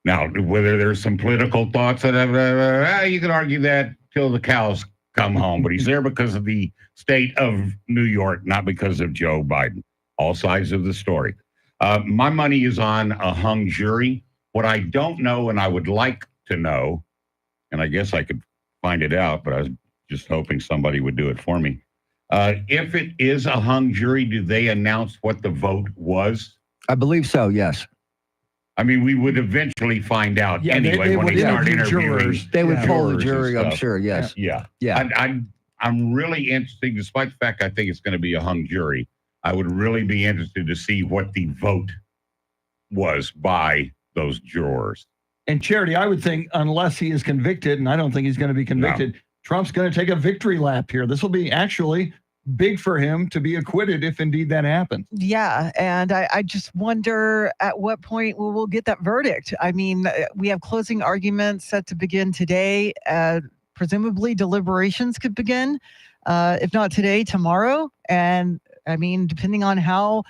Now, whether there's some political thoughts, you can argue that till the cows come home. But he's there because of the state of New York, not because of Joe Biden. All sides of the story. My money is on a hung jury. What I don't know, and I would like to know, and I guess I could find it out, but I was just hoping somebody would do it for me. If it is a hung jury, do they announce what the vote was? I believe so, yes. I mean, we would eventually find out anyway when they start interviewing. Jurors. They would poll the jury, I'm sure, yes. Yeah. Yeah. I'm really interested, despite the fact I think it's going to be a hung jury. I would really be interested to see what the vote was by those jurors. And Charity, I would think unless he is convicted, and I don't think he's going to be convicted, Trump's going to take a victory lap here. This will be actually big for him to be acquitted if indeed that happens. Yeah, and I just wonder at what point we'll get that verdict. I mean, we have closing arguments set to begin today. Presumably deliberations could begin, if not today, tomorrow. And I mean, depending on how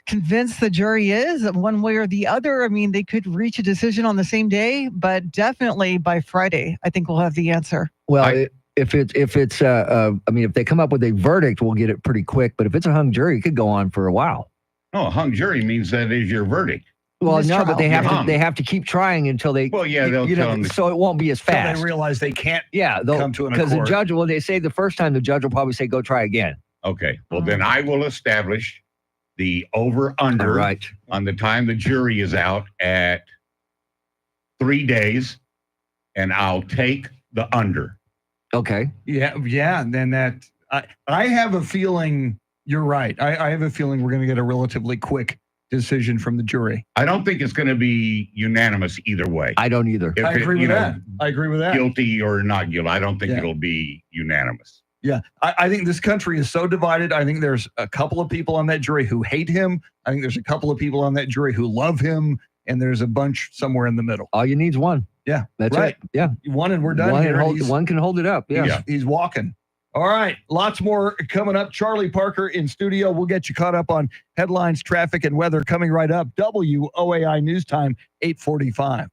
convinced the jury is one way or the other, I mean, they could reach a decision on the same day, but definitely by Friday, I think we'll have the answer. Well, if they come up with a verdict, we'll get it pretty quick. But if it's a hung jury, it could go on for a while. No, a hung jury means that is your verdict. Well, no, but they have to keep trying until they. Well, yeah, they'll tell them. So it won't be as fast. So they realize they can't. Come to an accord. Because the judge, well, they say the first time the judge will probably say, "Go try again." Okay. Well, then I will establish the over under on the time the jury is out at 3 days, and I'll take the under. Okay. Yeah. And then I have a feeling you're right. I have a feeling we're going to get a relatively quick decision from the jury. I don't think it's going to be unanimous either way. I don't either. I agree with that. I agree with that. Guilty or not guilty, I don't think it'll be unanimous. Yeah, I think this country is so divided. I think there's a couple of people on that jury who hate him. I think there's a couple of people on that jury who love him, and there's a bunch somewhere in the middle. All you need is one. Yeah, that's right. it. Yeah, one and we're done. One can hold it up. Yeah, he's walking. All right, lots more coming up. Charlie Parker in studio. We'll get you caught up on headlines, traffic, and weather coming right up. WOAI News Time, 8:45.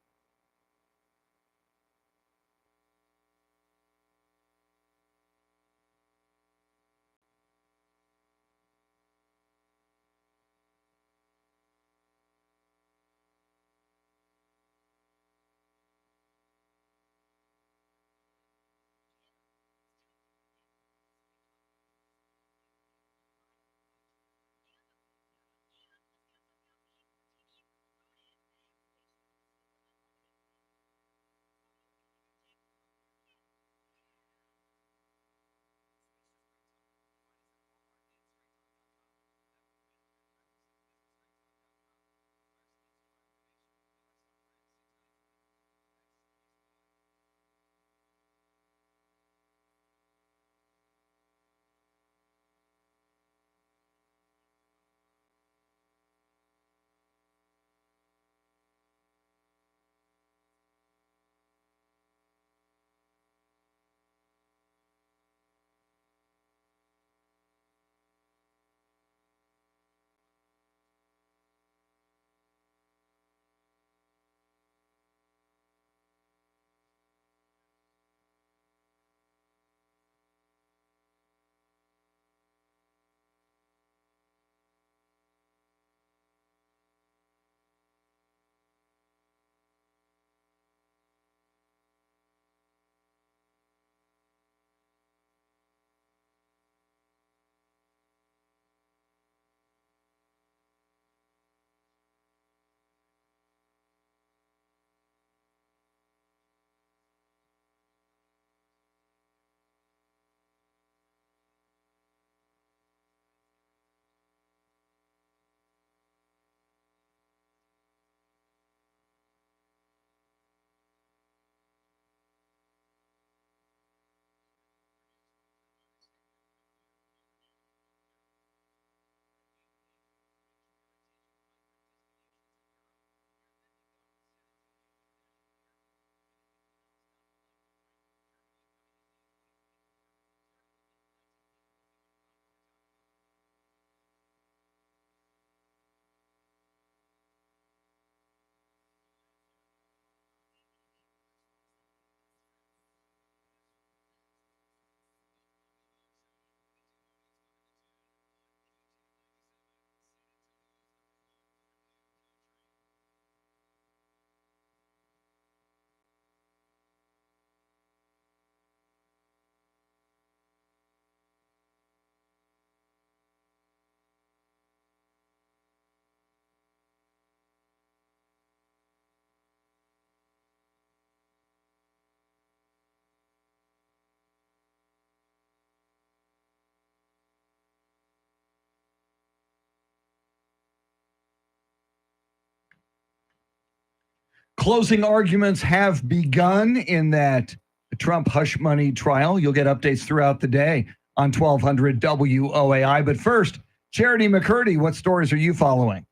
Closing arguments have begun in that Trump hush money trial. You'll get updates throughout the day on 1200 WOAI. But first, Charity McCurdy, what stories are you following?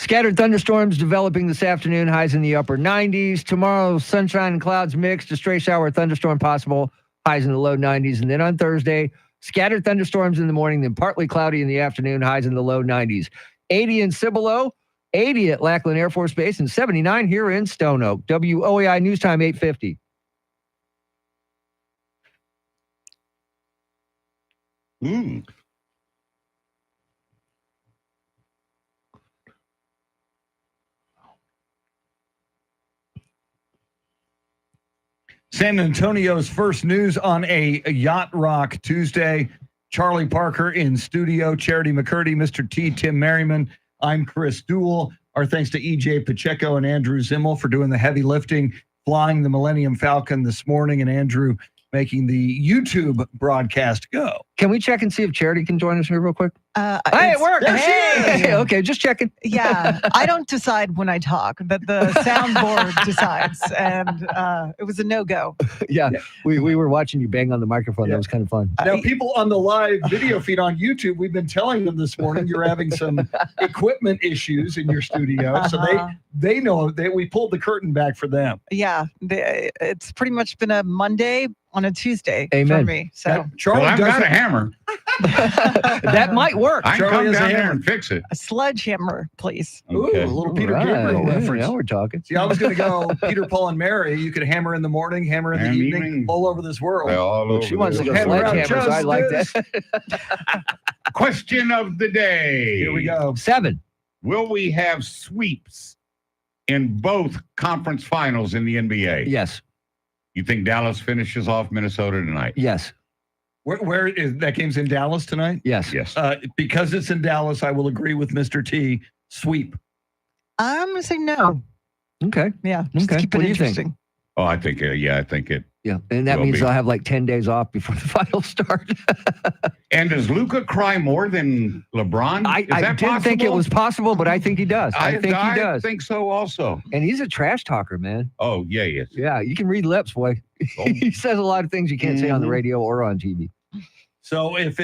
Scattered thunderstorms developing this afternoon, highs in the upper 90s. Tomorrow, sunshine and clouds mixed, a stray shower thunderstorm possible, highs in the low 90s. And then on Thursday, scattered thunderstorms in the morning, then partly cloudy in the afternoon, highs in the low 90s. 80 in Cibolo, 80 at Lackland Air Force Base, and 79 here in Stone Oak. WOAI News Time 850. San Antonio's first news on a Yacht Rock Tuesday. Charlie Parker in studio, Charity McCurdy, Mr. T, Tim Merriman. I'm Chris Duell. Our thanks to EJ Pacheco and Andrew Zimmel for doing the heavy lifting, flying the Millennium Falcon this morning, and Andrew making the YouTube broadcast go. Can we check and see if Charity can join us here real quick? Hey, it worked. There she is. Hey, okay, just checking. Yeah, I don't decide when I talk, but the soundboard decides, and it was a no-go. Yeah, we were watching you bang on the microphone. That was kind of fun. Now, people on the live video feed on YouTube, we've been telling them this morning you're having some equipment issues in your studio, so they know that we pulled the curtain back for them. Yeah, it's pretty much been a Monday on a Tuesday Amen. for me. So Charlie I've got a hammer. That might work. I can Charlie come has a down there hammer. and fix it. a sledgehammer, please. Ooh, a little Peter All right. Gabriel Yeah, reference. now we're talking. See, I was going to go Peter, Paul, and Mary. You could hammer in the morning, hammer in the And evening, all over this world. All over She wants to go Hammer out sledgehammers. I like that. Question of the day. Here we go. 7. Will we have sweeps in both conference finals in the NBA? Yes. You think Dallas finishes off Minnesota tonight? Yes. Where is that game's in Dallas tonight? Yes. Yes. Because it's in Dallas, I will agree with Mr. T. Sweep. I'm going to say no. Okay. Yeah, just Okay. keep it What do you think? interesting. Oh, I think, I think it. Yeah. And that Will means be. I'll have like 10 days off before the finals start. And does Luka cry more than LeBron? I Is that didn't think it possible? was possible, but I think he does. I think he does. think so also. And he's a trash talker, man. Oh, yeah, yes. Yeah, you can read lips, boy. He says a lot of things you can't say on the radio or on TV. So if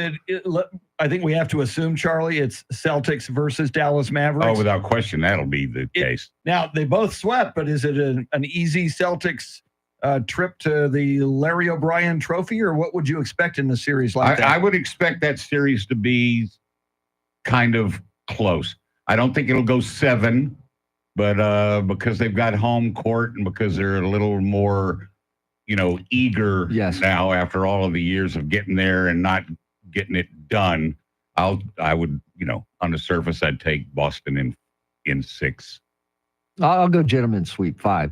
I think we have to assume, Charlie, it's Celtics versus Dallas Mavericks. Oh, without question, that'll be the case. Now, they both swept, but is it an easy Celtics trip to the Larry O'Brien Trophy, or what would you expect in a series like that? I would expect that series to be kind of close. I don't think it'll go 7, but because they've got home court and because they're a little more, eager now after all of the years of getting there and not getting it done, I would, on the surface, I'd take Boston in 6. I'll go gentleman sweep 5.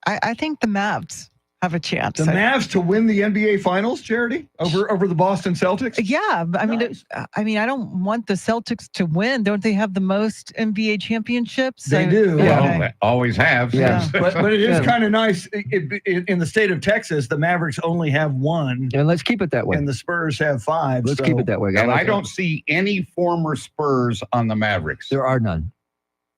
I think the Mavs have a chance. The Mavs to win the NBA Finals, Charity, over the Boston Celtics. Yeah, I mean, I don't want the Celtics to win. Don't they have the most NBA championships? They do. Well, they always have. Yeah. But it is kind of nice. In the state of Texas, the Mavericks only have 1. And let's keep it that way. And the Spurs have 5. Let's keep it that way. And like I don't see any former Spurs on the Mavericks. There are none.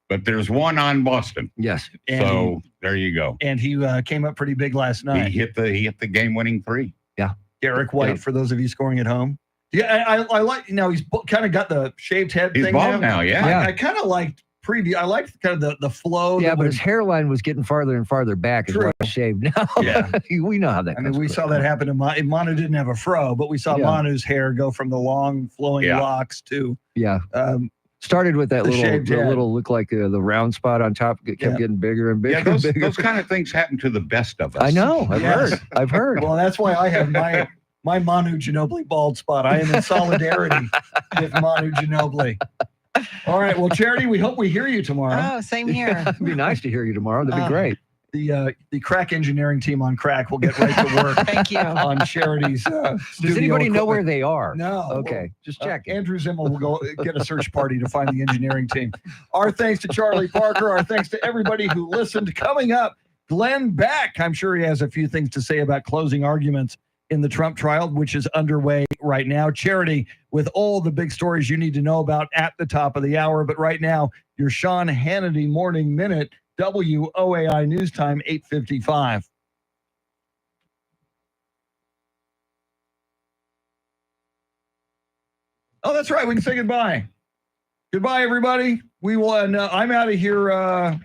But there's one on Boston. Yes. So there you go. And he came up pretty big last night. He hit the game-winning 3. Yeah. Derek White, for those of you scoring at home. Yeah, I like. He's kind of got the shaved head He's thing bald now. Yeah. I kind of liked I liked kind of the flow. Yeah, that but was- his hairline was getting farther and farther back as True. well shaved now. Yeah. We know how that I mean, goes. we saw that happen to Manu. Didn't have a fro, but we saw Yeah. Manu's hair go from the long flowing Yeah. locks to Yeah. Started with that the little, shaved head. look like the round spot on top. It kept getting bigger and bigger. Yeah, those, and bigger. those kind of things happen to the best of us. I know. I've Yes. heard. I've heard. Well, that's why I have my Manu Ginobili bald spot. I am in solidarity with Manu Ginobili. All right. Well, Charity, we hope we hear you tomorrow. Oh, same here. It'd be nice to hear you tomorrow. That'd be great. The crack engineering team on crack will get right to work. Thank you. On Charity's. Does anybody know where they are? No. Okay. Just check. Andrew Zimmel will go get a search party to find the engineering team. Our thanks to Charlie Parker. Our thanks to everybody who listened. Coming up, Glenn Beck. I'm sure he has a few things to say about closing arguments in the Trump trial, which is underway right now. Charity, with all the big stories you need to know about at the top of the hour. But right now, your Sean Hannity Morning Minute, WOAI News Time, 8:55. Oh, that's right. We can say goodbye. Goodbye, everybody. We will. I'm out of here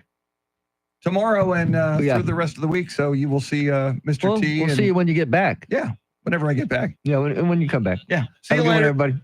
tomorrow and through the rest of the week. So you will see Mr. T. We'll see you when you get back. Yeah, whenever I get back. Yeah, when you come back. Yeah. See Have you a good one, later, everybody.